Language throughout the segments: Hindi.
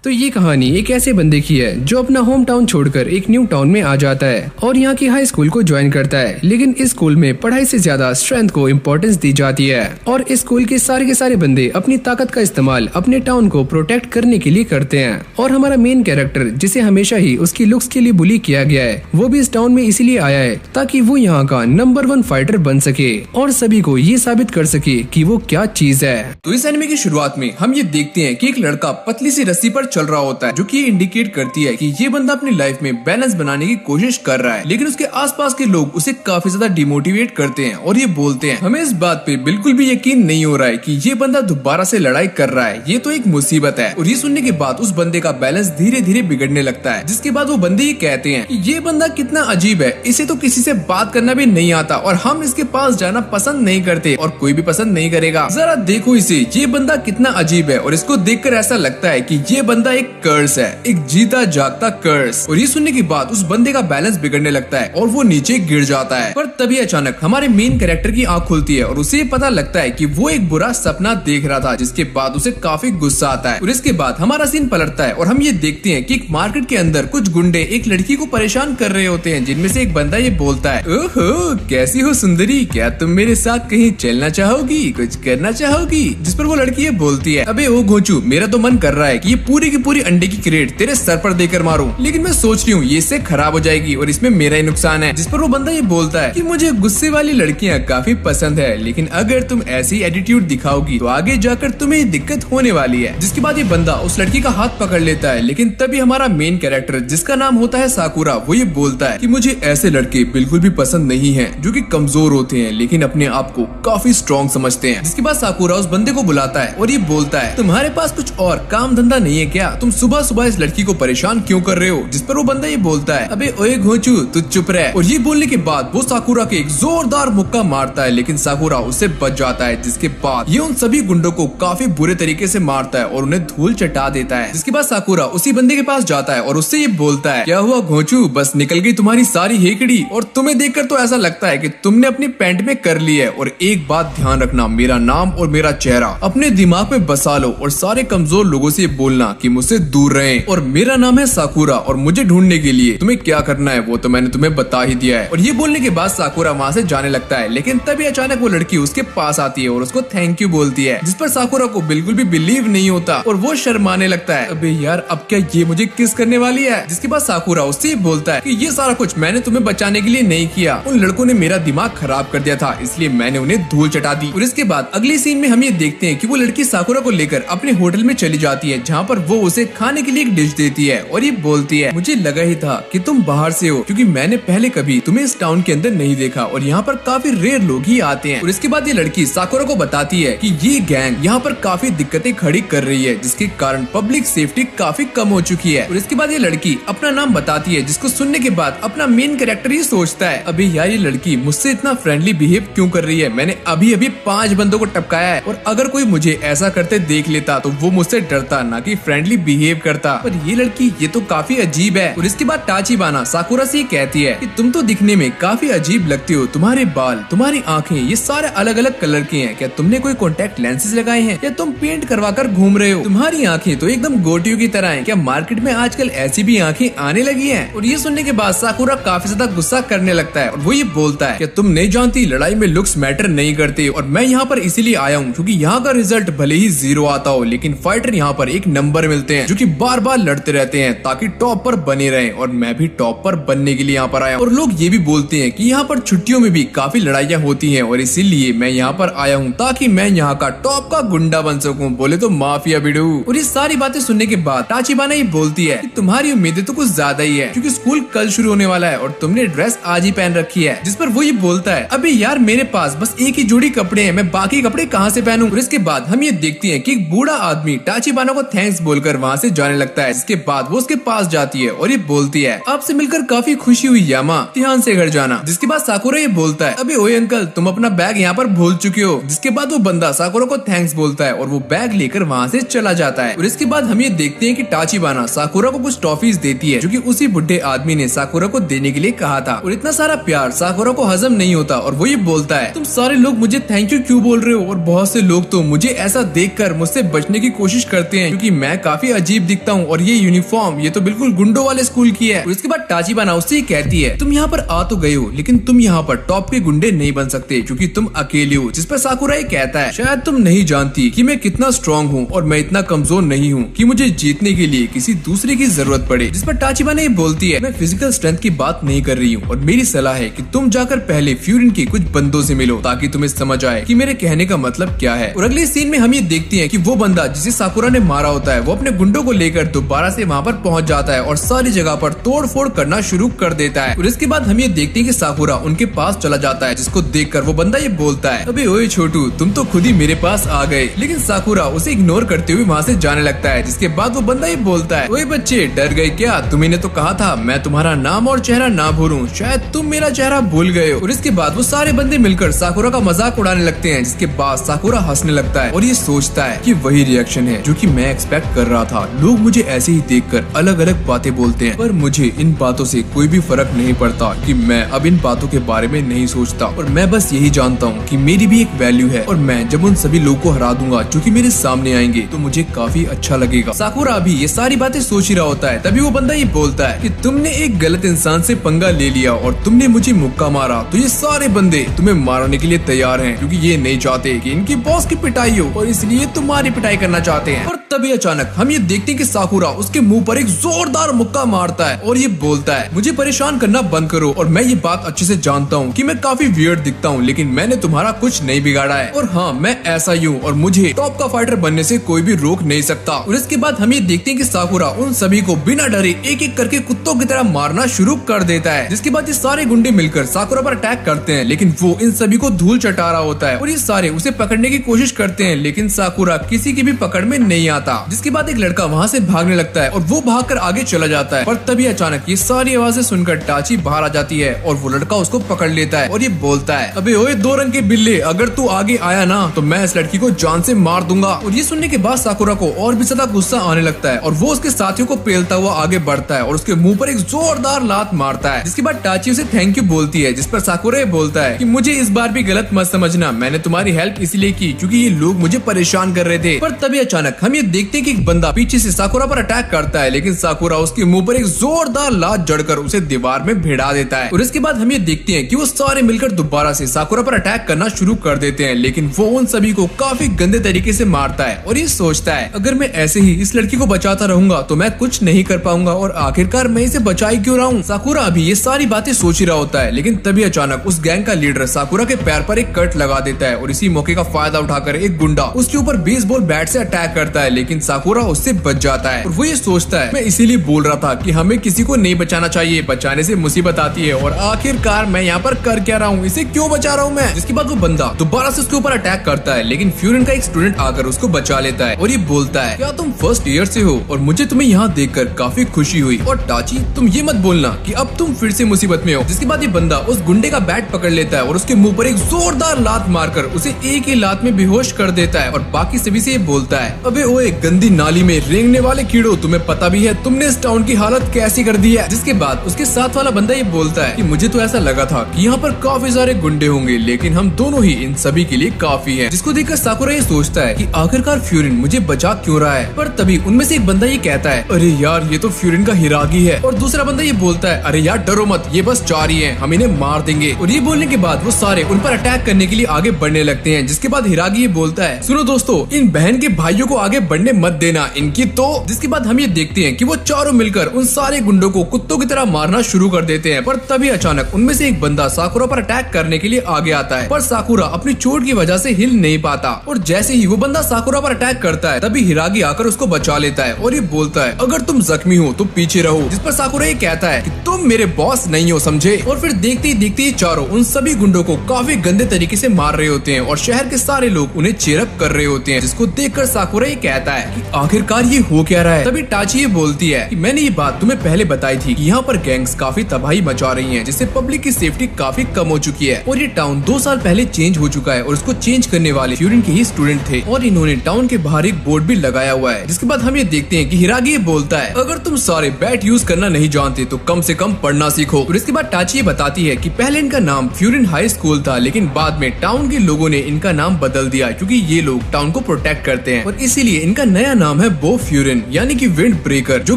तो ये कहानी एक ऐसे बंदे की है जो अपना होम टाउन छोड़कर एक न्यू टाउन में आ जाता है और यहाँ की हाई स्कूल को ज्वाइन करता है। लेकिन इस स्कूल में पढ़ाई से ज्यादा स्ट्रेंथ को इम्पोर्टेंस दी जाती है और इस स्कूल के सारे बंदे अपनी ताकत का इस्तेमाल अपने टाउन को प्रोटेक्ट करने के लिए करते हैं। और हमारा मेन कैरेक्टर जिसे हमेशा ही उसकी लुक्स के लिए बुली किया गया है, वो भी इस टाउन में इसीलिए आया है ताकि वो यहाँ का नंबर 1 फाइटर बन सके और सभी को ये साबित कर सके कि वो क्या चीज है। तो इस एनिमे की शुरुआत में हम ये देखते हैं कि एक लड़का पतली सी रस्सी पर चल रहा होता है, जो कि ये इंडिकेट करती है कि ये बंदा अपनी लाइफ में बैलेंस बनाने की कोशिश कर रहा है। लेकिन उसके आसपास के लोग उसे काफी ज्यादा डिमोटिवेट करते हैं और ये बोलते हैं हमें इस बात पे बिल्कुल भी यकीन नहीं हो रहा है कि ये बंदा दोबारा से लड़ाई कर रहा है, ये तो एक मुसीबत है। और ये सुनने के बाद उस बंदे का बैलेंस धीरे धीरे बिगड़ने लगता है, जिसके बाद वो बंदे ये कहते हैं कि ये बंदा कितना अजीब है, इसे तो किसी से बात करना भी नहीं आता और हम इसके पास जाना पसंद नहीं करते और कोई भी पसंद नहीं करेगा। जरा देखो इसे, ये बंदा कितना अजीब है और इसको देखकर ऐसा लगता है कि ये बंदा एक कर्स है, एक जीता जागता कर्स। और ये सुनने के बाद उस बंदे का बैलेंस बिगड़ने लगता है और वो नीचे गिर जाता है। पर तभी अचानक हमारे मेन कैरेक्टर की आंख खुलती है और उसे पता लगता है कि वो एक बुरा सपना देख रहा था, जिसके बाद उसे काफी गुस्सा आता है। और इसके बाद हमारा सीन पलटता है और हम ये देखते हैं कि एक मार्केट के अंदर कुछ गुंडे एक लड़की को परेशान कर रहे होते हैं, जिनमें से एक बंदा ये बोलता है, ओहो कैसी हो सुंदरी, क्या तुम मेरे साथ कहीं चलना चाहोगी, कुछ करना चाहोगी? जिस पर वो लड़की ये बोलती है, अबे ओ घोंचू, मेरा तो मन कर रहा है कि ये पूरी की पूरी अंडे की क्रेट तेरे सर पर देकर मारूं, लेकिन मैं सोच रही हूँ ये इससे खराब हो जाएगी और इसमें मेरा ही नुकसान है। जिस पर वो बंदा ये बोलता है कि मुझे गुस्से वाली लड़कियाँ काफी पसंद है, लेकिन अगर तुम ऐसी एटीट्यूड दिखाओगी तो आगे जाकर तुम्हें दिक्कत होने वाली है। जिसके बाद ये बंदा उस लड़की का हाथ पकड़ लेता है, लेकिन तभी हमारा मेन कैरेक्टर जिसका नाम होता है साकुरा, वो ये बोलता है कि मुझे ऐसे लड़के बिल्कुल भी पसंद नहीं है जो कि कमजोर होते हैं लेकिन अपने आप को काफी स्ट्रॉन्ग समझते हैं। जिसके बाद साकुरा उस बंदे को बुलाता है और ये बोलता है, तुम्हारे पास कुछ और काम धंधा नहीं है क्या? तुम सुबह सुबह इस लड़की को परेशान क्यों कर रहे हो? जिस पर वो बंदा ये बोलता है, अबे ओए घोंचू तू चुप रह। और ये बोलने के बाद वो साकुरा के एक जोरदार मुक्का मारता है, लेकिन साकुरा उससे बच जाता है। जिसके बाद ये उन सभी गुंडों को काफी बुरे तरीके से मारता है और उन्हें धूल चटा देता है। जिसके बाद साकुरा उसी बंदे के पास जाता है और उससे ये बोलता है, क्या हुआ घोंचू, बस निकल गई तुम्हारी सारी हेकड़ी? और तुम्हें देखकर तो ऐसा लगता है कि तुमने अपनी पैंट में कर ली है। और एक बात ध्यान रखना, मेरा नाम और मेरा चेहरा अपने दिमाग में बसा लो और सारे कमजोर लोगों से बोलना कि मुझसे दूर रहें। और मेरा नाम है साकुरा और मुझे ढूंढने के लिए तुम्हें क्या करना है वो तो मैंने तुम्हें बता ही दिया है। और ये बोलने के बाद साकुरा वहाँ से जाने लगता है, लेकिन तभी अचानक वो लड़की उसके पास आती है और उसको थैंक यू बोलती है। जिस पर साकुरा को बिल्कुल भी बिलीव नहीं होता और वो शर्माने लगता है, अबे यार अब क्या ये मुझे किस करने वाली है? जिसके बाद साकुरा उससे बोलता है कि ये सारा कुछ मैंने तुम्हें बचाने के लिए नहीं किया, उन लड़कों ने मेरा दिमाग खराब कर दिया था, इसलिए मैंने उन्हें धूल चटा दी। और इसके बाद अगले सीन में हम ये देखते हैं कि वो लड़की साकुरा को लेकर अपने होटल में चली जाती है, जहाँ पर वो उसे खाने के लिए एक डिश देती है और ये बोलती है, मुझे लगा ही था कि तुम बाहर से हो, क्योंकि मैंने पहले कभी तुम्हें इस टाउन के अंदर नहीं देखा और यहाँ पर काफी रेयर लोग ही आते हैं। और इसके बाद ये लड़की साकुरा को बताती है कि ये गैंग यहाँ पर काफी दिक्कतें खड़ी कर रही है, जिसके कारण पब्लिक सेफ्टी काफी कम हो चुकी है। और इसके बाद ये लड़की अपना नाम बताती है, जिसको सुनने के बाद अपना मेन कैरेक्टर ये सोचता है, अबे यार ये लड़की मुझसे इतना फ्रेंडली बिहेव क्यों कर रही है? मैंने अभी अभी 5 बंदों को टपकाया है और अगर कोई मुझे ऐसा करते देख लेता तो वो मुझसे डरता, ना कि फ्रेंडली बिहेव करता। पर ये लड़की ये तो काफी अजीब है। और इसके बाद टाचिबाना साकुरा से कहती है कि तुम तो दिखने में काफी अजीब लगती हो, तुम्हारे बाल, तुम्हारी आंखें ये सारे अलग अलग कलर के हैं, क्या तुमने कोई कॉन्टेक्ट लेंसेज लगाए हैं या तुम पेंट करवा कर घूम रहे हो? तुम्हारी आंखें तो एकदम गोटियों की तरह हैं, क्या मार्केट में आजकल ऐसी भी आंखें आने लगी हैं? और ये सुनने के बाद साकुरा काफी ज्यादा गुस्सा करने लगता है और वो ये बोलता है कि तुम नहीं जानती लड़ाई में लुक्स मैटर नहीं करते और मैं यहाँ पर इसीलिए आया हूँ क्योंकि यहाँ का रिजल्ट भले ही 0 आता हो, लेकिन फाइटर यहाँ पर एक नंबर मिलते हैं जो कि बार बार लड़ते रहते हैं ताकि टॉप पर बने रहें। और मैं भी टॉप पर बनने के लिए यहाँ पर आया। और लोग ये भी बोलते हैं कि यहाँ पर छुट्टियों में भी काफी लड़ाइयाँ होती हैं और इसीलिए मैं यहाँ पर आया हूँ ताकि मैं यहाँ का टॉप का गुंडा बन सकूँ, बोले तो माफिया बिडू। और ये सारी बातें सुनने के बाद टाचिबाना ये बोलती है कि तुम्हारी उम्मीदें तो कुछ ज्यादा ही है, क्योंकि स्कूल कल शुरू होने वाला है और तुमने ड्रेस आज ही पहन रखी है। जिस पर वो ये बोलता है, अबे यार मेरे पास बस एक ही जोड़ी कपड़े हैं, मैं बाकी कपड़े कहाँ से पहनूं? और इसके बाद हम ये देखते हैं कि एक बूढ़ा आदमी टाचिबाना को थैंक्स बोलकर वहाँ से जाने लगता है। इसके बाद वो उसके पास जाती है और ये बोलती है, आपसे मिलकर काफी खुशी हुई यामा, ध्यान से घर जाना। जिसके बाद साकुरा ये बोलता है, अबे ओए अंकल तुम अपना बैग यहाँ पर भूल चुके हो। जिसके बाद वो बंदा साकुरा को थैंक्स बोलता है और वो बैग लेकर वहाँ से चला जाता है। और इसके बाद हम ये देखते हैं कि टाचिबाना साकुरा को कुछ टॉफीज देती है जो कि उसी बुढ़े आदमी ने साकुरा को देने के लिए कहा था। और इतना सारा प्यार साकुरा को हजम नहीं होता और वो ये बोलता है, तुम सारे लोग मुझे थैंक यू क्यों बोल रहे हो? और बहुत से लोग तो मुझे ऐसा देखकर मुझसे बचने की कोशिश करते हैं क्योंकि मैं काफी अजीब दिखता हूँ और ये यूनिफॉर्म ये तो बिल्कुल गुंडों वाले स्कूल की है। और इसके बाद टाचिबाना उससे कहती है तुम यहाँ पर आ तो गए हो लेकिन तुम यहाँ पर टॉप के गुंडे नहीं बन सकते क्योंकि तुम अकेले हो। जिस पर साकुरा ये कहता है शायद तुम नहीं जानती कि मैं कितना स्ट्रॉन्ग हूँ और मैं इतना कमजोर नहीं हूँ कि मुझे जीतने के लिए किसी दूसरे की जरूरत पड़े। जिस पर टाचिबाना ये बोलती है मैं फिजिकल स्ट्रेंथ की बात नहीं कर रही हूँ और मेरी सलाह है कि तुम जाकर पहले फ्यूरिन के कुछ बंदों से मिलो ताकि तुम्हें समझ आए कि मेरे कहने का मतलब क्या है। और अगले सीन में हम ये देखते हैं कि वो बंदा जिसे साकुरा ने मारा होता है वो अपने गुंडों को लेकर दोबारा से वहाँ पर पहुँच जाता है और सारी जगह पर तोड़ फोड़ करना शुरू कर देता है। और इसके बाद हम ये देखते हैं कि साकुरा उनके पास चला जाता है जिसको देखकर वो बंदा ये बोलता है अबे ओए छोटू तुम तो खुद ही मेरे पास आ गए। लेकिन साकुरा उसे इग्नोर करते हुए वहाँ से जाने लगता है। जिसके बाद वो बंदा ये बोलता है ओए बच्चे डर गए क्या? तुम्ही ने तो कहा था मैं तुम्हारा नाम और चेहरा ना भूलूं, शायद तुम मेरा चेहरा भूल गए हो। और इसके बाद वो सारे बंदे मिलकर साकुरा का मजाक उड़ाने लगते हैं। जिसके बाद साकुरा हंसने लगता है और ये सोचता है कि वही रिएक्शन है जो कि मैं एक्सपेक्ट कर रहा था। लोग मुझे ऐसे ही देखकर अलग अलग बातें बोलते हैं पर मुझे इन बातों से कोई भी फर्क नहीं पड़ता कि मैं अब इन बातों के बारे में नहीं सोचता और मैं बस यही जानता हूँ कि मेरी भी एक वैल्यू है और मैं जब उन सभी लोगों को हरा दूंगा जो कि मेरे सामने आएंगे तो मुझे काफी अच्छा लगेगा। साकुरा भी ये सारी बातें सोच ही रहा होता है तभी वो बंदा ये बोलता है कि तुमने एक गलत इंसान से पंगा ले लिया और तुमने मुझे मुक्का मारा तो ये सारे बंदे तुम्हें मारने के लिए तैयार हैं क्योंकि ये नहीं चाहते कि इनकी बॉस की पिटाई हो और इसलिए तुम्हारी पिटाई करना चाहते हैं। और तभी अचानक हम ये देखते हैं कि साकुरा उसके मुंह पर एक जोरदार मुक्का मारता है और ये बोलता है मुझे परेशान करना बंद करो और मैं ये बात अच्छे से जानता हूँ कि मैं काफी वियर्ड दिखता हूँ लेकिन मैंने तुम्हारा कुछ नहीं बिगाड़ा है और हाँ मैं ऐसा ही हूँ और मुझे टॉप का फाइटर बनने से कोई भी रोक नहीं सकता। और इसके बाद हम ये देखते हैं कि साकुरा उन सभी को बिना डरे एक एक करके कुत्तों की तरह मारना शुरू कर देता है। जिसके बाद ये सारे गुंडे मिलकर साकुरा पर अटैक करते हैं लेकिन वो इन सभी को धूल चटा रहा होता है और ये सारे उसे पकड़ने की कोशिश करते हैं लेकिन साकुरा किसी की भी पकड़ में नहीं आता। जिसके बाद एक लड़का वहाँ से भागने लगता है और वो भागकर आगे चला जाता है। पर तभी अचानक ये सारी आवाजें सुनकर टाची बाहर आ जाती है और वो लड़का उसको पकड़ लेता है और ये बोलता है अबे ओए दो रंग के बिल्ले अगर तू आगे आया ना तो मैं इस लड़की को जान से मार दूंगा। और ये सुनने के बाद साकुरा को और भी ज्यादा गुस्सा आने लगता है और वो उसके साथियों को पेलता हुआ आगे बढ़ता है और उसके मुंह पर एक जोरदार लात मारता है। जिसके बाद टाची उसे थैंक यू बोलती है जिस पर साकुरा ये बोलता है कि मुझे इस बार भी गलत मत समझना, मैंने तुम्हारी हेल्प इसलिए की क्योंकि ये लोग मुझे परेशान कर रहे थे। पर तभी अचानक हम ये देखते हैं कि एक बंदा पीछे से साकुरा पर अटैक करता है लेकिन साकुरा उसके मुंह पर एक जोरदार लात जड़कर उसे दीवार में भिड़ा देता है। और इसके बाद हम ये देखते हैं कि वो सारे मिलकर दोबारा से साकुरा पर अटैक करना शुरू कर देते हैं लेकिन वो उन सभी को काफी गंदे तरीके से मारता है और ये सोचता है अगर मैं ऐसे ही इस लड़की को बचाता रहूंगा तो मैं कुछ नहीं कर पाऊंगा और आखिरकार मैं इसे बचा ही क्यों रहा हूँ। साकुरा अभी ये सारी बातें सोच ही रहा होता है लेकिन तभी अचानक उस गैंग का लीडर साकुरा के पैर पर एक कट लगा देता है और इसी मौके का फायदा उठाकर एक गुंडा उसके ऊपर बेसबॉल बैट से अटैक करता है लेकिन साकुरा उससे बच जाता है। और वो ये सोचता है मैं इसीलिए बोल रहा था कि हमें किसी को नहीं बचाना चाहिए, बचाने से मुसीबत आती है और आखिरकार मैं यहाँ पर कर क्या रहा हूँ, इसे क्यों बचा रहा हूँ मैं। जिसके बाद वो बंदा दोबारा से उसके ऊपर अटैक करता है लेकिन फ्यूरिन का एक स्टूडेंट आकर उसको बचा लेता है और ये बोलता है क्या तुम फर्स्ट ईयर से हो और मुझे तुम्हें यहाँ देखकर काफी खुशी हुई और टाची तुम ये मत बोलना कि अब तुम फिर से मुसीबत में हो। जिसके बाद ये बंदा उस गुंडे का बैट पकड़ लेता है और उसके मुंह पर एक जोरदार लात मारकर उसे एक ही लात में बेहोश कर देता है और बाकी सभी से ये बोलता है अबे ओए गंदी नाली में रेंगने वाले कीड़ो, तुम्हें पता भी है तुमने इस टाउन की हालत कैसी कर दी है। जिसके बाद उसके साथ वाला बंदा ये बोलता है कि मुझे तो ऐसा लगा था कि यहाँ पर काफी सारे गुंडे होंगे लेकिन हम दोनों ही इन सभी के लिए काफी हैं। जिसको देखकर साकुरा ये सोचता है कि आखिरकार फ्यूरिन मुझे बचा क्यों रहा है। पर तभी उनमें से एक बंदा ये कहता है अरे यार ये तो फ्यूरिन का हिरागी है और दूसरा बंदा ये बोलता है अरे यार डरो मत, ये बस 4 ही हैं, हम इन्हें मार देंगे। और ये बोलने के बाद वो सारे उन पर अटैक करने के लिए आगे बढ़ने लगते हैं। जिसके बाद हिरागी ये बोलता है सुनो दोस्तों, इन बहन के भाइयों को आगे बढ़ने मत देना इनकी तो। जिसके बाद हम ये देखते हैं कि वो चारों मिलकर उन सारे गुंडों को कुत्तों की तरह मारना शुरू कर देते हैं। पर तभी अचानक उनमें से एक बंदा साकुरा पर अटैक करने के लिए आगे आता है पर साकुरा अपनी चोट की वजह से हिल नहीं पाता और जैसे ही वो बंदा साकुरा पर अटैक करता है तभी हिरागी आकर उसको बचा लेता है और ये बोलता है अगर तुम जख्मी हो तो पीछे रहो। जिस पर साकुरा ये कहता है कि तुम मेरे बॉस नहीं हो समझे। और फिर देखते ही देखते चारों उन सभी गुंडों को काफी गंदे तरीके से मार रहे होते हैं और शहर के सारे लोग उन्हें चेयरअप कर रहे होते हैं। जिसको देखकर साकुरा ये कहता है कि आखिरकार ये हो क्या रहा है। तभी टाची ये बोलती है कि मैंने ये बात तुम्हें पहले बताई थी कि यहाँ पर गैंग्स काफी तबाही मचा रही हैं जिससे पब्लिक की सेफ्टी काफी कम हो चुकी है और ये टाउन 2 साल पहले चेंज हो चुका है और उसको चेंज करने वाले फ्यूरिन के ही स्टूडेंट थे और इन्होंने टाउन के बाहर एक बोर्ड भी लगाया हुआ है। जिसके बाद हम ये देखते हैं कि हिरागी ये बोलता है अगर तुम सारे बैट यूज करना नहीं जानते तो कम से कम पढ़ना सीखो। और इसके बाद टाची ये बताती है कि पहले इनका नाम फ्यूरिन हाई स्कूल था लेकिन बाद में टाउन के लोगों ने इनका नाम बदल दिया क्योंकि ये लोग टाउन को प्रोटेक्ट करते हैं और इसीलिए इनका नया नाम है है बो फ्यूरिन यानी कि विंड ब्रेकर, जो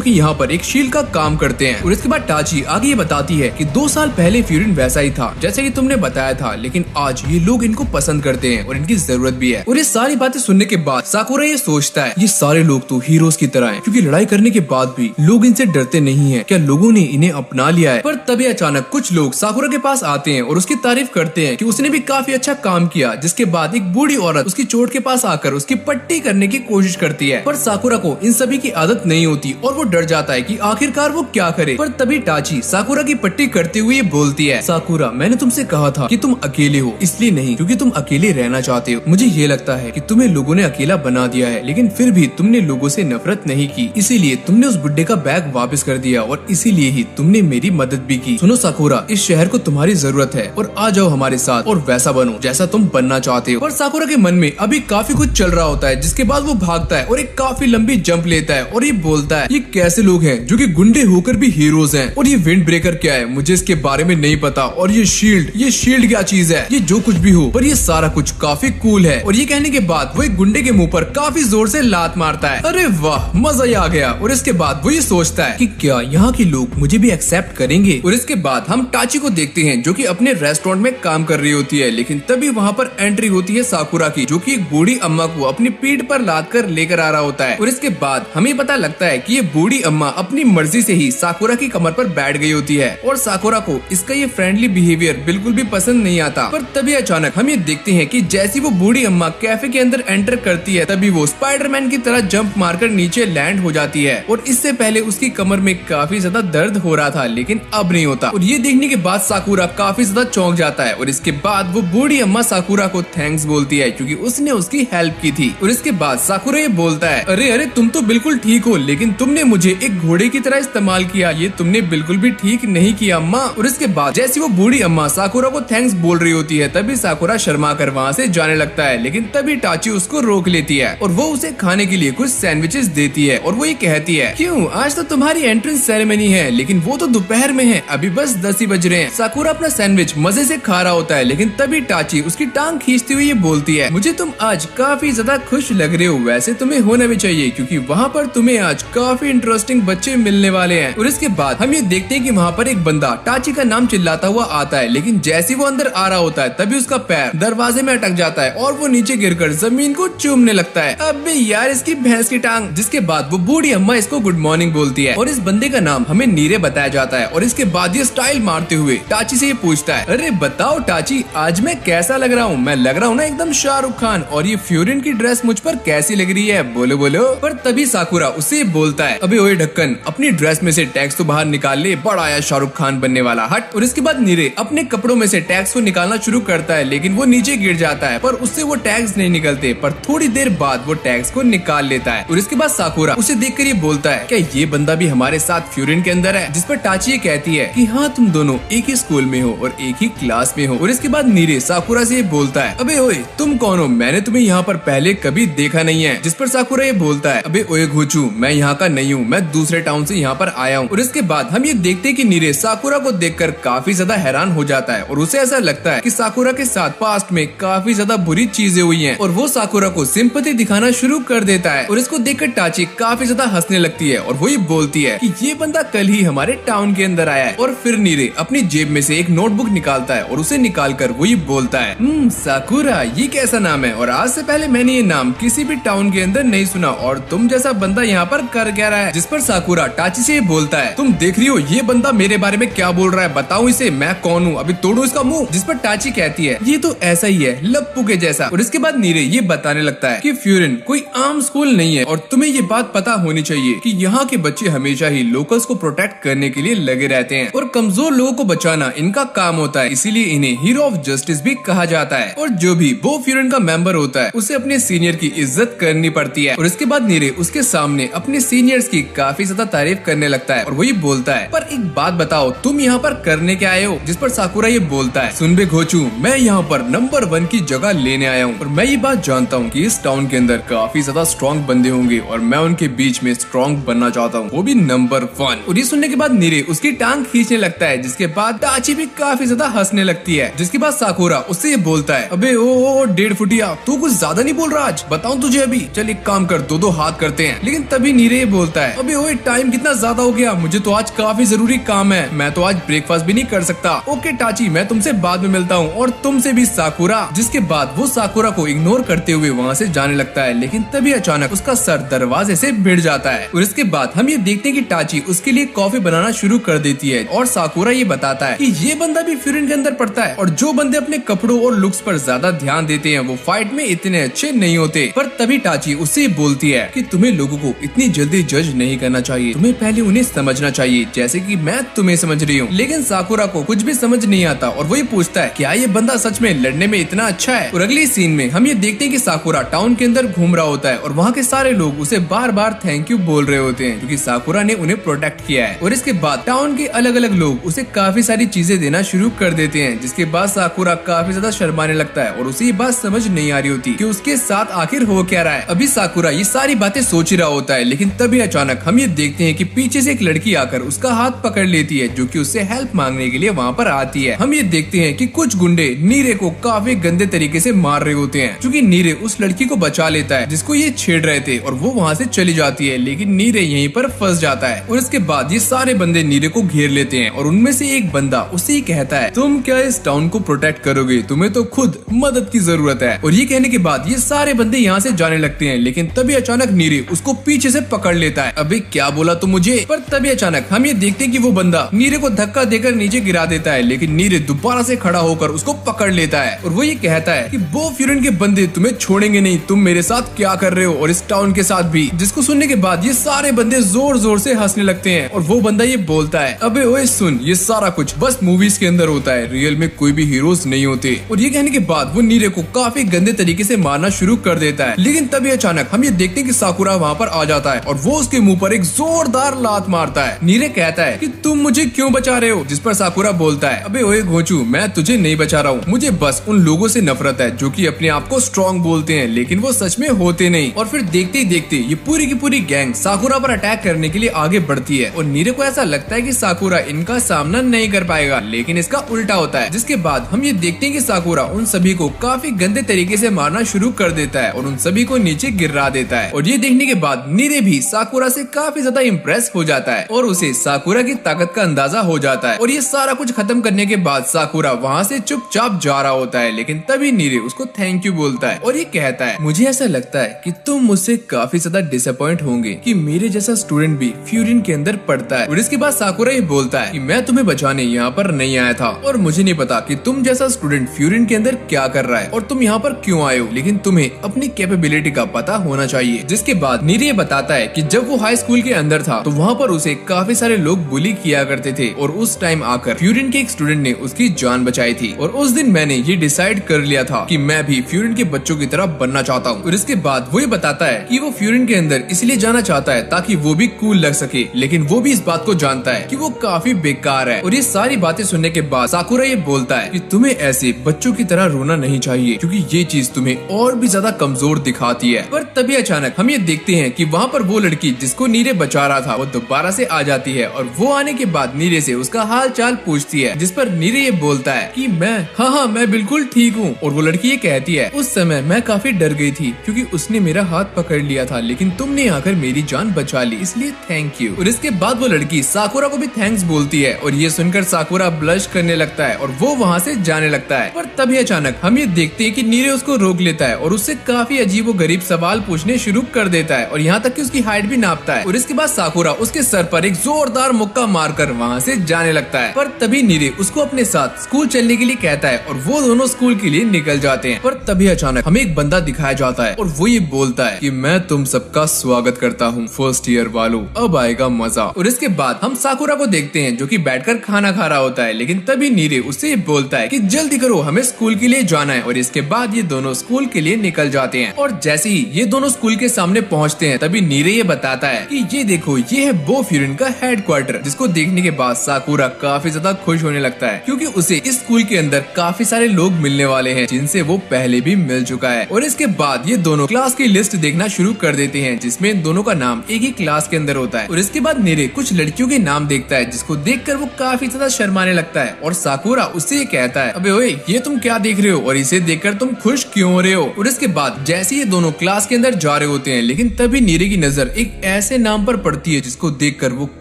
कि यहाँ पर एक शील्ड का काम करते हैं। और इसके बाद टाची आगे ये बताती है कि 2 साल पहले फ्यूरिन वैसा ही था जैसे कि तुमने बताया था, लेकिन आज ये लोग इनको पसंद करते हैं और इनकी जरूरत भी है। और ये सारी बातें सुनने के बाद साकुरा ये सोचता है ये सारे लोग तो हीरोज की तरह हैं, क्योंकि लड़ाई करने के बाद भी लोग इनसे डरते नहीं हैं। क्या लोगों ने इन्हें अपना लिया है? पर तभी अचानक कुछ लोग साकुरा के पास आते हैं और उसकी तारीफ करते हैं कि उसने भी काफी अच्छा काम किया। जिसके बाद एक बूढ़ी औरत उसकी चोट के पास आकर उसकी पट्टी करने की कोशिश करती है, पर साकुरा को इन सभी की आदत नहीं होती और वो डर जाता है कि आखिरकार वो क्या करे। पर तभी टाची साकुरा की पट्टी करते हुए बोलती है, साकुरा मैंने तुमसे कहा था कि तुम अकेले हो, इसलिए नहीं क्योंकि तुम अकेले रहना चाहते हो। मुझे ये लगता है कि तुम्हें लोगों ने अकेला बना दिया है, लेकिन फिर भी तुमने लोगों से नफरत नहीं की, इसीलिए तुमने उस बुड्ढे का बैग वापस कर दिया और इसीलिए ही तुमने मेरी मदद भी की। सुनो साकुरा, इस शहर को तुम्हारी जरूरत है और आ जाओ हमारे साथ और वैसा बनो जैसा तुम बनना चाहते हो। पर साकुरा के मन में अभी काफी कुछ चल रहा होता है, जिसके बाद वो भागता है और एक काफी लंबी जंप लेता है और ये बोलता है ये कैसे लोग हैं जो कि गुंडे होकर भी हीरोज हैं, और ये विंड ब्रेकर क्या है मुझे इसके बारे में नहीं पता, और ये शील्ड क्या चीज है, ये जो कुछ भी हो पर ये सारा कुछ काफी कूल है। और ये कहने के बाद वो एक गुंडे के मुंह पर काफी जोर से लात मारता है। अरे वाह, मजा ही आ गया। और इसके बाद वो ये सोचता है कि क्या यहाँ के लोग मुझे भी एक्सेप्ट करेंगे। और इसके बाद हम टाची को देखते हैं जो कि अपने रेस्टोरेंट में काम कर रही होती है, लेकिन तभी वहाँ पर एंट्री होती है साकुरा की, जो कि एक बूढ़ी अम्मा को अपनी पीठ पर लाद कर लेकर आ रहा होता है। और इसके बाद हमें पता लगता है कि ये बूढ़ी अम्मा अपनी मर्जी से ही साकुरा की कमर पर बैठ गई होती है और साकुरा को इसका ये फ्रेंडली बिहेवियर बिल्कुल भी पसंद नहीं आता। पर तभी अचानक हम ये देखते हैं कि जैसी वो बूढ़ी अम्मा कैफे के अंदर एंटर करती है, तभी वो स्पाइडरमैन की तरह जंप मारकर नीचे लैंड हो जाती है। और इससे पहले उसकी कमर में काफी ज्यादा दर्द हो रहा था, लेकिन अब नहीं होता। और ये देखने के बाद साकुरा काफी ज्यादा चौंक जाता है। और इसके बाद वो बूढ़ी अम्मा साकुरा को थैंक्स बोलती है क्योंकि उसने उसकी हेल्प की थी। और इसके बाद साकुरा ये बोलता है, अरे अरे तुम तो बिल्कुल ठीक हो, लेकिन तुमने मुझे एक घोड़े की तरह इस्तेमाल किया, ये तुमने बिल्कुल भी ठीक नहीं किया अम्मा। और इसके बाद जैसी वो बूढ़ी अम्मा साकुरा को थैंक्स बोल रही होती है, तभी साकुरा शर्मा कर वहाँ से जाने लगता है, लेकिन तभी टाची उसको रोक लेती है और वो उसे खाने के लिए कुछ सैंडविचेस देती है। और वो ये कहती है, क्यों आज तो तुम्हारी एंट्रेंस सेरेमनी है, लेकिन वो तो दोपहर में है, अभी बस 10 ही बज रहे हैं। साकुरा अपना सैंडविच मजे से खा रहा होता है, लेकिन तभी टाची उसकी टांग खींचती हुई ये बोलती है, मुझे तुम आज काफी ज्यादा खुश लग रहे हो, वैसे तुम्हें होना भी चाहिए क्योंकि वहाँ पर तुम्हें आज काफी इंटरेस्टिंग बच्चे मिलने वाले हैं। और इसके बाद हम ये देखते हैं कि वहाँ पर एक बंदा टाची का नाम चिल्लाता हुआ आता है, लेकिन जैसे वो अंदर आ रहा होता है तभी उसका पैर दरवाजे में अटक जाता है और वो नीचे गिरकर जमीन को चूमने लगता है। अबे यार इसकी भैंस की टांग। जिसके बाद वो बूढ़ी अम्मा इसको गुड मॉर्निंग बोलती है और इस बंदे का नाम हमें नीरे बताया जाता है। और इसके बाद ये स्टाइल मारते हुए टाची से ये पूछता है, अरे बताओ टाची आज मैं कैसा लग रहा हूँ? मैं लग रहा हूँ ना एकदम शाहरुख खान, और ये फ्यूरिन की ड्रेस मुझ पर कैसी लग रही है, बोलो बोलो। पर तभी साकुरा उससे बोलता है, अबे ओए ढक्कन, अपनी ड्रेस में से टैक्स तो बाहर निकाल ले, बड़ा आया शाहरुख खान बनने वाला, हट। और इसके बाद नीरे अपने कपड़ों में से टैक्स को निकालना शुरू करता है, लेकिन वो नीचे गिर जाता है, पर उससे वो टैक्स नहीं निकलते। पर थोड़ी देर बाद वो टैक्स को निकाल लेता है। और इसके बाद साकुरा उसे देखकर ये बोलता है, क्या ये बंदा भी हमारे साथ फ्यूरिन के अंदर है? जिस पर टाची ये कहती है कि हाँ तुम दोनों एक ही स्कूल में हो और एक ही क्लास में हो। और इसके बाद नीरे साकुरा से ये बोलता है, अबे ओए तुम कौन हो? मैंने तुम्हें यहाँ पर पहले कभी देखा नहीं है। जिस पर साकुरा ये बोलता है, अबे ओए घोचू, मैं यहाँ का नहीं हूँ, मैं दूसरे टाउन से यहाँ पर आया हूँ। और इसके बाद हम ये देखते हैं कि नीरे साकुरा को देखकर काफी ज्यादा हैरान हो जाता है और उसे ऐसा लगता है कि साकुरा के साथ पास्ट में काफी ज्यादा बुरी चीजें हुई हैं और वो साकुरा को सिंपैथी दिखाना शुरू कर देता है। और इसको देखकर टाची काफी ज्यादा हंसने लगती है और वो ये बोलती है कि ये बंदा कल ही हमारे टाउन के अंदर आया है। और फिर नीरे अपनी जेब में से एक नोटबुक निकालता है और उसे निकालकर वो ये बोलता है, साकुरा ये कैसा नाम है, और आज से पहले मैंने ये नाम किसी भी टाउन के अंदर नहीं सुना, और तुम जैसा बंदा यहाँ पर कर क्या रहा है? जिस पर साकुरा टाची से बोलता है, तुम देख रही हो ये बंदा मेरे बारे में क्या बोल रहा है, बताऊं इसे मैं कौन हूँ, अभी तोड़ू इसका मुंह। जिस पर टाची कहती है, ये तो ऐसा ही है लप्पू के जैसा। और इसके बाद नीरे ये बताने लगता है कि फ्यूरिन कोई आम स्कूल नहीं है और तुम्हें ये बात पता होनी चाहिए कि यहाँ के बच्चे हमेशा ही लोकल्स को प्रोटेक्ट करने के लिए लगे रहते हैं और कमजोर लोगों को बचाना इनका काम होता है, इसीलिए इन्हें हीरो ऑफ जस्टिस भी कहा जाता है। और जो भी वो फ्यूरिन का मेंबर होता है उसे अपने सीनियर की इज्जत करनी पड़ती है। और इसके बाद नीरे उसके सामने अपने सीनियर्स की काफी ज्यादा तारीफ करने लगता है और वही बोलता है, पर एक बात बताओ तुम यहाँ पर करने क्या आए हो? जिस पर साकुरा ये बोलता है, सुन बे घोचू, मैं यहाँ पर नंबर 1 की जगह लेने आया हूँ और मैं ये बात जानता हूँ कि इस टाउन के अंदर काफी ज्यादा स्ट्रॉन्ग बंदे होंगे और मैं उनके बीच में स्ट्रॉन्ग बनना चाहता हूँ, वो भी नंबर 1। और ये सुनने के बाद नीरे उसकी टांग खींचने लगता है, जिसके बाद टाची भी काफी ज्यादा हंसने लगती है। जिसके बाद साकुरा उससे ये बोलता है, अबे ओ 1.5 फुटिया, तू कुछ ज्यादा नहीं बोल रहा आज, बताऊं तुझे अभी, चल एक काम कर, दो हाथ करते हैं। लेकिन तभी नीरे ये बोलता है, अबे ओए टाइम कितना ज्यादा हो गया, मुझे तो आज काफी जरूरी काम है, मैं तो आज ब्रेकफास्ट भी नहीं कर सकता। ओके टाची, मैं तुमसे बाद में मिलता हूँ, और तुमसे भी साकुरा। जिसके बाद वो साकुरा को इग्नोर करते हुए वहाँ से जाने लगता है। लेकिन तभी अचानक उसका सर दरवाजे से भिड़ जाता है और इसके बाद हम ये देखते हैं कि टाची उसके लिए कॉफी बनाना शुरू कर देती है और साकुरा ये बताता है कि ये बंदा भी फ्यूरिन के अंदर पड़ता है और जो बंदे अपने कपड़ों और लुक्स पर ज्यादा ध्यान देते हैं वो फाइट में इतने अच्छे नहीं होते। पर तभी टाची उससे बोलती है कि तुम्हें लोगों को इतनी जल्दी जज नहीं करना चाहिए, तुम्हें पहले उन्हें समझना चाहिए जैसे कि मैं तुम्हें समझ रही हूँ। लेकिन साकुरा को कुछ भी समझ नहीं आता और वो ये पूछता है क्या ये बंदा सच में लड़ने में इतना अच्छा है। और अगली सीन में हम ये देखते हैं कि साकुरा टाउन के अंदर घूम रहा होता है और वहाँ के सारे लोग उसे बार बार थैंक यू बोल रहे होते हैं क्योंकि साकुरा ने उन्हें प्रोटेक्ट किया है। और इसके बाद टाउन के अलग अलग लोग उसे काफी सारी चीजें देना शुरू कर देते हैं, जिसके बाद साकुरा काफी ज्यादा शर्माने लगता है और उसे ये बात समझ नहीं आ रही होती कि उसके साथ आखिर हो क्या रहा है। अभी साकुरा ये सारी बातें सोच ही रहा होता है, लेकिन तभी अचानक हम ये देखते हैं कि पीछे से एक लड़की आकर उसका हाथ पकड़ लेती है जो कि उससे हेल्प मांगने के लिए वहाँ पर आती है। हम ये देखते हैं कि कुछ गुंडे नीरे को काफी गंदे तरीके से मार रहे होते हैं क्योंकि नीरे उस लड़की को बचा लेता है जिसको ये छेड़ रहे थे और वो वहाँ से चली जाती है, लेकिन नीरे यहीं पर फंस जाता है। और इसके बाद ये सारे बंदे नीरे को घेर लेते हैं और उनमें से एक बंदा उससे ही कहता है तुम क्या इस टाउन को प्रोटेक्ट करोगे, तुम्हें तो खुद मदद की जरूरत है। और ये कहने के बाद ये सारे बंदे यहाँ से जाने लगते हैं, लेकिन तभी अचानक नीरे उसको पीछे से पकड़ लेता है। अबे क्या बोला तुम मुझे। पर तभी अचानक हम ये देखते हैं कि वो बंदा नीरे को धक्का देकर नीचे गिरा देता है, लेकिन नीरे दोबारा से खड़ा होकर उसको पकड़ लेता है और वो ये कहता है कि वो फ्यूरिन के बंदे तुम्हें छोड़ेंगे नहीं, तुम मेरे साथ क्या कर रहे हो और इस टाउन के साथ भी। जिसको सुनने के बाद ये सारे बंदे जोर जोर से हंसने लगते हैं और वो बंदा ये बोलता है अबे ओए सुन, ये सारा कुछ बस मूवीज के अंदर होता है, रियल में कोई भी हीरोज नहीं होते। और ये कहने के बाद वो नीरे को काफी गंदे तरीके से मारना शुरू कर देता है, लेकिन तभी अचानक हम ये देखते हैं कि साकुरा वहाँ पर आ जाता है और वो उसके मुंह पर एक जोरदार लात मारता है। नीरे कहता है कि तुम मुझे क्यों बचा रहे हो, जिस पर साकुरा बोलता है अबे ओए घोंचू, मैं तुझे नहीं बचा रहा हूँ, मुझे बस उन लोगों से नफरत है जो कि अपने आप को स्ट्रॉन्ग बोलते हैं लेकिन वो सच में होते नहीं। और फिर देखते ही देखते ये पूरी की पूरी गैंग साकुरा पर अटैक करने के लिए आगे बढ़ती है और नीरे को ऐसा लगता है कि साकुरा इनका सामना नहीं कर पाएगा, लेकिन इसका उल्टा होता है। जिसके बाद हम ये देखते हैं कि साकुरा उन सभी को काफी गंदे तरीके से मारना शुरू कर देता है और उन सभी को नीचे गिरा देता है। और ये देखने के बाद नीरे भी साकुरा से काफी ज्यादा इम्प्रेस हो जाता है और उसे साकुरा की ताकत का अंदाजा हो जाता है। और ये सारा कुछ खत्म करने के बाद साकुरा वहाँ से चुपचाप जा रहा होता है, लेकिन तभी नीरे उसको थैंक यू बोलता है और ये कहता है मुझे ऐसा लगता है कि तुम मुझसे काफी ज्यादा डिसअपॉइंट होंगे कि मेरे जैसा स्टूडेंट भी फ्यूरिन के अंदर पढ़ता है। और इसके बाद साकुरा ये बोलता है कि मैं तुम्हें बचाने यहाँ पर नहीं आया था और मुझे नहीं पता कि तुम जैसा स्टूडेंट फ्यूरिन के अंदर क्या कर रहा है और तुम यहाँ पर क्यों आए हो, लेकिन तुम्हें अपनी कैपेबिलिटी का पता होना चाहिए। जिसके बाद नीरे ये बताता है कि जब वो हाई स्कूल के अंदर था तो वहाँ पर उसे काफी सारे लोग बुली किया करते थे और उस टाइम आकर फ्यूरिन के एक स्टूडेंट ने उसकी जान बचाई थी और उस दिन मैंने ये डिसाइड कर लिया था कि मैं भी फ्यूरिन के बच्चों की तरह बनना चाहता हूँ। और इसके बाद वो ये बताता है कि वो फ्यूरिन के अंदर इसलिए जाना चाहता है ताकि वो भी कूल लग सके, लेकिन वो भी इस बात को जानता है कि वो काफी बेकार है। और ये सारी बातें सुनने के बाद साकुरा ये बोलता है कि तुम्हें ऐसे बच्चों की तरह रोना नहीं चाहिए क्योंकि ये चीज तुम्हें और भी ज्यादा कमजोर दिखाती है। पर तभी अचानक हम ये देखते हैं कि वहाँ पर वो लड़की जिसको नीरे बचा रहा था वो दोबारा से आ जाती है और वो आने के बाद नीरे से उसका हाल चाल पूछती है, जिस पर नीरे ये बोलता है कि मैं बिल्कुल ठीक हूँ। और वो लड़की ये कहती है उस समय मैं काफी डर गई थी क्योंकि उसने मेरा हाथ पकड़ लिया था, लेकिन तुमने आकर मेरी जान बचा ली, इसलिए थैंक यू। और इसके बाद वो लड़की साकुरा को भी थैंक्स बोलती है और ये सुनकर साकुरा ब्लश करने लगता है और वो वहाँ से जाने लगता है। पर तभी अचानक हम ये देखते हैं कि नीरे उसको रोक लेता है और उससे काफी अजीबोगरीब सवाल पूछने शुरू कर देता है और यहाँ तक कि उसकी हाइट भी नापता है। और इसके बाद साकुरा उसके सर पर एक जोरदार मुक्का मारकर वहाँ से जाने लगता है। पर तभी नीरे उसको अपने साथ स्कूल चलने के लिए कहता है और वो दोनों स्कूल के लिए निकल जाते हैं। पर तभी अचानक हमें एक बंदा दिखाया जाता है और वो ये बोलता है कि मैं तुम सबका स्वागत करता हूँ फर्स्ट ईयर वालों, अब आएगा मजा। और इसके बाद हम साकुरा को देखते हैं जो कि बैठकर खाना खा रहा होता है, लेकिन तभी नीरे उससे बोलता है कि जल्दी करो हमें स्कूल के लिए जाना है। और इसके बाद ये दोनों स्कूल के लिए निकल जाते हैं और जैसे ही ये दोनों स्कूल के सामने पहुँचते हैं तभी नीरे ये बताता है कि ये देखो ये है बो फ्यूरिन का हेडक्वार्टर, जिसको देखने के बाद साकुरा काफी ज्यादा खुश होने लगता है क्योंकि उसे इस स्कूल के अंदर काफी सारे लोग मिलने वाले हैं जिनसे वो पहले भी मिल चुका है। और इसके बाद ये दोनों क्लास की लिस्ट देखना शुरू कर देते हैं जिसमें इन दोनों का नाम एक ही क्लास के अंदर होता है। और इसके बाद नीरे कुछ लड़कियों के नाम देखता है जिसको देखकर वो काफी ज्यादा शर्माने लगता है और साकुरा उससे ये कहता है अबे ओए ये तुम क्या देख रहे हो और इसे देखकर तुम खुश क्यों हो रहे हो। और इसके बाद जैसे ये दोनों क्लास के अंदर जा रहे होते हैं, लेकिन तभी नीरे की नजर एक ऐसे नाम पर पड़ती है जिसको देखकर वो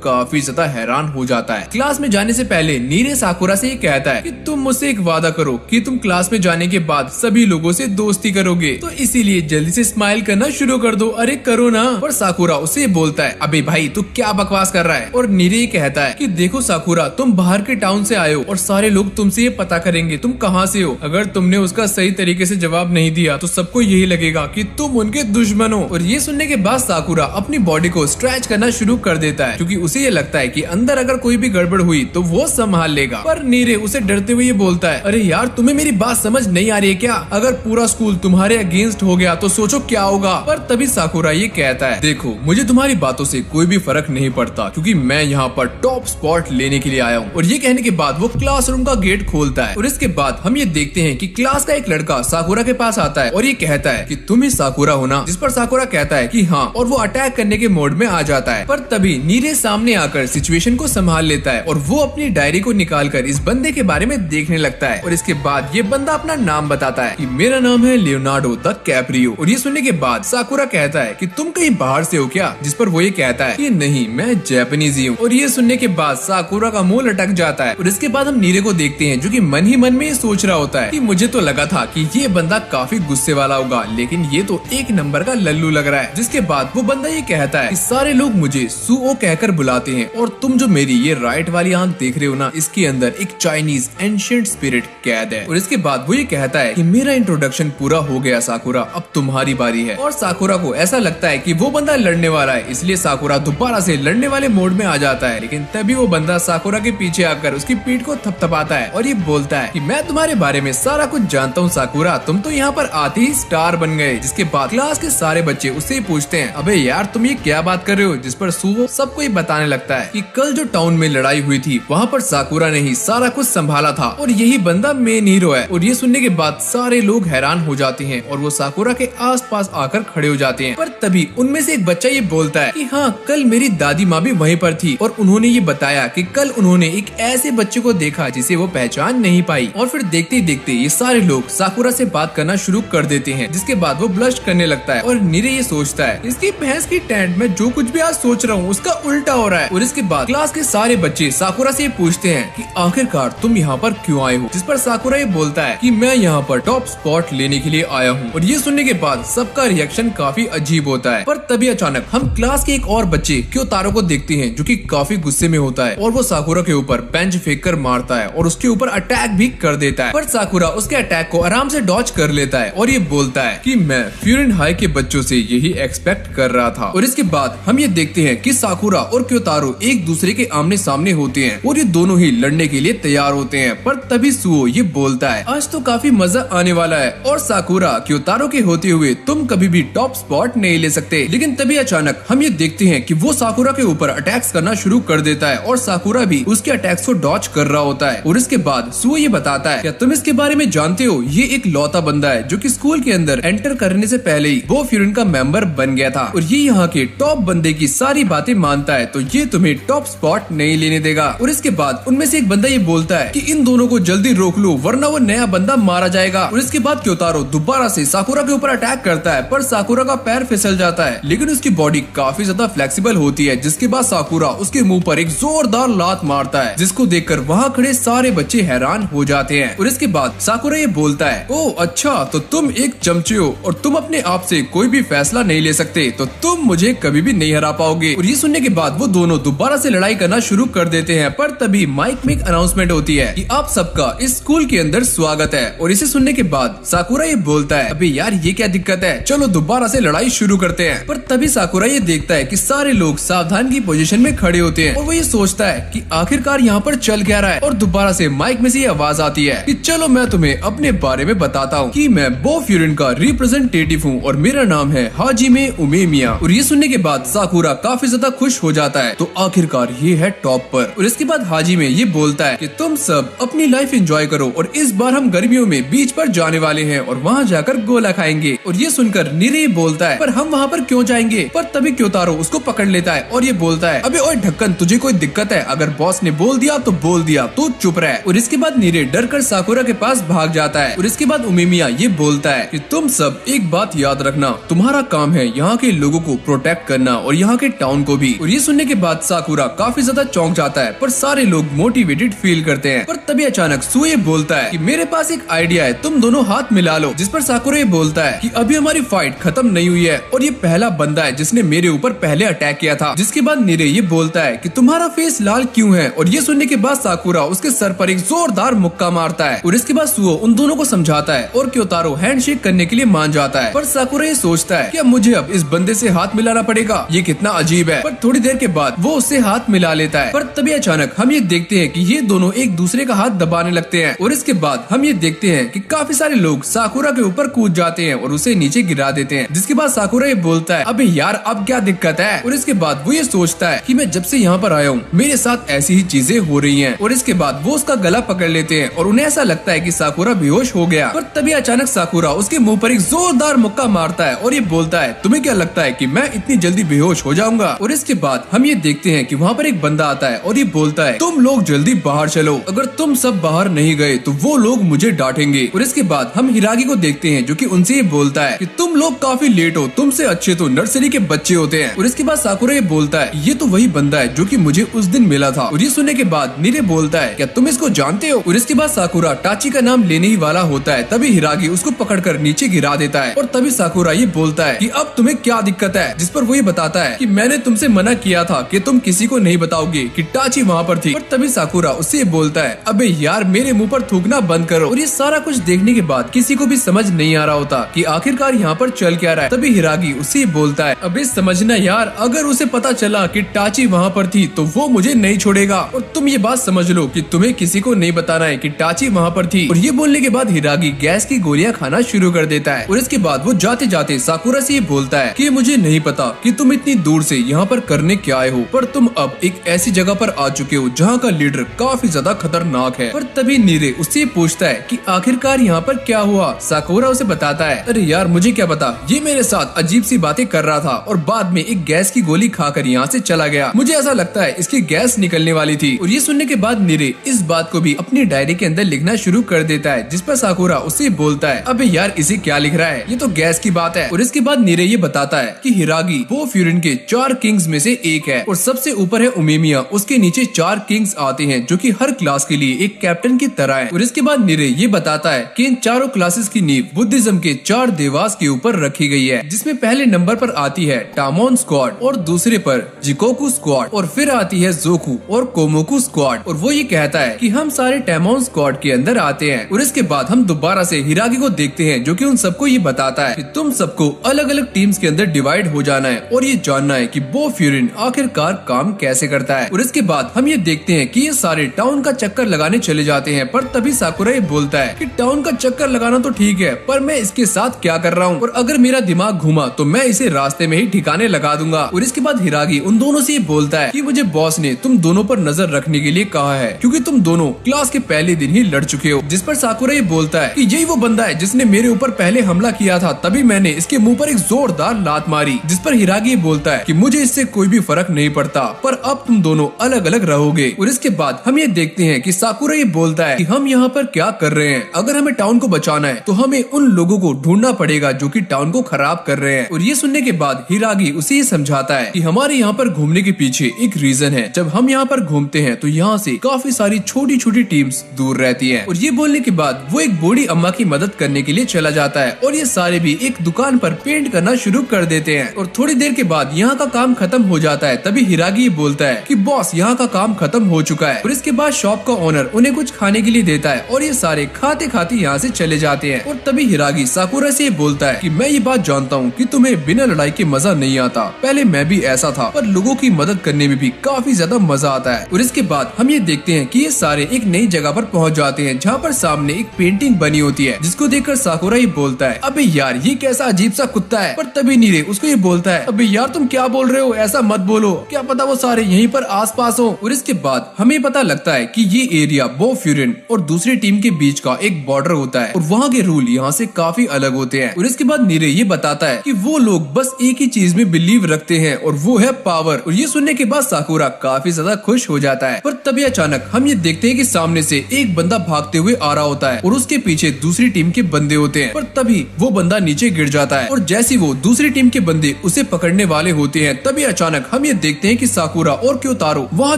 काफी ज्यादा हैरान हो जाता है। क्लास में जाने से पहले नीरे साकुरा से ये कहता है कि तुम मुझसे एक वादा करो कि तुम क्लास में जाने के बाद सभी लोगों से दोस्ती करोगे, तो इसीलिए जल्दी से स्माइल करना शुरू कर दो। अरे करो ना। पर साकुरा उसे बोलता है, अबे भाई तू क्या बकवास कर रहा है। और नीरे ये कहता है कि देखो साकुरा, तुम बाहर के टाउन से आए हो और सारे लोग तुमसे ये पता करेंगे तुम कहाँ से हो। अगर तुमने उसका सही तरीके से जवाब नहीं दिया तो सबको यही लगेगा कि तुम उनके दुश्मन हो। और ये सुनने के बाद साकुरा अपनी बॉडी को स्ट्रेच करना शुरू कर देता है, क्योंकि उसे ये लगता है कि अंदर अगर कोई भी गड़बड़ हुई तो वो संभाल लेगा। पर नीरे उसे डरते हुए ये बोलता है, अरे यार तुम्हें मेरी बात समझ नहीं आ रही है क्या? अगर पूरा स्कूल तुम्हारे अगेंस्ट हो गया तो सोचो क्या होगा। पर तभी साकुरा ये कहता है, देखो मुझे तुम्हारी बातों से कोई भी फर्क नहीं पड़ता, क्योंकि मैं यहाँ पर टॉप स्पॉट लेने के लिए आया हूँ। और ये कहने के बाद वो क्लासरूम का गेट खोलता है और इसके बाद हम ये देखते हैं कि क्लास का एक लड़का साकुरा के पास आता है और ये कहता है कि तुम ही साकुरा हो ना? जिस पर साकुरा कहता है कि हाँ, और वो अटैक करने के मोड में आ जाता है। पर तभी नीरे सामने आकर सिचुएशन को संभाल लेता है और वो अपनी डायरी को निकालकर इस बंदे के बारे में देखने लगता है। और इसके बाद ये बंदा अपना नाम बताता है कि मेरा नाम है लियोनार्डो द कैप्रियो। और ये सुनने के बाद साकुरा कहता है कि तुम कहीं बाहर से हो क्या? जिस पर वो ये कहता है कि नहीं, मैं जापानीज ही हूँ। और ये सुनने के बाद साकुरा का मुंह लटक जाता है। और इसके बाद हम नीरे को देखते हैं जो कि मन ही मन में ये सोच रहा होता है कि मुझे तो लगा था कि ये बंदा काफी गुस्से वाला होगा, लेकिन ये तो एक नंबर का लल्लू लग रहा है। जिसके बाद वो बंदा ये कहता है कि सारे लोग मुझे सुओ कहकर बुलाते हैं और तुम जो मेरी ये राइट वाली आंख देख रहे हो ना, इसके अंदर एक चाइनीज एंशिएंट स्पिरिट कैद है। और इसके बाद वो ये कहता है कि मेरा इंट्रोडक्शन पूरा हो गया साकुरा, अब तुम्हारी बारी है। और साकुरा को ऐसा लगता है कि वो बंदा लड़ने वाला है, इसलिए साकुरा दोबारा से लड़ने वाले मोड में आ जाता है। लेकिन तभी वो बंदा साकुरा के पीछे आकर उसकी पीठ को थपथपाता है और ये बोलता है कि मैं तुम्हारे बारे में सारा कुछ जानता हूँ साकुरा, तुम तो यहाँ पर आते ही स्टार बन गए। जिसके बाद क्लास के सारे बच्चे उससे पूछते हैं, अबे यार तुम ये क्या बात कर रहे हो? जिस पर सुओ सबको ये बताने लगता है कि कल जो टाउन में लड़ाई हुई थी वहाँ पर साकुरा ने ही सारा कुछ संभाला था और यही बंदा मेन हीरो है। और ये सुनने के बाद सारे लोग हैरान हो जाते हैं और वो साकुरा के आसपास आकर खड़े हो जाते हैं। पर तभी उनमें से एक बच्चा ये बोलता है कि हाँ, कल मेरी दादी माँ भी वहीं पर थी और उन्होंने ये बताया कि कल उन्होंने एक ऐसे बच्चे को देखा जिसे वो पहचान नहीं पाई। और फिर देखते ही देखते ये सारे लोग साकुरा से बात करना शुरू कर देते हैं। जिसके बाद वो ब्लश करने लगता है और नीरे ये सोचता है, इसकी भैंस की टेंट में जो कुछ भी आज सोच रहा हूँ उसका उल्टा हो रहा है। और इसके बाद क्लास के सारे बच्चे साकुरा से पूछते हैं कि आखिरकार तुम यहाँ पर क्यों आए हो? जिस पर साकुरा ये बोलता है कि मैं यहाँ पर टॉप स्पॉट लेने के लिए आया हूँ। और ये सुनने के बाद सबका रिएक्शन काफी अजीब होता है। पर तभी अचानक हम क्लास के एक और बच्चे क्योतारो को देखते हैं जो कि काफी गुस्से में होता है और वो साकुरा के ऊपर बेंच फेंक कर मारता है और उसके ऊपर अटैक भी कर देता है। पर साकुरा उसके अटैक को आराम से डॉज कर लेता है और ये बोलता है कि मैं फ्यूरिन हाई के बच्चों से यही एक्सपेक्ट कर रहा था। और इसके बाद हम ये देखते हैं कि साकुरा और क्योतारो एक दूसरे के आमने सामने होते हैं और ये दोनों ही लड़ने के लिए तैयार होते हैं। पर तभी सुओ ये बोलता है, आज तो काफी मजा आने वाला है और साकुरा क्योतारो के होते हुए तुम कभी भी टॉप स्पॉट नहीं ले सकते। लेकिन तभी अचानक हम ये देखते हैं कि वो साकुरा के ऊपर अटैक्स करना शुरू कर देता है और साकुरा भी उसके अटैक्स को डॉज कर रहा होता है। और इसके बाद सुओ ये बताता है, क्या तुम इसके बारे में जानते हो? ये एक लौता बंदा है जो कि स्कूल के अंदर एंटर करने से पहले ही वो फ्यूरिन का मेंबर बन गया था और ये यहाँ के टॉप बंदे की सारी बातें मानता है, तो ये तुम्हें टॉप स्पॉट नहीं लेने देगा। और इसके बाद उनमें से एक बंदा ये बोलता है कि इन दोनों को जल्दी रोक लो वरना वो नया बंदा मारा जाएगा। और इसके बाद क्योतारो दोबारा से साकुरा के ऊपर अटैक करता है पर साकुरा का पैर फिसल जाता है, लेकिन उसकी बॉडी काफी ज्यादा फ्लेक्सिबल होती है। जिसके बाद साकुरा उसके मुंह पर एक जोरदार लात मारता है जिसको देखकर वहाँ खड़े सारे बच्चे हैरान हो जाते हैं। और इसके बाद साकुरा ये बोलता है, ओ अच्छा, तो तुम एक चमचे हो और तुम अपने आप से कोई भी फैसला नहीं ले सकते, तो तुम मुझे कभी भी नहीं हरा पाओगे। और ये सुनने के बाद वो दोनों दोबारा से लड़ाई करना शुरू कर देते हैं। पर तभी माइक में एक अनाउंसमेंट होती है कि आप सबका इस स्कूल के अंदर स्वागत है। और इसे सुनने के बाद साकुरा ये बोलता है, अबे यार ये क्या दिक्कत है, चलो दोबारा से लड़ाई शुरू करते हैं। पर तभी साकुरा ये देखता है कि सारे लोग सावधान की पोजीशन में खड़े होते हैं और वो ये सोचता है कि आखिरकार यहाँ पर चल क्या रहा है। और दोबारा से माइक में से ये आवाज आती है कि चलो मैं तुम्हें अपने बारे में बताता हूँ कि मैं बो फ्यूरिन का रिप्रेजेंटेटिव हूँ और मेरा नाम है हाजिमे उमेमिया। और ये सुनने के बाद साकुरा काफी ज्यादा खुश हो जाता है, तो आखिरकार ये है टॉप पर। और इसके बाद हाजिमे ये बोलता है कि तुम सब अपनी लाइफ एंजॉय करो और इस बार हम गर्मियों में बीच पर जाने वाले हैं और वहाँ जाकर गोला खाएंगे। और ये सुनकर नीरे बोलता है, पर हम वहाँ पर क्यों जाएंगे? पर तभी क्योतारो उसको पकड़ लेता है और ये बोलता है, अबे ओए ढक्कन, तुझे कोई दिक्कत है? अगर बॉस ने बोल दिया तो बोल दिया, तू चुप रह। और इसके बाद नीरे डर कर साकुरा के पास भाग जाता है। और इसके बाद उमेमिया ये बोलता है कि तुम सब एक बात याद रखना, तुम्हारा काम है यहाँ के लोगों को प्रोटेक्ट करना और यहाँ के टाउन को भी। और ये सुनने के बाद साकुरा काफी ज्यादा चौंक जाता है, पर सारे लोग मोटिवेटेड फील करते हैं। पर तभी अचानक सुए बोलता है कि मेरे पास एक आइडिया है, तुम दोनों हाथ मिला लो। जिस पर साकुरा ये बोलता है कि अभी हमारी फाइट खत्म नहीं हुई है और ये पहला बंदा है जिसने मेरे ऊपर पहले अटैक किया था। जिसके बाद नीरे ये बोलता है कि तुम्हारा फेस लाल क्यों है। और ये सुनने के बाद साकुरा उसके सर पर एक जोरदार मुक्का मारता है। और इसके बाद सुओ उन दोनों को समझाता है और क्योतारो हैंडशेक करने के लिए मान जाता है। पर साकुरा ये सोचता है कि अब मुझे अब इस बंदे से हाथ मिलाना पड़ेगा, ये कितना अजीब है। पर थोड़ी देर के बाद वो उससे हाथ मिला लेता है। पर तभी अचानक हम ये देखते हैं कि ये दोनों एक दूसरे का हाथ दबाने लगते हैं। और इसके बाद हम ये देखते हैं कि काफी सारे लोग साकुरा के ऊपर कूद जाते हैं और उसे नीचे गिरा देते हैं। जिसके बाद साकुरा ये बोलता है अबे यार अब क्या दिक्कत है। और इसके बाद वो ये सोचता है कि मैं जब से यहाँ पर आया हूँ मेरे साथ ऐसी ही चीजें हो रही हैं। और इसके बाद वो उसका गला पकड़ लेते हैं और उन्हें ऐसा लगता है कि साकुरा बेहोश हो गया। पर तभी अचानक साकुरा उसके मुंह पर एक जोरदार मुक्का मारता है और ये बोलता है तुम्हें क्या लगता है कि मैं इतनी जल्दी बेहोश हो जाऊंगा। और इसके बाद हम ये देखते हैं कि वहाँ पर एक बंदा आता है और ये बोलता है तुम लोग जल्दी बाहर चलो, अगर तुम सब बाहर नहीं गए तो वो लोग मुझे डांटेंगे। और इसके बाद हम हिरागी को देखते हैं जो कि उनसे ये बोलता है कि तुम लोग काफी लेट हो, तुमसे अच्छे तो नर्सरी के बच्चे होते हैं। और इसके बाद साकुरा ये बोलता है ये तो वही बंदा है जो कि मुझे उस दिन मिला था। और ये सुनने के बाद नीरे बोलता है क्या तुम इसको जानते हो। और इसके बाद साकुरा टाची का नाम लेने ही वाला होता है, तभी हिरागी उसको पकड़कर नीचे गिरा देता है। और तभी साकुरा ये बोलता है कि अब तुम्हें क्या दिक्कत है। जिस पर वो ये बताता है कि मैंने तुमसे मना किया था कि तुम किसी को नहीं बताओगे कि टाची वहाँ पर थी। और तभी साकुरा उससे बोलता है अबे यार मेरे मुंह पर थूकना बंद करो। और ये सारा कुछ देखने के बाद किसी को भी समझ नहीं आ रहा होता कि आखिरकार यहाँ पर चल क्या रहा है। तभी हिरागी उससे बोलता है अबे समझना यार, अगर उसे पता चला कि टाची वहाँ पर थी तो वो मुझे नहीं छोड़ेगा। और तुम ये बात समझ लो कि तुम्हें किसी को नहीं बताना है कि टाची वहाँ पर थी। और ये बोलने के बाद हिरागी गैस की गोलियां खाना शुरू कर देता है। और इसके बाद वो जाते जाते साकुरा से ये बोलता है कि मुझे नहीं पता कि तुम इतनी दूर से यहाँ पर करने क्या आए हो, पर तुम अब एक ऐसी जगह पर आ चुके हो जहाँ का लीडर काफी ज्यादा खतरनाक है। पर तभी नीरे उससे पूछता है कि आखिरकार यहाँ पर क्या हुआ। साकुरा उसे बताता है अरे यार मुझे क्या पता, ये मेरे साथ अजीब सी बातें कर रहा था और बाद में एक गैस की गोली खाकर यहाँ से चला गया। मुझे ऐसा लगता है इसकी गैस निकलने वाली थी। और ये सुनने के बाद नीरे इस बात को भी अपनी डायरी के अंदर लिखना शुरू कर देता है। जिस पर साकुरा उससे बोलता है अबे यार इसे क्या लिख रहा है, ये तो गैस की बात है। और इसके बाद नीरे ये बताता है कि हिरागी वो फ्यूरिन के 4 किंग्स में से एक है और सबसे ऊपर है उमेमिया, उसके नीचे 4 किंग्स आते हैं जो कि हर क्लास के लिए एक कैप्टन की तरह है। और इसके बाद नीरे ये बताता है कि इन चारों क्लासेस की नींव बुद्धिज्म के 4 देवास के ऊपर रखी गई है, जिसमें पहले नंबर पर आती है टामोन स्क्वाड और दूसरे पर जिकोकू स्क्वाड और फिर आती है जोकू और कोमोकू स्क्वाड। और वो ये कहता है कि हम सारे टामोन स्क्वाड के अंदर आते हैं। और इसके बाद हम दोबारा से हिरागी को देखते हैं जो कि उन सबको ये बताता है कि तुम सबको अलग अलग टीम्स के अंदर डिवाइड हो जाना है और ये जानना है कि बो फ्यूरिन आखिरकार काम कैसे करता है। और इसके बाद हम ये देखते हैं कि ये सारे टाउन का चक्कर लगाने चले जाते हैं। पर तभी साकुरा ये बोलता है कि टाउन का चक्कर लगाना तो ठीक है, पर मैं इसके साथ क्या कर रहा हूँ, और अगर मेरा दिमाग घूमा तो मैं इसे रास्ते में ही ठिकाने लगा दूंगा। और इसके बाद हिरागी उन दोनों से ये बोलता है कि मुझे बॉस ने तुम दोनों पर नजर रखने के लिए कहा है क्योंकि तुम दोनों क्लास के पहले दिन ही लड़ चुके हो। जिस पर साकुरा ये बोलता है कि यही वो बंदा है जिसने मेरे ऊपर पहले हमला किया था, तभी मैंने इसके मुंह पर एक जोरदार लात मारी। जिस पर हिरागी बोलता है कि मुझे इससे कोई भी फर्क नहीं पड़ता, पर अब तुम दोनों अलग अलग रहोगे। और इसके बाद हम ये देखते हैं कि साकुरा ये बोलता है कि हम यहाँ पर क्या कर रहे हैं, अगर हमें टाउन को बचाना है तो हमें उन लोगों को ढूंढना पड़ेगा जो कि टाउन को खराब कर रहे हैं। और ये सुनने के बाद हिरागी उसे ये समझाता है कि हमारे यहाँ पर घूमने के पीछे एक रीजन है, जब हम यहाँ पर घूमते हैं तो यहाँ से काफी सारी छोटी छोटी टीम्स दूर रहती हैं। और ये बोलने के बाद वो एक बूढ़ी अम्मा की मदद करने के लिए चला जाता है और ये सारे भी एक दुकान पर पेंट करना शुरू कर देते हैं। और थोड़ी देर के बाद यहाँ का काम खत्म हो जाता है। तभी हिरागी बोलता है कि बॉस यहाँ का काम खत्म हो चुका है। और इसके बाद शॉप का ओनर उन्हें कुछ खाने के लिए देता है और ये सारे खाते खाते यहाँ से चले जाते हैं। और तभी हिरागी साकुरा से बोलता है कि मैं ये बात जानता हूँ कि तुम्हें बिना लड़ाई के मजा नहीं आता, पहले मैं भी ऐसा था, पर लोगों की मदद करने में भी काफी ज्यादा मजा आता है। और इसके बाद हम ये देखते हैं कि ये सारे एक नई जगह पर पहुँच जाते हैं जहाँ पर सामने एक पेंटिंग बनी होती है, जिसको देखकर साकुरा ये बोलता है अबे यार ये कैसा अजीब सा कुत्ता है। पर तभी नीरे उसको ये बोलता है अबे यार तुम क्या बोल रहे हो, ऐसा मत बोलो, क्या पता वो सारे यहीं पर आसपास हो। और इसके बाद हमें पता लगता है कि ये एरिया बो फ्यूरिन और दूसरी टीम के बीच का एक बॉर्डर होता है और वहाँ के रूल यहाँ से काफी अलग होते हैं। और इसके बाद नीरे ये बताता है कि वो लोग बस एक ही चीज में बिलीव रखते हैं और वो है पावर। और ये सुनने के बाद साकुरा काफी ज्यादा खुश हो जाता है। पर तभी अचानक हम ये देखते हैं कि सामने से एक बंदा भागते हुए आ रहा होता है और उसके पीछे दूसरी टीम के बंदे होते हैं। पर तभी वो बंदा नीचे गिर जाता जाता है और जैसे वो दूसरी टीम के बंदे उसे पकड़ने वाले होते हैं तभी अचानक हम ये देखते हैं कि साकुरा और क्योतारो वहाँ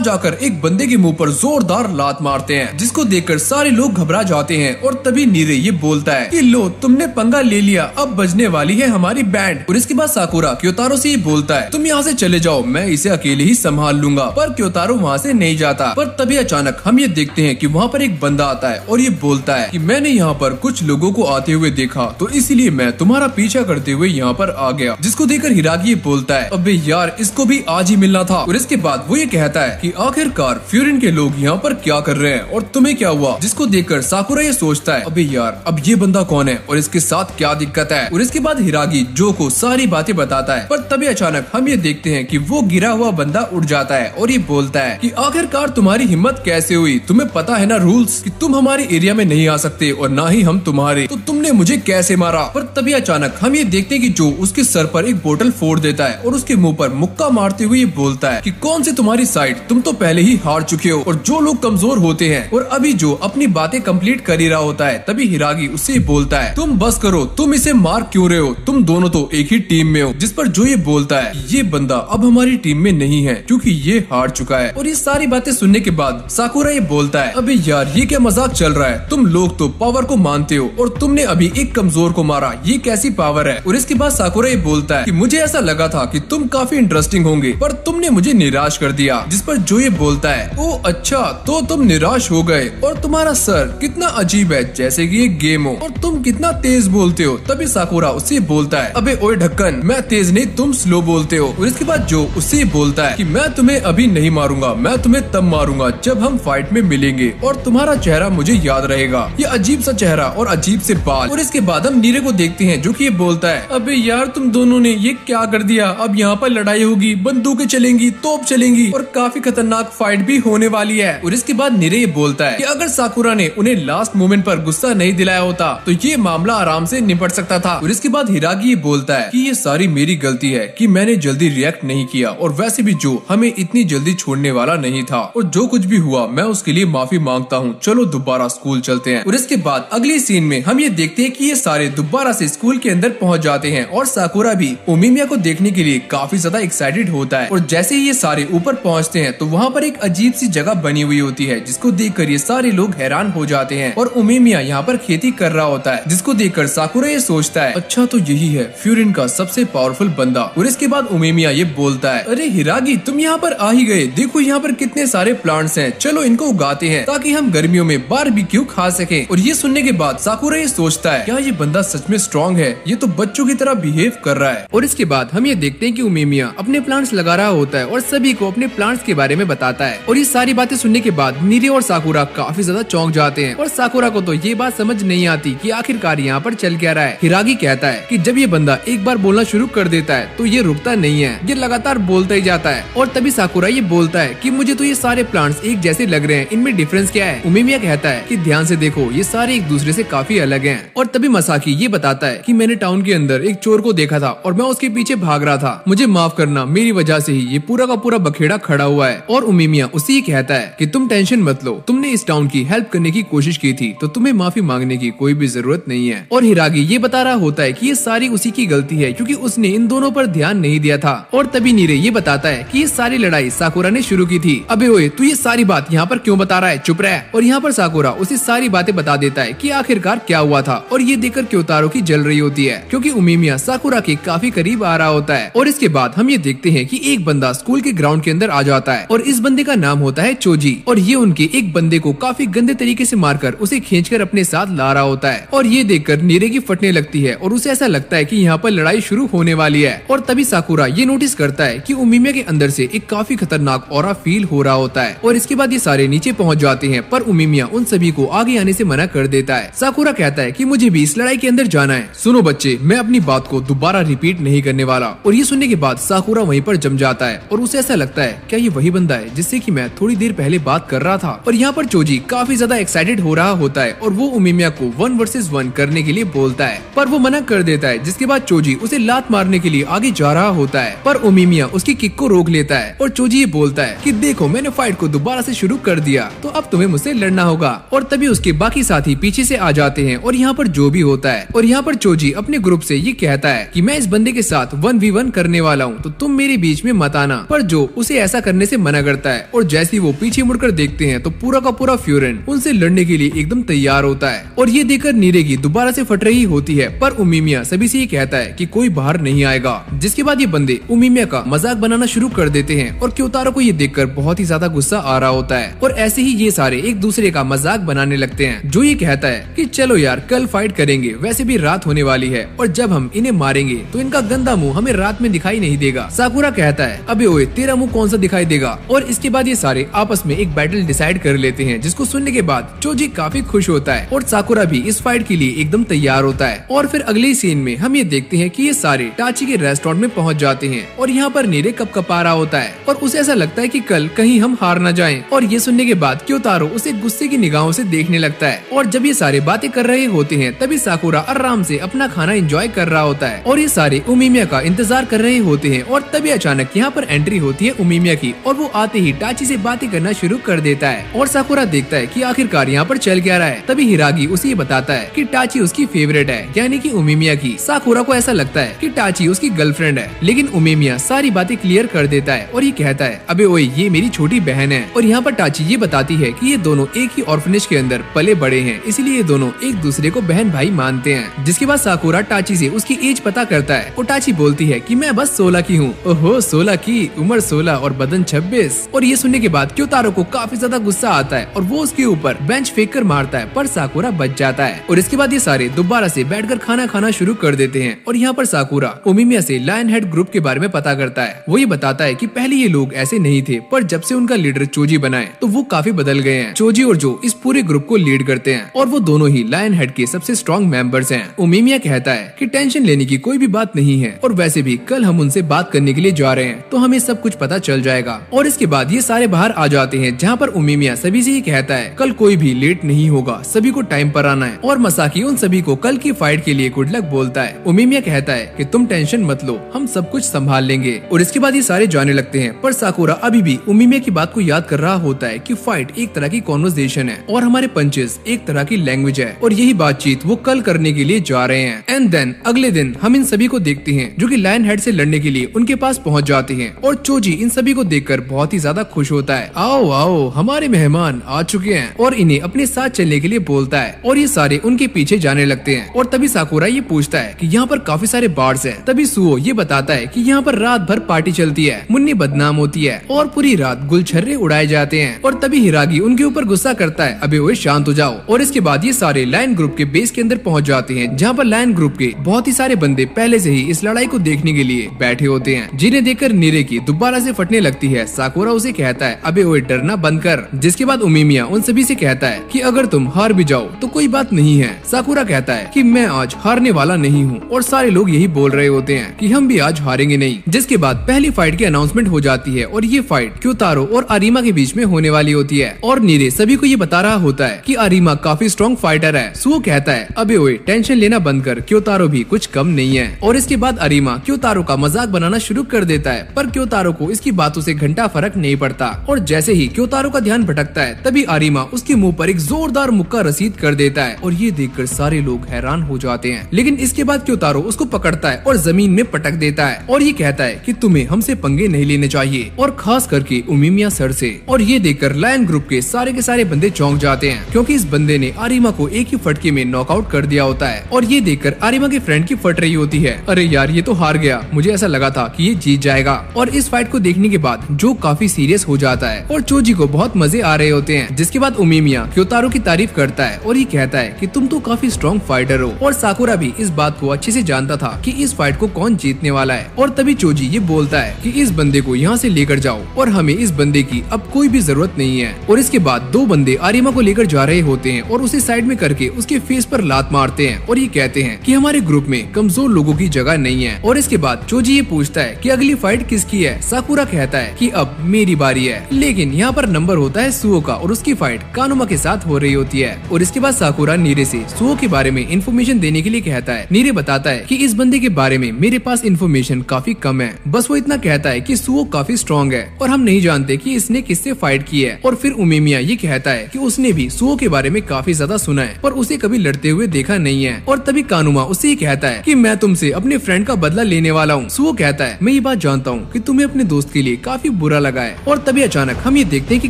जाकर एक बंदे के मुंह पर जोरदार लात मारते हैं, जिसको देखकर सारे लोग घबरा जाते हैं। और तभी नीरे ये बोलता है कि लो तुमने पंगा ले लिया, अब बजने वाली है हमारी बैंड। और इसके बाद साकुरा क्योतारो से ये बोलता है तुम यहाँ से चले जाओ, मैं इसे अकेले ही संभाल लूंगा। पर क्योतारो वहाँ से नहीं जाता। पर तभी अचानक हम ये देखते हैं कि वहाँ पर एक बंदा आता है और ये बोलता है कि मैंने यहाँ पर कुछ लोगों को आते हुए देखा, तो इसलिए मैं तुम्हारा पीछा करते हुए यहाँ पर आ गया। जिसको देखकर हिरागी बोलता है अबे यार इसको भी आज ही मिलना था। और इसके बाद वो ये कहता है कि आखिरकार फ्यूरिन के लोग यहाँ पर क्या कर रहे हैं और तुम्हें क्या हुआ। जिसको देखकर साकुरा ये सोचता है अबे यार अब ये बंदा कौन है और इसके साथ क्या दिक्कत है। और इसके बाद हिरागी जो को सारी बातें बताता है। पर तभी अचानक हम ये देखते हैं कि वो गिरा हुआ बंदा उठ जाता है और ये बोलता है कि आखिरकार तुम्हारी हिम्मत कैसे हुई, तुम्हें पता है ना रूल्स कि तुम हमारे एरिया में नहीं आ सकते और ना ही हम तुम्हारे, तो तुमने मुझे कैसे मारा। पर तभी अचानक हम ये देखते हैं कि जो उसके सर पर एक बोतल फोड़ देता है और उसके मुंह पर मुक्का मारते हुए ये बोलता है कि कौन सी तुम्हारी साइड, तुम तो पहले ही हार चुके हो। और जो लोग कमजोर होते हैं और अभी जो अपनी बातें कंप्लीट कर ही रहा होता है तभी हिरागी उससे बोलता है तुम बस करो, तुम इसे मार क्यों रहे हो, तुम दोनों तो एक ही टीम में हो। जिस पर जो ये बोलता है ये बंदा अब हमारी टीम में नहीं है क्योंकि ये हार चुका है। और ये सारी बातें सुनने के बाद साकुरा ये बोलता है अबे यार ये क्या मजाक चल रहा है, तुम लोग तो पावर को मानते हो और तुमने अभी एक कमजोर को मारा, ये कैसी पावर है। और इसके बाद साकुरा ये बोलता है कि मुझे ऐसा लगा था कि तुम काफी इंटरेस्टिंग होंगे पर तुमने मुझे निराश कर दिया। जिस पर जो ये बोलता है ओ अच्छा तो तुम निराश हो गए और तुम्हारा सर कितना अजीब है जैसे कि एक गेम हो और तुम कितना तेज बोलते हो। तभी साकुरा उससे बोलता है अबे ओए ढक्कन, मैं तेज नहीं तुम स्लो बोलते हो। और इसके बाद जो उससे बोलता है कि मैं तुम्हें अभी नहीं मारूंगा, मैं तुम्हें तब मारूंगा जब हम फाइट में मिलेंगे और तुम्हारा चेहरा मुझे याद रहेगा, ये अजीब सा चेहरा और अजीब से बाल। और इसके बाद हम नीरे को देखते हैं जो कि ये बोलता है अबे यार तुम दोनों ने ये क्या कर दिया, अब यहाँ पर लड़ाई होगी, बंदूकें चलेंगी, तोप चलेंगी और काफी खतरनाक फाइट भी होने वाली है। और इसके बाद नीरे ये बोलता है कि अगर साकुरा ने उन्हें लास्ट मोमेंट पर गुस्सा नहीं दिलाया होता तो ये मामला आराम से निपट सकता था। और इसके बाद हिरागी ये बोलता है कि ये सारी मेरी गलती है कि मैंने जल्दी रिएक्ट नहीं किया और वैसे भी जो हमें इतनी जल्दी छोड़ने वाला नहीं था और जो कुछ भी हुआ मैं उसके लिए माफी मांगता हूँ, चलो दोबारा स्कूल चलते हैं। और इसके बाद अगली सीन में हम ये देखते हैं कि ये सारे दोबारा से स्कूल के अंदर पहुंच जाते हैं और साकुरा भी ओमिमिया को देखने के लिए काफी ज्यादा एक्साइटेड होता है। और जैसे ही ये सारे ऊपर पहुंचते हैं तो वहाँ पर एक अजीब सी जगह बनी हुई होती है जिसको देखकर ये सारे लोग हैरान हो जाते हैं। और ओमिमिया यहाँ पर खेती कर रहा होता है जिसको देखकर साकुरा ये सोचता है अच्छा तो यही है फ्यूरिन का सबसे पावरफुल बंदा। और इसके बाद ओमिमिया ये बोलता है अरे हिरागी तुम यहाँ पर आ ही गए, देखो यहाँ पर कितने सारे प्लांट्स हैं, चलो इनको उगाते हैं ताकि हम गर्मियों में बारबेक्यू खा सकें। और ये सुनने के बाद साकुरा ये सोचता है क्या ये बंदा सच में स्ट्रॉन्ग है, ये तो बच्चों की तरह बिहेव कर रहा है। और इसके बाद हम ये देखते हैं कि ओमिमिया अपने प्लांट्स लगा रहा होता है और सभी को अपने प्लांट्स के बारे में बताता है। और ये सारी बातें सुनने के बाद नीरे और साकुरा काफी ज्यादा चौंक जाते हैं और साकुरा को तो ये बात समझ नहीं आती कि आखिरकार यहाँ पर चल क्या रहा है। हिरागी कहता है कि जब ये बंदा एक बार बोलना शुरू कर देता है तो ये रुकता नहीं है, ये लगातार बोलता ही जाता है। और तभी साकुरा ये बोलता है कि मुझे तो ये सारे प्लांट्स एक जैसे लग रहे हैं, इनमें डिफरेंस क्या है। ओमिमिया कहता है कि ध्यान से देखो ये सारे एक दूसरे से काफी अलग हैं। और तभी मसाकी ये बताता है कि मैंने टाउन के अंदर एक चोर को देखा था और मैं उसके पीछे भाग रहा था, मुझे माफ करना, मेरी वजह से ही ये पूरा का पूरा बखेड़ा खड़ा हुआ है। और ओमिमिया उसी ही कहता है कि तुम टेंशन मत लो, तुमने इस टाउन की हेल्प करने की कोशिश की थी तो तुम्हें माफी मांगने की कोई भी जरूरत नहीं है। और हिरागी ये बता रहा होता है कि ये सारी उसी की गलती है क्योंकि उसने इन दोनों पर ध्यान नहीं दिया था। और तभी नीरे ये बताता है कि ये सारी लड़ाई साकुरा ने शुरू की थी। अबे ओए तू ये सारी बात यहाँ पर क्यों बता रहा है, चुप रह। और यहाँ पर साकुरा उसे सारी बातें बता देता है कि आखिरकार क्या हुआ था। और ये देखकर क्योतारो की जल रही होती है क्योंकि ओमिमिया साकुरा के काफी करीब आ रहा होता है। और इसके बाद हम ये देखते हैं कि एक बंदा स्कूल के ग्राउंड के अंदर आ जाता है और इस बंदे का नाम होता है चोजी। और ये उनके एक बंदे को काफी गंदे तरीके से मारकर उसे खींचकर अपने साथ ला रहा होता है। और ये देखकर नीरे की फटने लगती है और उसे ऐसा लगता है कि यहाँ पर लड़ाई शुरू होने वाली है। और तभी साकुरा ये नोटिस करता है कि ओमिमिया के अंदर से एक काफी खतरनाक ऑरा फील हो रहा होता है। और इसके बाद ये सारे नीचे पहुंच जाते हैं पर ओमिमिया उन सभी को आगे आने से मना कर देता है। साकुरा कहता है कि मुझे भी इस लड़ाई के अंदर जाना है। सुनो बच्चे, मैं अपनी बात को दोबारा रिपीट नहीं करने वाला। और ये सुनने के बाद साकुरा वहीं पर जम जाता है और उसे ऐसा लगता है क्या ये वही बंदा है जिससे कि मैं थोड़ी देर पहले बात कर रहा था। और यहाँ पर चोजी काफी ज्यादा एक्साइटेड हो रहा होता है और वो ओमिमिया को 1 वर्सेस 1 करने के लिए बोलता है पर वो मना कर देता है। जिसके बाद चोजी उसे लात मारने के लिए आगे जा रहा होता है पर ओमिमिया उसकी किक को रोक लेता है। और चोजी ये बोलता है कि देखो मैंने फाइट को दोबारा से शुरू कर दिया तो अब तुम्हें मुझसे लड़ना होगा। और तभी उसके बाकी साथी पीछे से आ जाते हैं और यहाँ पर जो भी होता है और यहाँ पर चोजी अपने ग्रुप से ये कहता है कि मैं इस बंदे के साथ 1v1 करने वाला हूँ, तो तुम मेरे बीच में मत आना। पर जो उसे ऐसा करने से मना करता है और जैसे ही वो पीछे मुड़कर देखते हैं तो पूरा का पूरा फ्यूरन उनसे लड़ने के लिए एकदम तैयार होता है। और ये देखकर नीरे की दोबारा से फट रही होती है, पर उमीमिया सभी से ये कहता है कि कोई बाहर नहीं आएगा। जिसके बाद ये बंदे उमीमिया का मजाक बनाना शुरू कर देते हैं और क्योतारो को ये देखकर बहुत ही ज्यादा गुस्सा आ रहा होता है। और ऐसे ही ये सारे एक दूसरे का मजाक बनाने लगते हैं। जो ये कहता है कि चलो यार कल फाइट करेंगे, वैसे भी रात होने वाली है और जब हम इन्हें मारेंगे तो इनका गंदा मुंह हमें रात में दिखाई नहीं देगा। साकुरा कहता है अबे ओए तेरा मुंह कौन सा दिखाई देगा। और इसके बाद ये सारे आपस में एक बैटल डिसाइड कर लेते हैं, जिसको सुनने के बाद चोजी काफी खुश होता है और साकुरा भी इस फाइट के लिए एकदम तैयार होता है। और फिर अगले सीन में हम ये देखते हैं कि ये सारे टाची के रेस्टोरेंट में पहुंच जाते हैं और यहाँ पर नीरे कपकपा रहा होता है और उसे ऐसा लगता है कि कल कहीं हम हार न जाएं। और ये सुनने के बाद क्योतारो उसे गुस्से की निगाहों से देखने लगता है। और जब ये सारे बातें कर रहे होते हैं तभी साकुरा आराम से अपना खाना एंजॉय कर रहा होता है और ये सारे उमीमिया का इंतजार कर रहे होते हैं। और तभी अचानक यहाँ पर एंट्री होती है उमीमिया की और वो आते ही टाची से बातें करना शुरू कर देता है। और साकुरा देखता है कि आखिरकार यहाँ पर चल क्या रहा है। तभी हिरागी उसे बताता है कि टाची उसकी फेवरेट है, यानी कि उमीमिया की। साकुरा को ऐसा लगता है कि टाची उसकी गर्लफ्रेंड है, लेकिन उमीमिया सारी बातें क्लियर कर देता है और ये कहता है अबे ओए ये मेरी छोटी बहन है। और यहाँ पर टाची ये बताती है कि ये दोनों एक ही ऑर्फनेज के अंदर पले बड़े हैं, इसलिए ये दोनों एक दूसरे को बहन भाई मानते हैं। जिसके बाद साकुरा टाची से उसकी एज पता करता है और टाची बोलती है कि मैं बस 16 की हूँ। ओहो 16 की उम्र, 16 और बदन 26। और ये सुनने के बाद क्योतारो को काफी ज्यादा गुस्सा आता है और वो उसके ऊपर बेंच फेंक कर मारता है, पर साकुरा बच जाता है। और इसके बाद ये सारे दोबारा से बैठकर खाना खाना शुरू कर देते हैं। और यहाँ पर साकुरा उमीमिया से लायन हेड ग्रुप के बारे में पता करता है। वो ये बताता है कि पहले ये लोग ऐसे नहीं थे, पर जब से उनका लीडर चोजी बना है तो वो काफी बदल गए हैं। चोजी और जो इस पूरे ग्रुप को लीड करते हैं और वो दोनों ही लायन हेड के सबसे स्ट्रॉन्ग मेंबर्स हैं। उमीमिया कहता है कि टेंशन लेने की कोई भी बात नहीं है और वैसे भी कल हम उनसे बात करने के लिए जा रहे हैं तो हमें सब कुछ पता चल जाएगा। और इसके बाद ये सारे बाहर आ जाते हैं, जहाँ पर उमीमिया सभी से ये कहता है कल कोई भी लेट नहीं होगा, सभी को टाइम पर आना है। और मसाकी उन सभी को कल की फाइट के लिए गुड लक बोलता है। उमीमिया कहता है कि तुम टेंशन मत लो, हम सब कुछ संभाल लेंगे। और इसके बाद ये सारे जाने लगते हैं, पर साकुरा अभी भी उमीमिया की बात को याद कर रहा होता है कि फाइट एक तरह की कॉन्वर्सेशन है और हमारे पंचेस एक तरह की लैंग्वेज है और यही बातचीत वो कल करने के लिए जा रहे हैं। एंड देन अगले दिन हम इन सभी को देखते हैं जो कि लायन हेड से लड़ने के लिए उनके पास पहुंच जाते हैं और चोजी इन सभी को देखकर बहुत ही ज्यादा खुश होता है। आओ आओ हमारे मेहमान आ चुके हैं और इन्हें अपने साथ चलने के लिए बोलता है और ये सारे उनके पीछे जाने लगते हैं। और तभी साकुरा ये पूछता है कि यहाँ पर काफी सारे बार्स हैं। तभी सुओ ये बताता है कि यहाँ पर रात भर पार्टी चलती है, मुन्नी बदनाम होती है और पूरी रात गुलछर्रे उड़ाए जाते हैं। और तभी हिरागी उनके ऊपर गुस्सा करता है अबे ओए शांत हो जाओ। और इसके बाद ये सारे लायन ग्रुप के बेस के अंदर पहुंच जाते हैं, जहाँ पर लायन ग्रुप के बहुत ही सारे बंदे पहले से ही इस लड़ाई को देखने के लिए बैठे होते हैं, जिन्हें देखकर नीरे की दोबारा से फटने लगती है। साकुरा उसे कहता है अबे ओए डरना बंद कर। जिसके बाद उमीमिया उन सभी से कहता है कि अगर तुम हार भी जाओ तो कोई बात नहीं है। साकुरा कहता है कि मैं आज हारने वाला नहीं हूँ और सारे लोग यही बोल रहे होते हैं कि हम भी आज हारेंगे नहीं। जिसके बाद पहली फाइट की अनाउंसमेंट हो जाती है और ये फाइट क्योतारो और आरिमा के बीच में होने वाली होती है। और नीरे सभी को ये बता रहा होता है कि आरिमा काफी स्ट्रॉन्ग फाइटर है। सुओ कहता है अबे ओए टेंशन लेना बंद कर, क्योतारो भी कुछ कम नहीं है। और इसके बाद आरिमा क्योतारो का मजाक बनाना शुरू कर देता है, पर क्योतारो को इसकी बातों से घंटा फर्क नहीं पड़ता। और जैसे ही क्योतारो का ध्यान भटकता है तभी आरिमा उसके मुंह पर एक जोरदार मुक्का रसीद कर देता है और ये देखकर सारे लोग हैरान हो जाते हैं। लेकिन इसके बाद क्योतारो उसको पकड़ता है और जमीन में पटक देता है और ये कहता है कि तुम्हें हमसे पंगे नहीं लेने चाहिए, और खास करके उमीमिया सर से। और ये देखकर लायन ग्रुप के सारे बंदे चौंक जाते हैं, क्योंकि इस बंदे ने आरिमा को एक ही फटके में नॉकआउट कर दिया होता है। और ये देखकर आरिमा की फ्रेंड की फट रही होती है, अरे यार ये तो हार गया, मुझे ऐसा लगा था कि ये जीत जाएगा। और इस फाइट को देखने के बाद जो काफी सीरियस हो जाता है और चोजी को बहुत मजे आ रहे होते हैं। जिसके बाद उमीमिया क्योतारो की तारीफ करता है और ये कहता है कि तुम तो काफी स्ट्रॉन्ग फाइटर हो। और साकुरा भी इस बात को अच्छे से जानता था कि इस फाइट को कौन जीतने वाला है। और तभी चोजी ये बोलता है कि इस बंदे को यहाँ से लेकर जाओ और हमें इस बंदे की अब कोई भी जरूरत नहीं है। और इसके बाद दो बंदे आरिमा को लेकर जा रहे होते हैं और उसे साइड में करके उसके फेस पर लात मारते हैं और ये कहते हैं कि हमारे ग्रुप में कमजोर लोगों की जगह नहीं है। और इसके बाद चोजी ये पूछता है कि अगली फाइट किसकी है। साकुरा कहता है कि अब मेरी बारी है, लेकिन यहाँ पर नंबर होता है सुओ का और उसकी फाइट कानुमा के साथ हो रही होती है। और इसके बाद साकुरा नीरे से सुओ के बारे में इन्फॉर्मेशन देने के लिए कहता है। नीरे बताता है कि इस बंदे के बारे में मेरे पास इन्फॉर्मेशन काफी कम है, बस वो इतना कहता है कि सुओ काफी स्ट्रॉन्ग है और हम नहीं जानते कि इसने किससे फाइट की है। और फिर उमीमिया ये कहता है कि उसने भी सुओ के बारे में काफी ज्यादा सुना है पर उसे कभी लड़ते हुए देखा नहीं है। और तभी कानुमा उससे ये कहता है कि मैं तुमसे अपने फ्रेंड का बदला लेने वाला हूँ। सुओ कहता है मैं ये बात जानता हूँ कि तुम्हें अपने दोस्त के लिए काफी बुरा लगा है। और तभी अचानक हम ये देखते हैं कि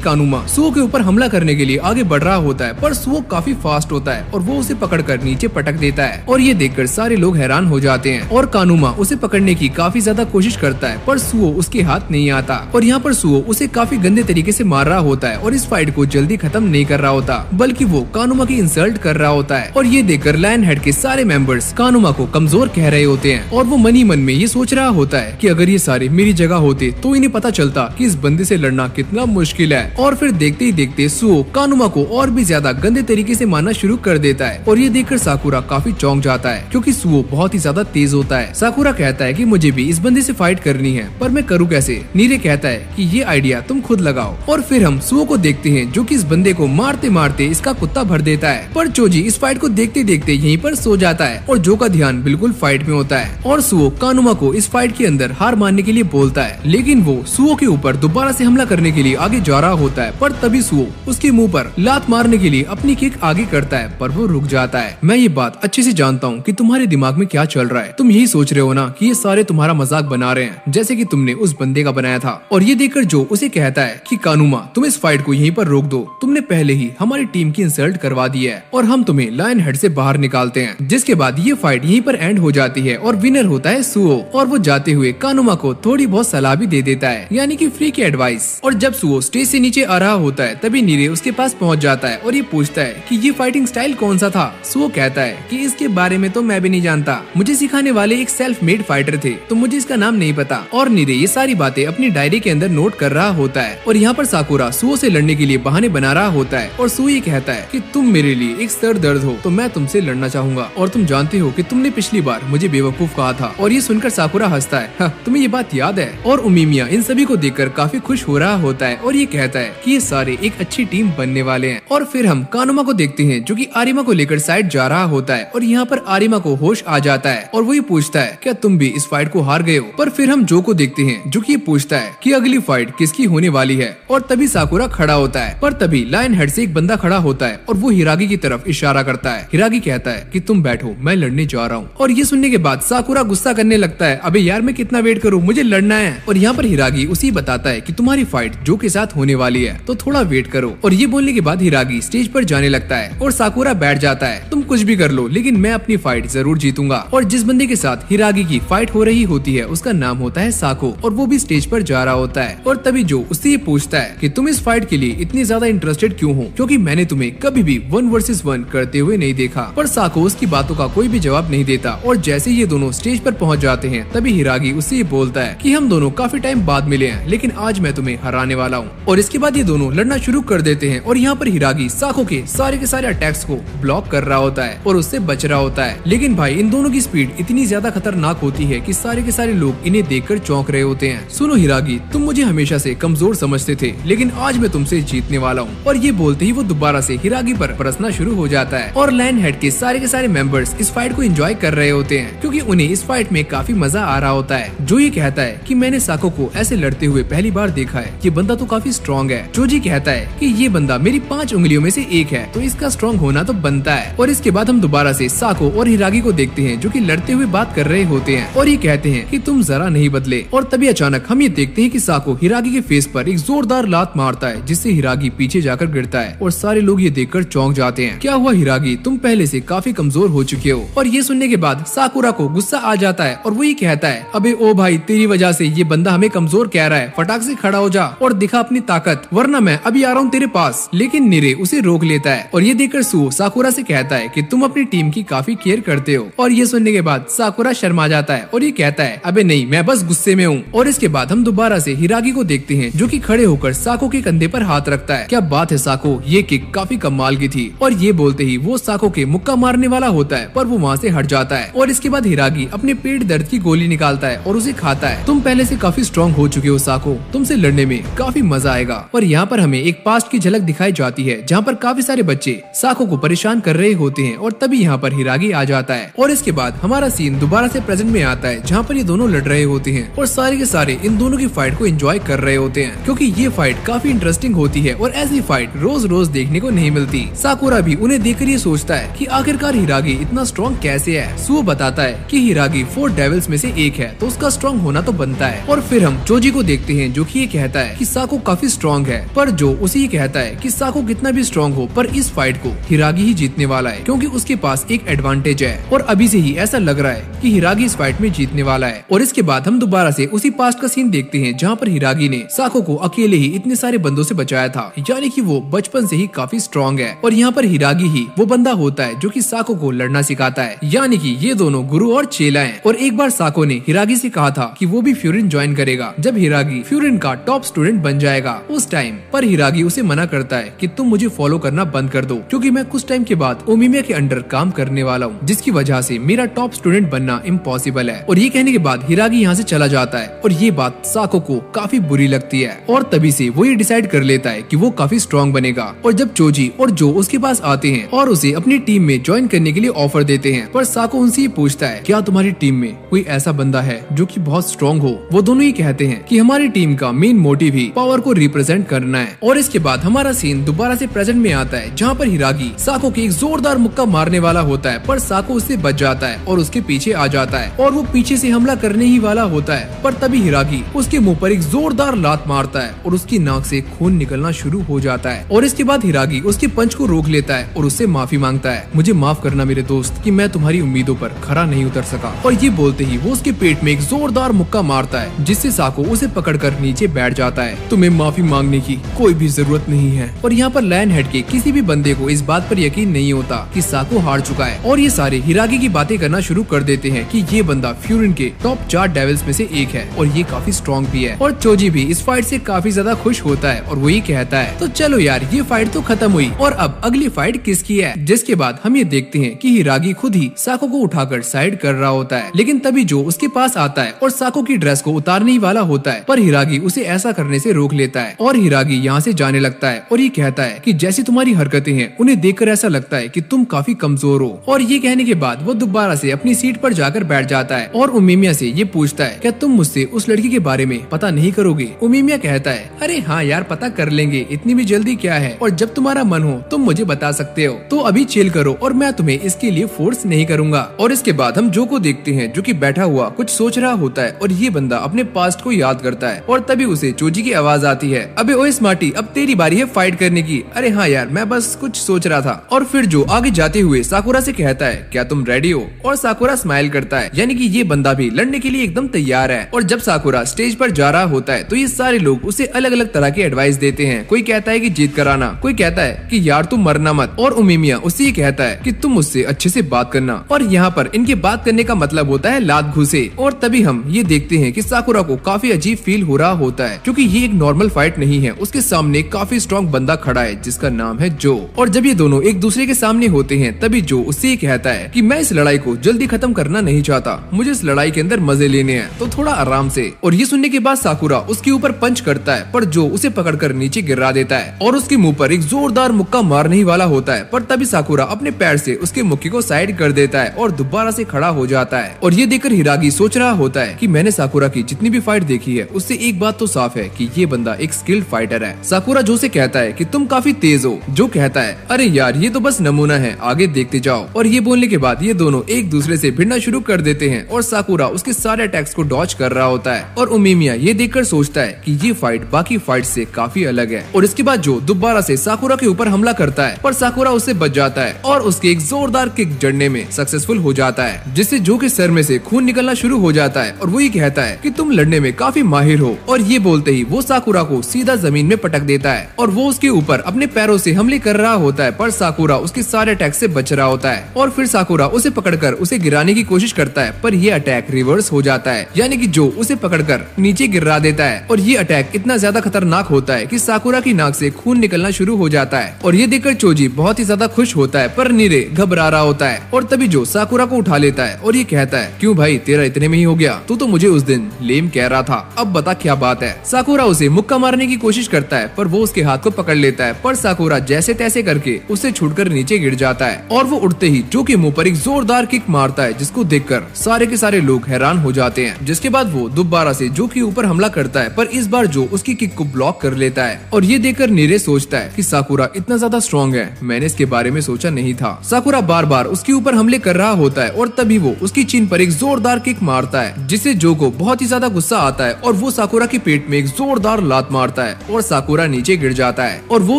कानुमा सुओ के ऊपर हमला करने के लिए आगे बढ़ रहा होता है, पर सुओ काफी फास्ट होता है और वो उसे पकड़कर नीचे पटक देता है। और ये देखकर सारे लोग हैरान हो जाते हैं और कानुमा उसे पकड़ने की काफी ज्यादा कोशिश करता है, पर सुओ उसके हाथ नहीं आता। और यहाँ पर सुओ उसे काफी गंदे तरीके से मार रहा होता है और इस फाइट को जल्दी खत्म नहीं कर रहा होता, बल्कि वो कानुमा की इंसल्ट कर रहा होता है। और ये देखकर लायन हेड के सारे मेंबर्स कानुमा को कमजोर कह रहे होते हैं और वो मन ही मन में ये सोच रहा होता है कि अगर ये सारे मेरी जगह होते तो इन्हें पता चलता कि इस बंदे से लड़ना कितना मुश्किल है। और फिर देखते ही देखते सुओ कानुमा को और भी ज्यादा गंदे तरीके से मारना शुरू कर देता है। और ये देखकर साकुरा काफी चौंक जाता है क्योंकि सुओ बहुत ही ज्यादा तेज होता है। साकुरा कहता है कि मुझे भी इस बंदे से फाइट करनी है, पर मैं करूँ कैसे। नीरे कहता है कि ये आइडिया तुम खुद लगाओ। और फिर हम सुओ को देखते हैं जो कि इस बंदे को मारते मारते इसका कुत्ता भर देता है, पर चोजी इस फाइट को देखते देखते यहीं पर सो जाता है और जो का ध्यान बिल्कुल फाइट में होता है। और सुओ कानुमा को इस फाइट के अंदर हार मानने के लिए बोलता है, लेकिन वो सुओ के ऊपर दोबारा से हमला करने के लिए आगे जा रहा होता है, पर तभी सुओ उसके मुंह पर लात मारने के लिए अपनी किक आगे करता है, पर वो रुक जाता है। मैं ये बात अच्छे से जानता हूँ कि तुम्हारे दिमाग में क्या चल रहा है। तुम यही सोच रहे हो ना कि ये सारे तुम्हारा मजाक बना रहे हैं, जैसे कि तुमने उस बंदे का बनाया था। और ये देखकर जो उसे कहता है कि कानुमा तुम इस फाइट को यहीं पर रोक दो, तुमने पहले ही हमारी टीम की इंसल्ट करवा दी है और हम तुम्हें लायन हेड से बाहर निकालते हैं। जिसके बाद ये फाइट यहीं पर एंड हो जाती है और विनर होता है सुओ। और वो जाते हुए कानुमा को थोड़ी बहुत सलाह भी दे देता है, यानी कि फ्री की एडवाइस। और जब सुओ स्टेज से नीचे आ रहा होता है तभी नीरे उसके पास पहुंच जाता है और ये पूछता है कि ये फाइटिंग स्टाइल कौन सा था। सुओ कहता है कि इसके बारे में तो मैं भी नहीं जानता, मुझे सिखाने वाले एक सेल्फ मेड फाइटर थे, तो मुझे इसका नाम नहीं पता। और नीरे ये सारी बातें अपनी डायरी के अंदर नोट कर रहा होता है। और यहाँ पर साकुरा सुओ से लड़ने के लिए बहाने बना रहा होता है और सुओ ये कहता है कि तुम मेरे लिए एक सर दर्द हो, तो मैं तुमसे लड़ना चाहूंगा और तुम जानते हो कि तुमने पिछली बार मुझे बेवकूफ कहा था। और ये सुनकर साकुरा हंसता है, तुम्हें ये बात याद है। और उमीमिया इन सभी को देखकर काफी खुश हो रहा होता है और ये कहता है कि ये सारे एक अच्छी टीम बनने वाले हैं। और फिर हम कानुमा को देखते हैं जो कि आरिमा को लेकर साइड जा रहा होता है और यहाँ पर आरिमा को होश आ जाता है और वो ये पूछता है क्या तुम भी इस फाइट को हार गए हो। पर फिर हम जो को देखते हैं जो कि ये पूछता है कि अगली फाइट किसकी होने वाली है। और तभी साकुरा खड़ा होता है, पर तभी लायन हेड से एक बंदा खड़ा होता है और वो हिरागी की तरफ इशारा करता है। हिरागी कहता है कि तुम बैठो, मैं लड़ने जा रहा हूँ। और ये सुनने के बाद साकुरा गुस्सा करने लगता है, अबे यार मैं कितना वेट करूँ, मुझे लड़ना है। और यहाँ पर हिरागी उसी बताता है कि तुम्हारी फाइट जो के साथ होने वाली है, तो थोड़ा वेट करो। और ये बोलने के बाद हिरागी स्टेज पर जाने लगता है और साकुरा बैठ जाता है, तुम कुछ भी कर लो लेकिन मैं अपनी फाइट जरूर जीतूंगा। और जिस बंदे के साथ हिरागी की फाइट हो रही होती है उसका नाम होता है साको और वो भी स्टेज पर जा रहा होता है। और तभी जो उससे ये पूछता है कि तुम इस फाइट के लिए इतनी ज्यादा इंटरेस्टेड क्यों हो, क्योंकि मैंने तुम्हें कभी भी 1 वर्सेस 1 करते हुए नहीं देखा। पर साको उसकी बातों का कोई भी जवाब नहीं देता। और जैसे ये दोनों स्टेज पर पहुंच जाते हैं तभी हिरागी उससे ये बोलता है कि हम दोनों काफी टाइम बाद मिले हैं, लेकिन आज मैं तुम्हें हराने वाला हूँ। और इसके बाद ये दोनों लड़ना शुरू कर देते हैं और यहाँ पर हिरागी साको के सारे अटैक्स को ब्लॉक कर रहा होता है और उससे बच रहा होता है। लेकिन भाई इन दोनों की स्पीड इतनी ज्यादा खतरनाक होती है कि सारे के सारे लोग इन्हें देखकर चौंक रहे होते हैं। सुनो हिरागी, तुम मुझे हमेशा से कमजोर समझते थे, लेकिन आज मैं तुमसे जीतने वाला हूँ। और ये बोलते ही वो दोबारा से हिरागी पर बरसना शुरू हो जाता है। और लायन हेड के सारे मेंबर्स इस फाइट को एंजॉय कर रहे होते हैं क्योंकि उन्हें इस फाइट में काफी मजा आ रहा होता है। जो ये कहता है कि मैंने साको को ऐसे लड़ते हुए पहली बार देखा है, ये बंदा तो काफी स्ट्रॉन्ग है। जोजी कहता है कि ये बंदा मेरी 5 उंगलियों में से एक है, तो इसका स्ट्रॉन्ग होना तो बनता है। और इसके बाद हम दोबारा से साको और हिरागी को देखते हैं जो कि लड़ते हुए बात कर रहे होते हैं और ये कहते हैं कि तुम जरा नहीं बदले। और तभी अचानक हम ये देखते हैं कि साको हिरागी के फेस पर एक जोरदार लात मारता है जिससे हिरागी पीछे जाकर गिरता है और सारे लोग ये देखकर चौंक जाते हैं। क्या हुआ हिरागी, तुम पहले से काफी कमजोर हो चुके हो। और ये सुनने के बाद साकुरा को गुस्सा आ जाता है और वो ये कहता है, अबे ओ भाई तेरी वजह से ये बंदा हमें कमजोर कह रहा है, फटाक से खड़ा हो जा और दिखा अपनी ताकत, वरना मैं अभी आ रहा हूँ तेरे पास। लेकिन नीरे उसे रोक लेता है और ये देखकर सुओ साकुरा से कहता है कि तुम अपनी टीम की काफी केयर करते हो। और ये सुनने के बाद साकुरा शर्मा जाता है और ये कहता है, अबे नहीं मैं बस गुस्से में हूँ। और इसके बाद हम दोबारा से हिरागी को देखते हैं जो कि खड़े होकर साको के कंधे पर हाथ रखता है। क्या बात है साको, ये किक काफी कमाल की थी। और ये बोलते ही वो साको के मुक्का मारने वाला होता है पर वो वहाँ से हट जाता है। और इसके बाद हिरागी अपने पेट दर्द की गोली निकालता है और उसे खाता है। तुम पहले से काफी स्ट्रॉन्ग हो चुके हो साको, तुमसे लड़ने में काफी मजा आएगा। और यहाँ पर हमें एक पास्ट की झलक दिखाई जाती है जहाँ पर काफी सारे बच्चे साको को परेशान कर रहे होते होते हैं और तभी यहाँ पर हिरागी आ जाता है। और इसके बाद हमारा सीन दोबारा से प्रेजेंट में आता है जहाँ पर ये दोनों लड़ रहे होते हैं और सारे के सारे इन दोनों की फाइट को एंजॉय कर रहे होते हैं, क्योंकि ये फाइट काफी इंटरेस्टिंग होती है और ऐसी फाइट रोज रोज देखने को नहीं मिलती। साकुरा भी उन्हें देखकर ये सोचता है कि आखिरकार हिरागी इतना स्ट्रॉन्ग कैसे है। सुओ बताता है कि हिरागी 4 डेविल्स में से एक है, तो उसका स्ट्रॉन्ग होना तो बनता है। और फिर हम जोजी को देखते हैं जो कि ये कहता है कि साको काफी स्ट्रॉन्ग है, पर जो उसे ये कहता है कि साको कितना भी स्ट्रॉन्ग हो पर इस फाइट को हिरागी ही जीतने वाला है, क्योंकि उसके पास एक एडवांटेज है और अभी से ही ऐसा लग रहा है कि हिरागी इस फाइट में जीतने वाला है। और इसके बाद हम दोबारा से उसी पास्ट का सीन देखते हैं जहाँ पर हिरागी ने साको को अकेले ही इतने सारे बंदों से बचाया था, यानी कि वो बचपन से ही काफी स्ट्रॉन्ग है। और यहाँ पर हिरागी ही वो बंदा होता है जो कि साको को लड़ना सिखाता है, यानी कि ये दोनों गुरु और चेला हैं। और एक बार साको ने हिरागी से कहा था कि वो भी फ्यूरिन ज्वाइन करेगा जब हिरागी फ्यूरिन का टॉप स्टूडेंट बन जाएगा उस टाइम। पर हिरागी उसे मना करता है कि तुम मुझे फॉलो करना बंद कर दो, क्योंकि मैं कुछ टाइम के बाद ओमिमिया के अंडर काम करने वाला हूँ, जिसकी वजह से मेरा टॉप स्टूडेंट बनना इम्पॉसिबल है। और ये कहने के बाद हिरागी यहाँ से चला जाता है और ये बात साको को काफी बुरी लगती है और तभी से वो ये डिसाइड कर लेता है कि वो काफी स्ट्रॉन्ग बनेगा। और जब चोजी और जो उसके पास आते हैं और उसे अपनी टीम में ज्वाइन करने के लिए ऑफर देते हैं, पर साको उनसे ये पूछता है क्या तुम्हारी टीम में कोई ऐसा बंदा है जो कि बहुत स्ट्रॉन्ग हो। वो दोनों ही कहते हैं कि हमारी टीम का मेन मोटिव ही पावर को रिप्रेजेंट करना है। और इसके बाद हमारा सीन दोबारा से प्रेजेंट में आता है जहाँ पर हिरागी साको के एक जोरदार मुक्का मारने वाला होता है, पर साको उससे बच जाता है और उसके पीछे आ जाता है और वो पीछे से हमला करने ही वाला होता है। पर तभी हिरागी उसके मुंह पर एक जोरदार लात मारता है और उसकी नाक से खून निकलना शुरू हो जाता है। और इसके बाद हिरागी उसके पंच को रोक लेता है और उससे माफी मांगता है, मुझे माफ करना मेरे दोस्त कि मैं तुम्हारी उम्मीदों पर खरा नहीं उतर सका। और ये बोलते ही वो उसके पेट में एक जोरदार मुक्का मारता है, जिससे साको उसे पकड़कर नीचे बैठ जाता है। तुम्हें माफी मांगने की कोई भी जरूरत नहीं है। और यहाँ पर लायन हेड के किसी भी बंदे को इस बात पर यकीन नहीं होता कि साको हार चुका है और ये सारे हिरागी की बातें करना शुरू कर देते हैं कि ये बंदा फ्यूरिन के टॉप 4 डेविल्स में से एक है और ये काफी स्ट्रॉन्ग भी है। और चोजी भी इस फाइट से काफी ज्यादा खुश होता है और वो ये कहता है तो चलो यार ये फाइट तो खत्म हुई और अब अगली फाइट किसकी है। जिसके बाद हम ये देखते हैं कि हिरागी खुद ही साको को उठाकर साइड कर रहा होता है, लेकिन तभी जो उसके पास आता है और साको की ड्रेस को उतारने ही वाला होता है, पर हिरागी उसे ऐसा करने से रोक लेता है। और हिरागी यहाँ से जाने लगता है और ये कहता है कि जैसी तुम्हारी हरकतें हैं उन्हें देखकर ऐसा लगता है कि तुम काफी कमजोर हो। और ये कहने के बाद वो दोबारा से अपनी सीट पर जाकर बैठ जाता है और उमिमिया से ये पूछता है क्या तुम मुझसे उस लड़की के बारे में पता नहीं करोगे। उमिमिया कहता है अरे हाँ यार पता कर लेंगे, इतनी भी जल्दी क्या है, और जब तुम्हारा मन हो तुम मुझे बता सकते हो, तो अभी चिल करो और मैं तुम्हें इसके लिए फोर्स नहीं करूंगा। और इसके बाद हम जो को देखते हैं जो कि बैठा हुआ कुछ सोच रहा होता है और ये बंदा अपने पास्ट को याद करता है और तभी उसे चोजी की आवाज आती है, अबे ओए स्मार्टी अब तेरी बारी है फाइट करने की। अरे हाँ यार मैं बस कुछ सोच रहा था। और फिर जो आगे जाते हुए साकुरा से कहता है क्या तुम रेडी हो, और साकुरा स्माइल करता है, यानी कि ये बंदा भी लड़ने के लिए एकदम तैयार है। और जब साकुरा स्टेज पर जा रहा होता है तो ये सारे लोग उसे अलग अलग तरह की एडवाइस देते हैं। कोई कहता है कि जीत कर आना, कोई कहता है कि यार तुम मरना मत, और उमिमिया उसे ये कहता है कि तुम मुझसे अच्छे से बात करना। और यहाँ पर इनके बात करने का मतलब होता है लात घुसे। और तभी हम ये देखते हैं कि साकुरा को काफी अजीब फील हो रहा होता है, क्योंकि ये एक नॉर्मल फाइट नहीं है, उसके सामने काफी स्ट्रॉन्ग बंदा खड़ा है जिसका नाम है जो। और जब ये दोनों एक दूसरे के सामने होते हैं तभी जो उससे ये कहता है कि मैं इस लड़ाई को जल्दी खत्म करना नहीं चाहता, मुझे इस लड़ाई के अंदर मजे लेने हैं, तो थोड़ा आराम से। और ये सुनने के बाद साकुरा उसके ऊपर पंच करता है, पर जो उसे पकड़कर नीचे गिरा देता है और उसके मुंह पर एक जोरदार मुक्का मारने ही वाला होता है, पर तभी साकुरा अपने पैर से उसके मुक्के को साइड कर देता है और दोबारा से खड़ा हो जाता है। और ये देखकर हिरागी सोच रहा होता है कि मैंने साकुरा की जितनी भी फाइट देखी है उससे एक बात तो साफ है कि ये बंदा एक स्किल्ड फाइटर है। साकुरा जो से कहता है कि तुम काफी तेज हो, जो कहता है अरे यार ये तो बस नमूना है, आगे देखते जाओ। और ये बोलने के बाद ये दोनों एक दूसरे से भिड़ना शुरू कर देते हैं और साकुरा उसके सारे अटैक्स को डॉज कर रहा होता है। और उमिमिया ये देखकर सोचता है कि ये फाइट बाकी फाइट से काफी अलग है। और इसके बाद जो दोबारा से साकुरा के ऊपर हमला करता है, पर साकुरा उससे बच जाता है और उसके एक जोरदार किक जड़ने में सक्सेसफुल हो जाता है, जिससे जो के सर में से खून निकलना शुरू हो जाता है। और वो ये कहता है कि तुम लड़ने में काफी माहिर हो। और ये बोलते ही वो साकुरा को सीधा जमीन में पटक देता है और वो उसके ऊपर अपने पैरों से हमले कर रहा होता है, पर साकुरा उसके सारे अटैक से बच रहा होता है। और फिर साकुरा उसे पकड़कर उसे गिराने की कोशिश करता है, पर ये अटैक रिवर्स हो जाता है, यानी कि जो उसे पकड़कर नीचे गिरा देता है। और ये अटैक इतना ज्यादा खतरनाक होता है कि साकुरा की नाक से खून निकलना शुरू हो जाता है। और ये देखकर चोजी बहुत ही ज्यादा खुश होता है, पर नीरे घबरा रहा होता है। और तभी जो साकुरा को उठा लेता है और ये कहता है क्यों भाई तेरा इतने में ही हो गया, तू तो मुझे उस दिन लेम कह रहा था, अब बता क्या बात है। साकुरा उसे मुक्का मारने की कोशिश करता है, पर वो उसके हाथ को पकड़ लेता है, पर साकुरा जैसे तैसे करके उससे छूटकर नीचे गिर जाता जाता है और वो उठते ही जो के मुंह पर एक जोरदार किक मारता है, जिसको देखकर सारे के सारे लोग हैरान हो जाते हैं। जिसके बाद वो दोबारा से जो के ऊपर हमला करता है, पर इस बार जो उसकी किक को ब्लॉक कर लेता है। और ये देखकर नीरे सोचता है कि साकुरा इतना ज्यादा स्ट्रॉन्ग है, मैंने इसके बारे में सोचा नहीं था। साकुरा बार बार उसके ऊपर हमले कर रहा होता है और तभी वो उसकी चिन पर एक जोरदार किक मारता है, जिससे जो को बहुत ही ज्यादा गुस्सा आता है और वो साकुरा के पेट में एक जोरदार लात मारता है और साकुरा नीचे गिर जाता है। और वो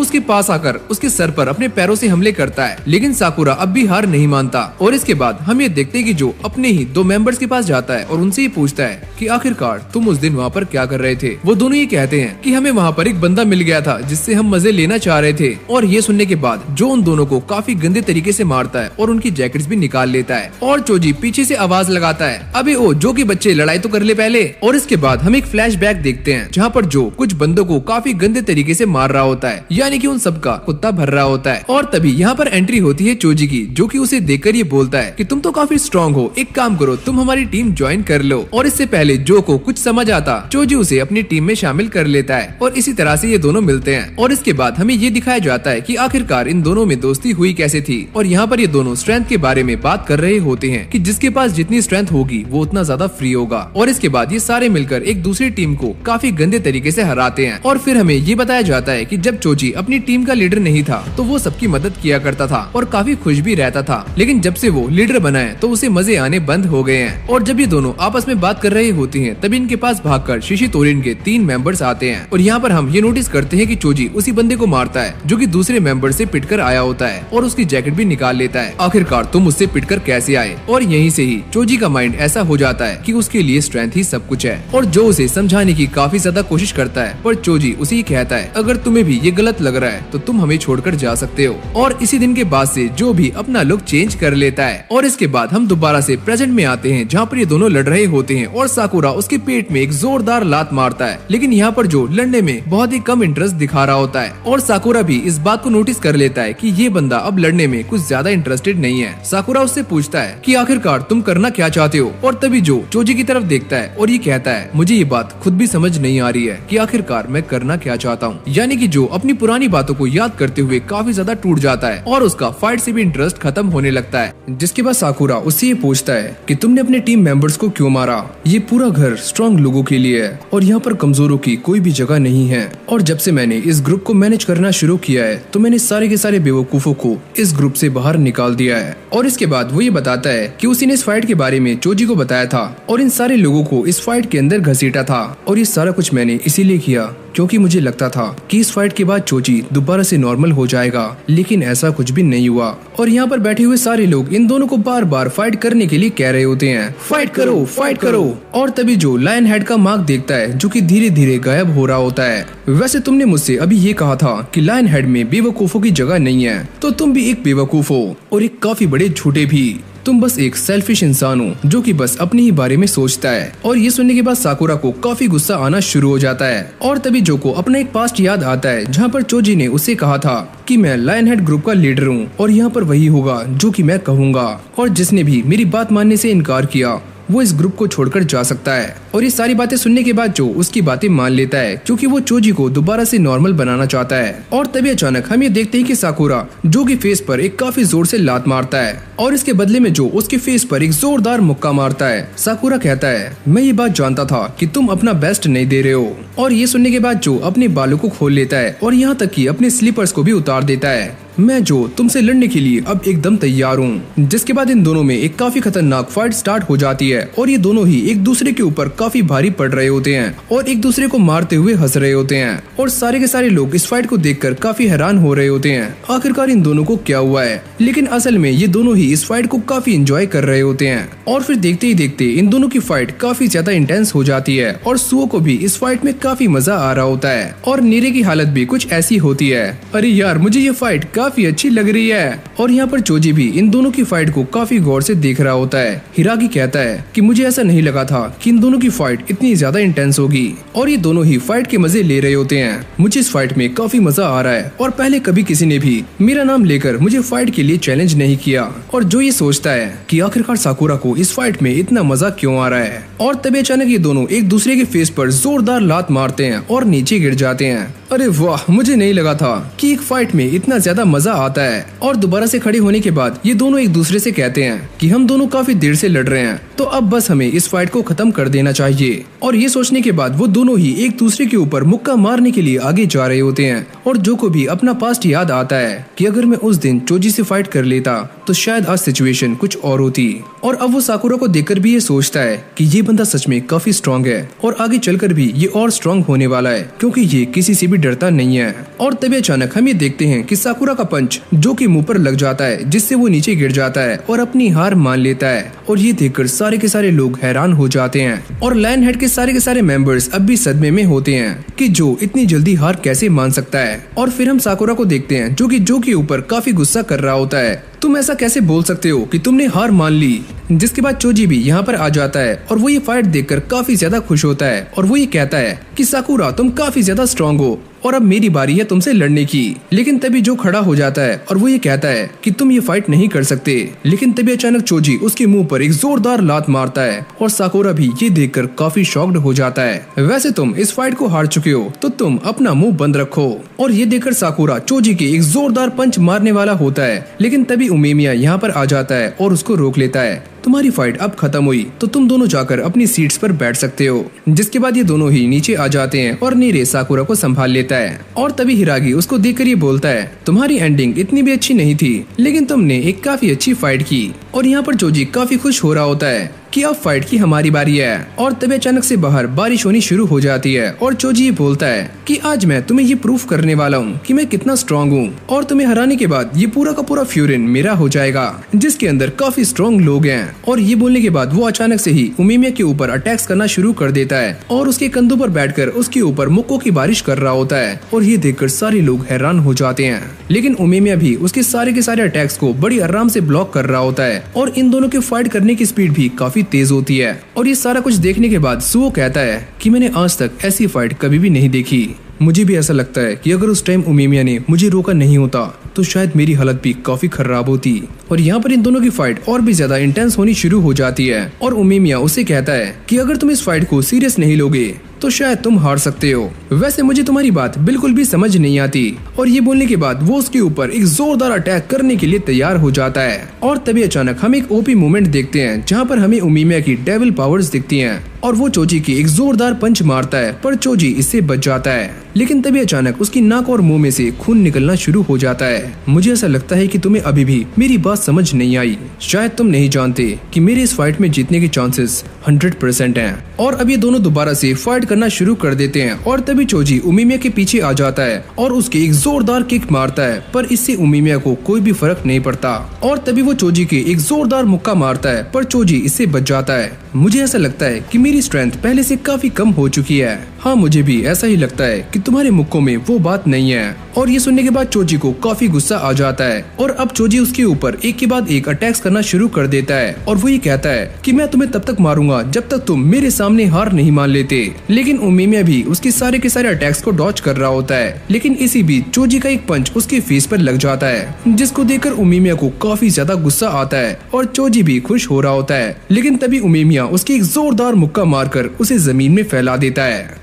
उसके पास आकर उसके सर पर अपने पैरों से हमले करता है, लेकिन साकुरा अब भी हार नहीं मानता। और इसके बाद हम ये देखते हैं कि जो अपने ही 2 मेंबर्स के पास जाता है और उनसे ये पूछता है कि आखिरकार तुम उस दिन वहाँ पर क्या कर रहे थे। वो दोनों ये कहते हैं कि हमें वहाँ पर एक बंदा मिल गया था जिससे हम मजे लेना चाह रहे थे। और ये सुनने के बाद जो उन दोनों को काफी गंदे तरीके से मारता है और उनकी जैकेट्स भी निकाल लेता है। और चोजी पीछे से आवाज लगाता है, अबे ओ जो के बच्चे लड़ाई तो कर ले पहले। और इसके बाद हम एक फ्लैशबैक देखते हैं जहाँ पर जो कुछ बंदों को काफी गंदे तरीके से मार रहा होता है, यानी कि उन सबका कुत्ता भर रहा होता है। और तभी यहाँ पर एंट्री होती है चोजी की, जो कि उसे देखकर ये बोलता है कि तुम तो काफी स्ट्रॉन्ग हो, एक काम करो तुम हमारी टीम ज्वाइन कर लो। और इससे पहले जो को कुछ समझ आता, चोजी उसे अपनी टीम में शामिल कर लेता है और इसी तरह से ये दोनों मिलते हैं। और इसके बाद हमें ये दिखाया जाता है कि आखिरकार इन दोनों में दोस्ती हुई कैसे थी। और यहाँ पर ये दोनों स्ट्रेंथ के बारे में बात कर रहे होते हैं कि जिसके पास जितनी स्ट्रेंथ होगी वो उतना ज्यादा फ्री होगा। और इसके बाद ये सारे मिलकर एक दूसरी टीम को काफी गंदे तरीके से हराते हैं। और फिर हमें ये बताया जाता है कि जब चोजी अपनी टीम का लीडर नहीं था तो वो सबकी मदद किया करता था और काफी खुश भी रहता था, लेकिन जब से वो लीडर बना है तो उसे मजे आने बंद हो गए हैं। और जब ये दोनों आपस में बात कर रहे होते हैं तभी इनके पास भागकर शिशितोरिन के 3 मेंबर्स आते हैं। और यहाँ पर हम ये नोटिस करते हैं कि चोजी उसी बंदे को मारता है जो कि दूसरे मेंबर से पिटकर आया होता है और उसकी जैकेट भी निकाल लेता है। आखिरकार तुम उससे पिटकर कैसे आए। और यहीं से ही चोजी का माइंड ऐसा हो जाता है कि उसके लिए स्ट्रेंथ ही सब कुछ है। और जो उसे समझाने की काफी ज्यादा कोशिश करता है, पर चोजी उसे ही कहता है अगर तुम्हें भी ये गलत लग रहा है तो तुम हमें छोड़कर जा सकते हो। और इसी दिन के बाद से जो भी अपना लुक चेंज कर लेता है। और इसके बाद हम दोबारा से प्रेजेंट में आते हैं जहाँ पर ये दोनों लड़ रहे होते हैं और साकुरा उसके पेट में एक जोरदार लात मारता है, लेकिन यहाँ पर जो लड़ने में बहुत ही कम इंटरेस्ट दिखा रहा होता है। और साकुरा भी इस बात को नोटिस कर लेता है कि ये बंदा अब लड़ने में कुछ ज्यादा इंटरेस्टेड नहीं है। साकुरा उससे पूछता है कि आखिरकार तुम करना क्या चाहते हो। और तभी जो चोजी की तरफ देखता है और ये कहता है मुझे ये बात खुद भी समझ नहीं आ रही है कि आखिरकार मैं करना क्या चाहता हूँ। यानी कि जो अपनी पुरानी बातों को याद करते हुए काफी ज्यादा टूट जाता है और उसका फाइट से भी इंटरेस्ट खत्म होने लगता है। जिसके बाद साकुरा उससे ये पूछता है कि तुमने अपने टीम मेंबर्स को क्यों मारा। ये पूरा घर स्ट्रॉन्ग लोगों के लिए है और यहाँ पर कमजोरों की कोई भी जगह नहीं है। और जब से मैंने इस ग्रुप को मैनेज करना शुरू किया है तो मैंने सारे के सारे बेवकूफों को इस ग्रुप से बाहर निकाल दिया है। और इसके बाद वो ये बताता है कि उसी ने इस फाइट के बारे में चोजी को बताया था और इन सारे लोगों को इस फाइट के अंदर घसीटा था। और ये सारा कुछ मैंने इसीलिए किया क्योंकि मुझे लगता था कि इस फाइट के बाद चोजी दोबारा से नॉर्मल हो जाएगा, लेकिन ऐसा कुछ भी नहीं हुआ। और यहाँ पर बैठे हुए सारे लोग इन दोनों को बार बार फाइट करने के लिए कह रहे होते हैं, फाइट करो फाइट करो। और तभी जो लायन हेड का मार्क देखता है जो कि धीरे धीरे गायब हो रहा होता है। वैसे तुमने मुझसे अभी ये कहा था कि लायन हेड में बेवकूफों की जगह नहीं है, तो तुम भी एक बेवकूफ हो और एक काफी बड़े झूठे भी। तुम बस एक सेल्फिश इंसान हो जो कि बस अपने ही बारे में सोचता है। और ये सुनने के बाद साकुरा को काफी गुस्सा आना शुरू हो जाता है। और तभी जो को अपना एक पास्ट याद आता है जहाँ पर चोजी ने उससे कहा था कि मैं लायन हेड ग्रुप का लीडर हूँ और यहाँ पर वही होगा जो कि मैं कहूँगा। और जिसने भी मेरी बात मानने से इनकार किया वो इस ग्रुप को छोड़कर जा सकता है। और ये सारी बातें सुनने के बाद जो उसकी बातें मान लेता है क्योंकि वो चोजी को दोबारा से नॉर्मल बनाना चाहता है। और तभी अचानक हम ये देखते हैं कि साकुरा जो की फेस पर एक काफी जोर से लात मारता है और इसके बदले में जो उसके फेस पर एक जोरदार मुक्का मारता है। साकुरा कहता है मैं ये बात जानता था कि तुम अपना बेस्ट नहीं दे रहे हो। और ये सुनने के बाद जो अपने बालों को खोल लेता है और यहाँ तक कि अपने स्लीपर्स को भी उतार देता है। मैं जो तुमसे लड़ने के लिए अब एकदम तैयार हूँ। जिसके बाद इन दोनों में एक काफी खतरनाक फाइट स्टार्ट हो जाती है और ये दोनों ही एक दूसरे के ऊपर काफी भारी पड़ रहे होते हैं और एक दूसरे को मारते हुए हंस रहे होते हैं। और सारे के सारे लोग इस फाइट को देखकर काफी हैरान हो रहे होते हैं आखिरकार इन दोनों को क्या हुआ है। लेकिन असल में ये दोनों ही इस फाइट को काफी एंजॉय कर रहे होते हैं। और फिर देखते ही देखते इन दोनों की फाइट काफी ज्यादा इंटेंस हो जाती है और सुओ को भी इस फाइट में काफी मजा आ रहा होता है और नीरे की हालत भी कुछ ऐसी होती है, अरे यार मुझे ये फाइट काफी अच्छी लग रही है। और यहाँ पर चोजी भी इन दोनों की फाइट को काफी गौर से देख रहा होता है। हिरागी कहता है कि मुझे ऐसा नहीं लगा था कि इन दोनों की फाइट इतनी ज्यादा इंटेंस होगी और ये दोनों ही फाइट के मजे ले रहे होते हैं। मुझे इस फाइट में काफी मजा आ रहा है और पहले कभी किसी ने भी मेरा नाम लेकर मुझे फाइट के लिए चैलेंज नहीं किया। और जो ये सोचता है कि आखिरकार साकुरा को इस फाइट में इतना मजा क्यों आ रहा है। और तभी अचानक ये दोनों एक दूसरे के फेस पर जोरदार लात मारते हैं और नीचे गिर जाते हैं। अरे वाह, मुझे नहीं लगा था कि एक फाइट में इतना ज्यादा मजा आता है। और दोबारा से खड़े होने के बाद ये दोनों एक दूसरे से कहते हैं कि हम दोनों काफी देर से लड़ रहे हैं, तो अब बस हमें इस फाइट को खत्म कर देना चाहिए। और ये सोचने के बाद वो दोनों ही एक दूसरे के ऊपर मुक्का मारने के लिए आगे जा रहे होते हैं। और जो को भी अपना पास्ट याद आता है कि अगर मैं उस दिन चोजी से फाइट कर लेता तो शायद आज सिचुएशन कुछ और होती। और अब वो साकुरा को देखकर भी ये सोचता है कि ये बंदा सच में काफी स्ट्रांग है और आगे चलकर भी ये और स्ट्रांग होने वाला है, क्योंकि ये किसी से भी डरता नहीं है। और तभी अचानक हम ये देखते हैं कि साकुरा का पंच जो कि मुंह पर लग जाता है, जिससे वो नीचे गिर जाता है और अपनी हार मान लेता है। और ये देखकर सारे के सारे लोग हैरान हो जाते हैं और लायन हेड के सारे मेंबर्स अब भी सदमे में होते हैं कि जो इतनी जल्दी हार कैसे मान सकता है। और फिर हम साकुरा को देखते हैं जो के ऊपर काफी गुस्सा कर रहा होता है। तुम ऐसा कैसे बोल सकते हो कि तुमने हार मान ली। जिसके बाद चोजी भी यहाँ पर आ जाता है और वो ये फाइट देखकर काफी ज्यादा खुश होता है और वो ये कहता है कि साकुरा तुम काफी ज्यादा स्ट्रांग हो और अब मेरी बारी है तुमसे लड़ने की। लेकिन तभी जो खड़ा हो जाता है और वो ये कहता है कि तुम ये फाइट नहीं कर सकते। लेकिन तभी अचानक चोजी उसके मुंह पर एक जोरदार लात मारता है और साकुरा भी ये देखकर काफी शॉक्ड हो जाता है। वैसे तुम इस फाइट को हार चुके हो तो तुम अपना मुंह बंद रखो। और ये देखकर साकुरा चोजी के एक जोरदार पंच मारने वाला होता है, लेकिन तभी उमेमिया यहाँ पर आ जाता है और उसको रोक लेता है। तुम्हारी फाइट अब खत्म हुई तो तुम दोनों जाकर अपनी सीट्स पर बैठ सकते हो। जिसके बाद ये दोनों ही नीचे आ जाते हैं और नीरे साकुरा को संभाल लेता है। और तभी हिरागी उसको देखकर ये बोलता है तुम्हारी एंडिंग इतनी भी अच्छी नहीं थी, लेकिन तुमने एक काफी अच्छी फाइट की। और यहाँ पर चोजी काफी खुश हो रहा होता है कि अब फाइट की हमारी बारी है। और तभी अचानक से बाहर बारिश होनी शुरू हो जाती है और चोजी ये बोलता है कि आज मैं तुम्हें ये प्रूफ करने वाला हूँ कि मैं कितना स्ट्रांग हूँ। और तुम्हें हराने के बाद ये पूरा का पूरा फ्यूरिन मेरा हो जाएगा, जिसके अंदर काफी स्ट्रांग लोग हैं। और ये बोलने के बाद वो अचानक से ही उमेमिया के ऊपर अटैक्स करना शुरू कर देता है और उसके कंधों पर बैठकर उसके ऊपर मुक्कों की बारिश कर रहा होता है। और ये देखकर सारे लोग हैरान हो जाते हैं, लेकिन उमेमिया भी उसके सारे के सारे अटैक्स को बड़ी आराम से ब्लॉक कर रहा होता है। और इन दोनों के फाइट करने की स्पीड भी काफी तेज होती है। और ये सारा कुछ देखने के बाद सुओ कहता है कि मैंने आज तक ऐसी फाइट कभी भी नहीं देखी। मुझे भी ऐसा लगता है कि अगर उस टाइम उमेमिया ने मुझे रोका नहीं होता तो शायद मेरी हालत भी काफी खराब होती। और यहाँ पर इन दोनों की फाइट और भी ज्यादा इंटेंस होनी शुरू हो जाती है। और उमेमिया उसे कहता है कि अगर तुम इस फाइट को सीरियस नहीं लोगे तो शायद तुम हार सकते हो। वैसे मुझे तुम्हारी बात बिल्कुल भी समझ नहीं आती। और ये बोलने के बाद वो उसके ऊपर एक जोरदार अटैक करने के लिए तैयार हो जाता है। और तभी अचानक हम एक ओपी मूवमेंट देखते हैं जहाँ पर हमें उमेमिया की डेविल पावर्स दिखती हैं और वो चोजी की एक जोरदार पंच मारता है, पर चोजी इससे बच जाता है। लेकिन तभी अचानक उसकी नाक और मुंह में से खून निकलना शुरू हो जाता है। मुझे ऐसा लगता है कि तुम्हें अभी भी मेरी बात समझ नहीं आई। शायद तुम नहीं जानते कि मेरे इस फाइट में जीतने के चांसेस 100% हैं। और अब ये दोनों दोबारा से फाइट करना शुरू कर देते हैं। और तभी चोजी उमेमिया के पीछे आ जाता है और उसके एक जोरदार किक मारता है, पर इससे उमेमिया को कोई भी फर्क नहीं पड़ता। और तभी वो चोजी के एक जोरदार मुक्का मारता है, पर चोजी इससे बच जाता है। मुझे ऐसा लगता है कि मेरी स्ट्रेंथ पहले से काफी कम हो चुकी है। हाँ, मुझे भी ऐसा ही लगता है कि तुम्हारे मुक्कों में वो बात नहीं है। और ये सुनने के बाद चोजी को काफी गुस्सा आ जाता है और अब चोजी उसके ऊपर एक के बाद एक अटैक्स करना शुरू कर देता है। और वो ये कहता है कि मैं तुम्हें तब तक मारूंगा जब तक तुम मेरे सामने हार नहीं मान लेते। लेकिन उमेमिया भी उसके सारे के सारे अटैक्स को डॉज कर रहा होता है। लेकिन इसी बीच चोजी का एक पंच उसके फेस पर लग जाता है, जिसको देखकर उमेमिया को काफी ज्यादा गुस्सा आता है और चोजी भी खुश हो रहा होता है। लेकिन तभी उमेमिया उसकी एक जोरदार मुक्का मारकर उसे जमीन में फैला देता है।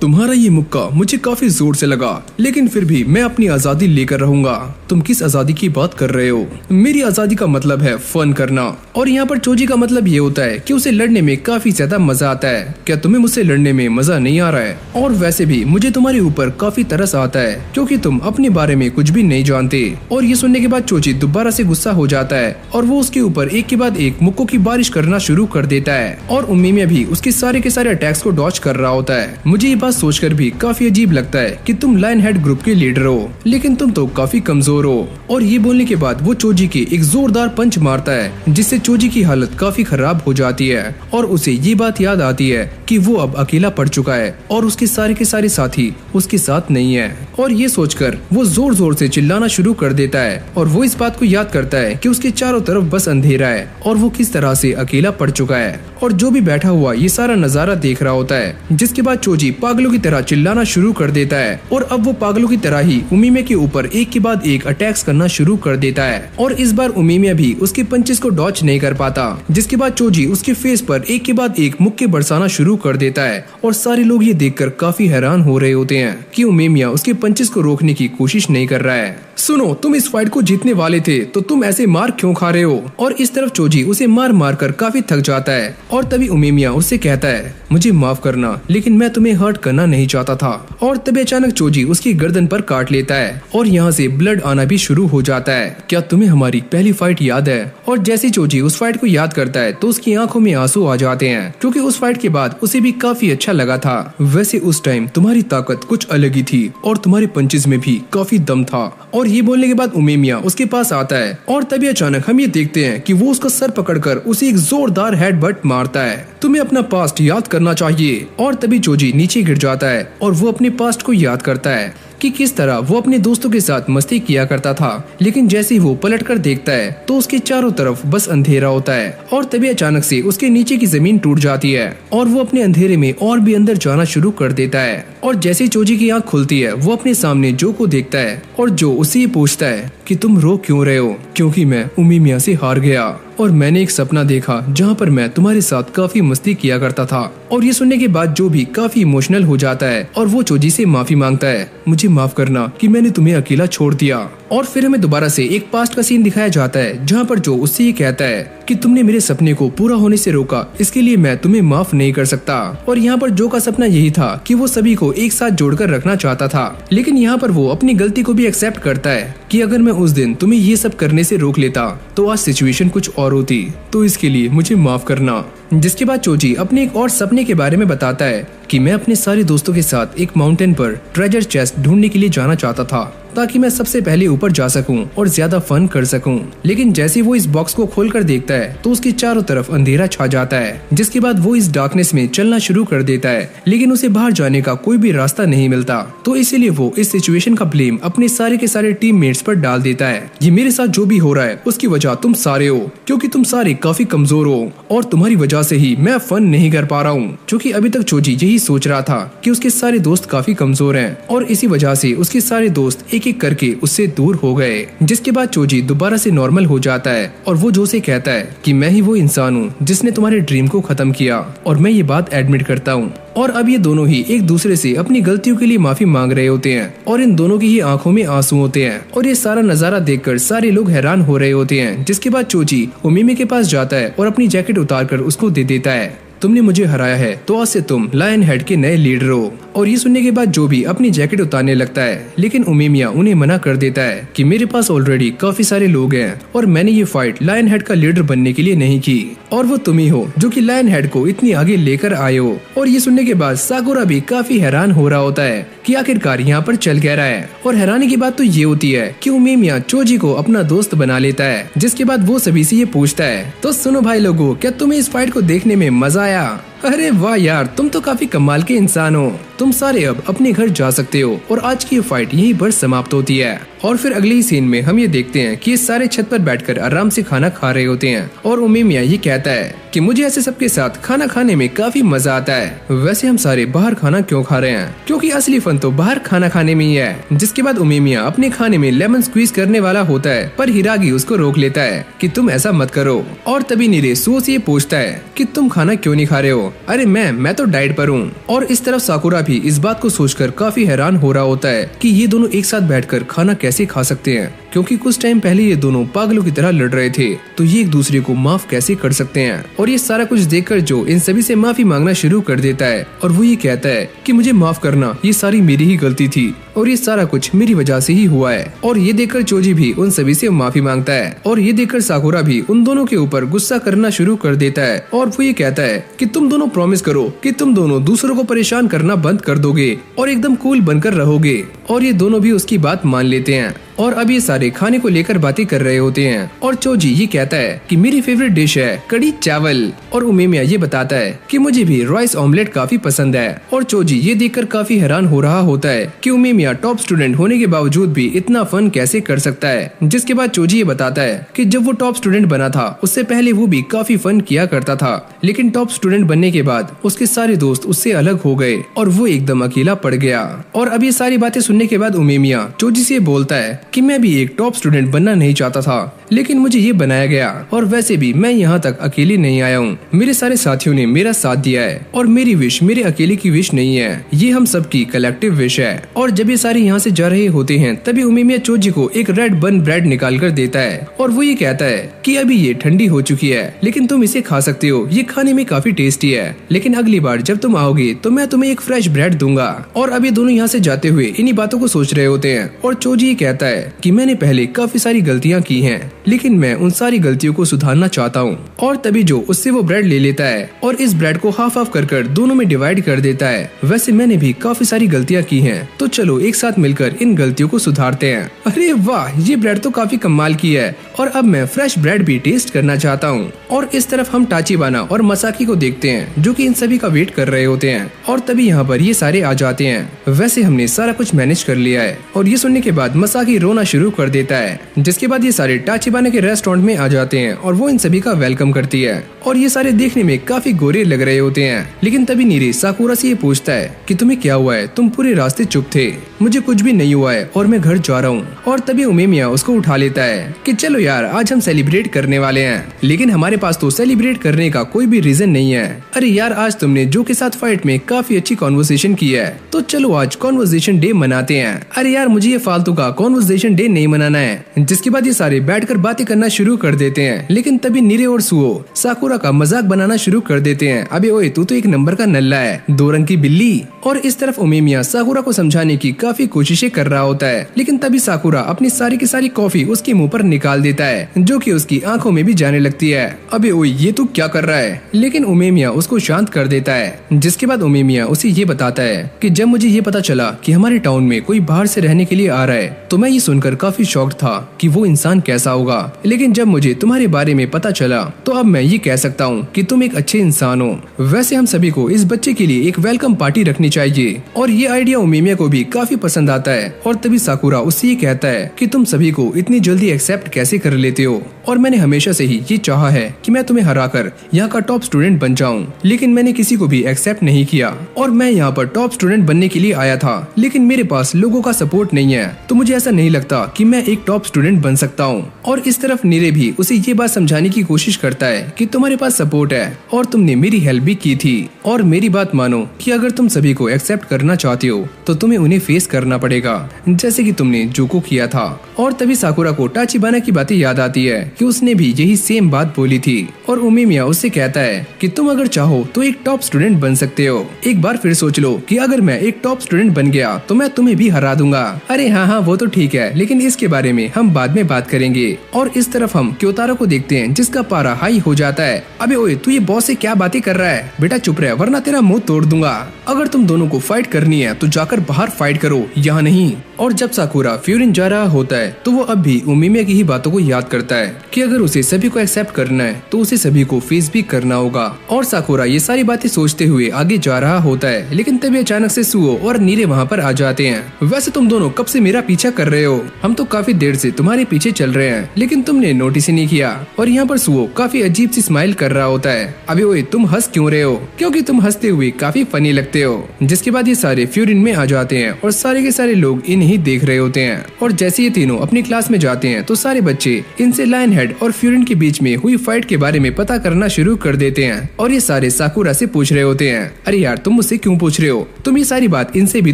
तुम्हारा ये मुक्का मुझे काफी जोर से लगा, लेकिन फिर भी मैं अपनी आजादी लेकर रहूंगा। तुम किस आजादी की बात कर रहे हो? मेरी आजादी का मतलब है फन करना। और यहाँ पर चोजी का मतलब ये होता है कि उसे लड़ने में काफी ज्यादा मजा आता है। क्या तुम्हें मुझसे लड़ने में मजा नहीं आ रहा है? और वैसे भी मुझे तुम्हारे ऊपर काफी तरस आता है, क्योंकि तुम अपने बारे में कुछ भी नहीं जानते। और ये सुनने के बाद चोजी दोबारा से गुस्सा हो जाता है और वो उसके ऊपर एक के बाद एक मुक्कों की बारिश करना शुरू कर देता है। और उमेमिया भी उसके सारे के सारे अटैक्स को डॉज कर रहा होता है। मुझे ये बात सोचकर भी काफी अजीब लगता है कि तुम लायन हेड ग्रुप के लीडर हो, लेकिन तुम तो काफी कमजोर हो। और ये बोलने के बाद वो चोजी के एक जोरदार पंच मारता है, जिससे चोजी की हालत काफी खराब हो जाती है। और उसे ये बात याद आती है कि वो अब अकेला पड़ चुका है और उसके सारे के सारे साथी उसके साथ नहीं है। और ये सोचकर वो जोर जोर से चिल्लाना शुरू कर देता है और वो इस बात को याद करता है कि उसके चारों तरफ बस अंधेरा है और वो किस तरह से अकेला पड़ चुका है। और जो भी बैठा हुआ ये सारा नजारा देख रहा होता है। जिसके बाद चोजी पागलों की तरह चिल्लाना शुरू कर देता है और अब वो पागलों की तरह ही उमीमिया के ऊपर एक के बाद एक अटैक्स करना शुरू कर देता है और इस बार उमीमिया भी उसके पंचेस को डॉच नहीं कर पाता। जिसके बाद चोजी उसके फेस पर एक के बाद एक मुक्के बरसाना शुरू कर देता है और सारे लोग ये देखकर काफी हैरान हो रहे होते हैं कि उमीमिया उसके पंचेस को रोकने की कोशिश नहीं कर रहा है। सुनो, तुम इस फाइट को जीतने वाले थे तो तुम ऐसे मार क्यों खा रहे हो? और इस तरफ चोजी उसे मार मार कर काफी थक जाता है और तभी उमीमिया उससे कहता है, मुझे माफ करना, लेकिन मैं तुम्हें हर्ट करना नहीं चाहता था। और तभी अचानक चोजी उसकी गर्दन पर काट लेता है और यहाँ से ब्लड आना भी शुरू हो जाता है। क्या तुम्हें हमारी पहली फाइट याद है? और जैसे चोजी उस फाइट को याद करता है तो उसकी आंखों में आंसू आ जाते हैं क्योंकि उस फाइट के बाद उसे भी काफी अच्छा लगा था। वैसे उस टाइम तुम्हारी ताकत कुछ अलग ही थी और तुम्हारे पंचेस में भी काफी दम था। और ये बोलने के बाद उमीमिया उसके पास आता है और तभी अचानक हम ये देखते हैं कि वो उसका सर पकड़कर उसे एक जोरदार हेडबट मारता है। तुम्हें अपना पास्ट याद करना चाहिए। और तभी चोजी नीचे गिर जाता है और वो अपने पास्ट को याद करता है कि किस तरह वो अपने दोस्तों के साथ मस्ती किया करता था। लेकिन जैसे ही वो पलटकर देखता है तो उसके चारों तरफ बस अंधेरा होता है और तभी अचानक से उसके नीचे की जमीन टूट जाती है और वो अपने अंधेरे में और भी अंदर जाना शुरू कर देता है। और जैसे ही चोजी की आंख खुलती है वो अपने सामने जो को देखता है और जो उससे ये पूछता है कि तुम रो क्यों रहे हो? क्योंकि मैं उमीमिया से हार गया और मैंने एक सपना देखा जहाँ पर मैं तुम्हारे साथ काफी मस्ती किया करता था। और ये सुनने के बाद जो भी काफी इमोशनल हो जाता है और वो चोजी से माफी मांगता है, मुझे माफ करना कि मैंने तुम्हें अकेला छोड़ दिया। और फिर हमें दोबारा से एक पास्ट का सीन दिखाया जाता है जहाँ पर जो उससे ये कहता है कि तुमने मेरे सपने को पूरा होने से रोका, इसके लिए मैं तुम्हें माफ नहीं कर सकता। और यहाँ पर जो का सपना यही था कि वो सभी को एक साथ जोड़कर रखना चाहता था। लेकिन यहाँ पर वो अपनी गलती को भी एक्सेप्ट करता है कि अगर मैं उस दिन तुम्हें ये सब करने से रोक लेता तो आज सिचुएशन कुछ और होती, तो इसके लिए मुझे माफ करना। जिसके बाद चोजी अपने एक और सपने के बारे में बताता है कि मैं अपने सारे दोस्तों के साथ एक माउंटेन पर ट्रेजर चेस्ट ढूंढने के लिए जाना चाहता था ताकि मैं सबसे पहले ऊपर जा सकूं और ज्यादा फन कर सकूं। लेकिन जैसे वो इस बॉक्स को खोलकर देखता है तो उसके चारों तरफ अंधेरा छा जाता है। जिसके बाद वो इस डार्कनेस में चलना शुरू कर देता है लेकिन उसे बाहर जाने का कोई भी रास्ता नहीं मिलता। तो इसीलिए वो इस सिचुएशन का ब्लेम अपने सारे के सारे टीममेट्स पर डाल देता है। ये मेरे साथ जो भी हो रहा है उसकी वजह तुम सारे हो, क्योंकि तुम सारे काफी कमजोर हो और तुम्हारी वजह से ही मैं फन नहीं कर पा रहा हूँ। क्योंकि अभी तक चोजी यही सोच रहा था कि उसके सारे दोस्त काफी कमजोर हैं और इसी वजह से उसके सारे दोस्त एक एक करके उससे दूर हो गए। जिसके बाद चोजी दोबारा से नॉर्मल हो जाता है और वो जो से कहता है कि मैं ही वो इंसान हूँ जिसने तुम्हारे ड्रीम को खत्म किया और मैं ये बात एडमिट करता हूँ। और अब ये दोनों ही एक दूसरे से अपनी गलतियों के लिए माफी मांग रहे होते हैं और इन दोनों की ही आंखों में आंसू होते हैं। और ये सारा नजारा देखकर सारे लोग हैरान हो रहे होते हैं। जिसके बाद चोजी उमीमी के पास जाता है और अपनी जैकेट उतारकर उसको दे देता है, तुमने मुझे हराया है तो आज से तुम लायन हेड के नए लीडर हो। और ये सुनने के बाद जो भी अपनी जैकेट उतारने लगता है लेकिन उमीमिया उन्हें मना कर देता है कि मेरे पास ऑलरेडी काफी सारे लोग हैं और मैंने ये फाइट लायन हेड का लीडर बनने के लिए नहीं की और वो तुम ही हो जो कि लायन हेड को इतनी आगे लेकर आए हो। और ये सुनने के बाद साकुरा भी काफी हैरान हो रहा होता है कि आखिरकार यहाँ पर चल क्या रहा है। और हैरानी की बात तो ये होती है कि उमीमिया चोजी को अपना दोस्त बना लेता है। जिसके बाद वो सभी से ये पूछता है, तो सुनो भाई लोगों, क्या तुम्हें इस फाइट को देखने में मजा आया? अरे वाह यार, तुम तो काफी कमाल के इंसान हो। तुम सारे अब अपने घर जा सकते हो और आज की ये फाइट यहीं पर समाप्त होती है। और फिर अगले ही सीन में हम ये देखते हैं कि ये सारे छत पर बैठकर आराम से खाना खा रहे होते हैं और उमीमिया ये कहता है कि मुझे ऐसे सबके साथ खाना खाने में काफी मजा आता है। वैसे हम सारे बाहर खाना क्यों खा रहे हैं, क्योंकि असली फन तो बाहर खाना खाने में ही है। जिसके बाद उमीमिया अपने खाने में लेमन स्क्वीज करने वाला होता है पर हिरागी उसको रोक लेता है कि तुम ऐसा मत करो। और तभी नीरे सो से ये पूछता है कि तुम खाना क्यों नहीं खा रहे हो? अरे मैं तो डाइट पर हूँ। और इस तरफ साकुरा भी इस बात को सोचकर काफी हैरान हो रहा होता है कि ये दोनों एक साथ बैठकर खाना कैसे खा सकते हैं, क्योंकि कुछ टाइम पहले ये दोनों पागलों की तरह लड़ रहे थे, तो ये एक दूसरे को माफ कैसे कर सकते हैं। और ये सारा कुछ देखकर जो इन सभी से माफी मांगना शुरू कर देता है और वो ये कहता है कि मुझे माफ करना, ये सारी मेरी ही गलती थी और ये सारा कुछ मेरी वजह से ही हुआ है। और ये देखकर चोजी भी उन सभी से माफी मांगता है और ये देखकर साकुरा भी उन दोनों के ऊपर गुस्सा करना शुरू कर देता है और वो ये कहता है कि तुम दोनों प्रॉमिस करो कि तुम दोनों दूसरों को परेशान करना बंद कर दोगे और एकदम कूल बनकर रहोगे। और ये दोनों भी उसकी बात मान लेते हैं और अब ये सारे खाने को लेकर बातें कर रहे होते हैं। और चोजी ये कहता है कि मेरी फेवरेट डिश है कड़ी चावल और उमेमिया ये बताता है कि मुझे भी राइस ऑमलेट काफी पसंद है। और चोजी ये देखकर काफी हैरान हो रहा होता है कि उमेमिया टॉप स्टूडेंट होने के बावजूद भी इतना फन कैसे कर सकता है। जिसके बाद चोजी ये बताता है कि जब वो टॉप स्टूडेंट बना था उससे पहले वो भी काफी फन किया करता था, लेकिन टॉप स्टूडेंट बनने के बाद उसके सारे दोस्त उससे अलग हो गए और वो एकदम अकेला पड़ गया। और अब ये सारी बातें सुनने के बाद उमेमिया चोजी से बोलता है कि मैं भी एक टॉप स्टूडेंट बनना नहीं चाहता था, लेकिन मुझे ये बनाया गया और वैसे भी मैं यहाँ तक अकेले नहीं आया हूँ। मेरे सारे साथियों ने मेरा साथ दिया है और मेरी विश मेरे अकेले की विश नहीं है, ये हम सबकी कलेक्टिव विश है। और जब ये सारे यहाँ से जा रहे होते हैं तभी उमेमिया चोजी को एक रेड बन ब्रेड निकाल कर देता है और वो ये कहता है कि अभी ये ठंडी हो चुकी है, लेकिन तुम इसे खा सकते हो, ये खाने में काफी टेस्टी है, लेकिन अगली बार जब तुम आओगे तो मैं तुम्हें एक फ्रेश ब्रेड दूंगा। और अब ये दोनों यहाँ से जाते हुए इन्हीं बातों को सोच रहे होते हैं और चोजी ये कहता है कि मैंने पहले काफी सारी गलतियाँ की हैं, लेकिन मैं उन सारी गलतियों को सुधारना चाहता हूँ। और तभी जो उससे वो ब्रेड ले लेता है और इस ब्रेड को हाफ हाफ कर दोनों में डिवाइड कर देता है। वैसे मैंने भी काफी सारी गलतियाँ की हैं, तो चलो एक साथ मिलकर इन गलतियों को सुधारते हैं। अरे वाह, ये ब्रेड तो काफी कमाल की है और अब मैं फ्रेश ब्रेड भी टेस्ट करना चाहता हूँ। और इस तरफ हम टाचिबाना और मसाकी को देखते हैं जो कि इन सभी का वेट कर रहे होते हैं और तभी यहाँ पर ये सारे आ जाते हैं। वैसे हमने सारा कुछ मैनेज कर लिया है। और ये सुनने के बाद मसाकी रोना शुरू कर देता है, जिसके बाद ये सारे टाचिबाना के रेस्टोरेंट में आ जाते हैं और वो इन सभी का वेलकम करती है। और ये सारे देखने में काफी गोरे लग रहे होते हैं, लेकिन तभी नीरे साकुरा से ये पूछता है कि तुम्हें क्या हुआ है, तुम पूरे रास्ते चुप थे। मुझे कुछ भी नहीं हुआ है और मैं घर जा रहा हूँ। और तभी उमेमिया उसको उठा लेता है कि चलो यार, आज हम सेलिब्रेट करने वाले हैं, लेकिन हमारे पास तो सेलिब्रेट करने का कोई भी रीजन नहीं है। अरे यार, आज तुमने जो के साथ फाइट में काफी अच्छी कॉन्वर्सेशन की है, तो चलो आज कॉन्वर्सेशन डे मनाते हैं। अरे यार, मुझे ये फालतू का कॉन्वर्सेशन डे नहीं मनाना है। जिसके बाद ये सारे बैठकर बातें करना शुरू कर देते हैं, लेकिन तभी नीरे और सुओ साकुरा का मजाक बनाना शुरू कर देते हैं। अबे ओए, तू तो एक नंबर का नल्ला है, 2 रंग की बिल्ली। और इस तरफ उमेमिया साकुरा को समझाने की काफी कोशिशें कर रहा होता है, लेकिन तभी साकुरा अपनी सारी की सारी कॉफी उसके मुंह पर निकाल देता है, जो कि उसकी आंखों में भी जाने लगती है। अबे ओए, ये तू क्या कर रहा है? लेकिन उमेमिया उसको शांत कर देता है। जिसके बाद उमेमिया उसे ये बताता है कि जब मुझे ये पता चला कि हमारे टाउन में कोई बाहर से रहने के लिए आ रहा है, तो मैं ये सुनकर काफी शॉक्ड था कि वो इंसान कैसा होगा, लेकिन जब मुझे तुम्हारे बारे में पता चला तो अब मैं ये कह सकता हूँ कि तुम एक अच्छे इंसान हो। वैसे हम सभी को इस बच्चे के लिए एक वेलकम पार्टी रखनी चाहिए। और ये आइडिया उमेमिया को भी काफी पसंद आता है। और तभी साकुरा उससे ये कहता है कि तुम सभी को इतनी जल्दी एक्सेप्ट कैसे कर लेते हो, और मैंने हमेशा से ही ये चाहा है कि मैं तुम्हें हराकर यहाँ का टॉप स्टूडेंट बन जाऊँ, लेकिन मैंने किसी को भी एक्सेप्ट नहीं किया। और मैं यहाँ पर टॉप स्टूडेंट बनने के लिए आया था, लेकिन मेरे पास लोगों का सपोर्ट नहीं है, तो मुझे ऐसा नहीं लगता कि मैं एक टॉप स्टूडेंट बन सकता हूँ। और इस तरफ नीरे भी उसे ये बात समझाने की कोशिश करता है कि तुम्हारे पास सपोर्ट है और तुमने मेरी हेल्प भी की थी, और मेरी बात मानो कि अगर तुम सभी को एक्सेप्ट करना चाहते हो तो तुम्हें उन्हें फेस करना पड़ेगा, जैसे कि तुमने जोको किया था। और तभी साकुरा को टाचिबाना की बातें याद आती है कि उसने भी यही सेम बात बोली थी। और उमेमिया उससे कहता है कि तुम अगर चाहो तो एक टॉप स्टूडेंट बन सकते हो। एक बार फिर सोच लो कि अगर मैं एक टॉप स्टूडेंट बन गया तो मैं तुम्हें भी हरा दूंगा। अरे हाँ, वो तो ठीक है, लेकिन इसके बारे में हम बाद में बात करेंगे। और इस तरफ हम क्योतारो को देखते हैं, जिसका पारा हाई हो जाता है। अबे ओए, तू ये बॉस से क्या बातें कर रहा है? बेटा चुप रहे, वरना तेरा मुंह तोड़ दूंगा। अगर तुम दोनों को फाइट करनी है तो जाकर बाहर फाइट करो, यहाँ नहीं। और जब साकुरा फ्यूरिन जा रहा होता है तो वो अब भी उमेमिया की ही बातों को याद करता है कि अगर उसे सभी को एक्सेप्ट करना है तो उसे सभी को फेस भी करना होगा। और साकुरा ये सारी बातें सोचते हुए आगे जा रहा होता है, लेकिन तभी अचानक से सुओ और नीरे वहाँ पर आ जाते हैं। वैसे तुम दोनों कब से मेरा पीछा कर रहे हो? हम तो काफी देर से तुम्हारे पीछे चल रहे हैं, लेकिन तुमने नोटिस ही नहीं किया। और यहाँ पर सुओ काफी अजीब सी स्माइल कर रहा होता है। अबे ओए, तुम हंस क्यों रहे हो? क्योंकि तुम हंसते हुए काफी फनी लगते हो। जिसके बाद ये सारे फ्यूरिन में आ जाते हैं और सारे के सारे लोग इन्हें देख रहे होते हैं। और जैसे ये तीनों अपनी क्लास में जाते हैं तो सारे बच्चे इनसे लायन हेड और फ्यूरिन के बीच में हुई फाइट के बारे में पता करना शुरू कर देते हैं। और ये सारे साकुरा से पूछ रहे होते हैं, अरे यार, तुम मुझसे क्यों पूछ रहे हो? तुम ये सारी बात इनसे भी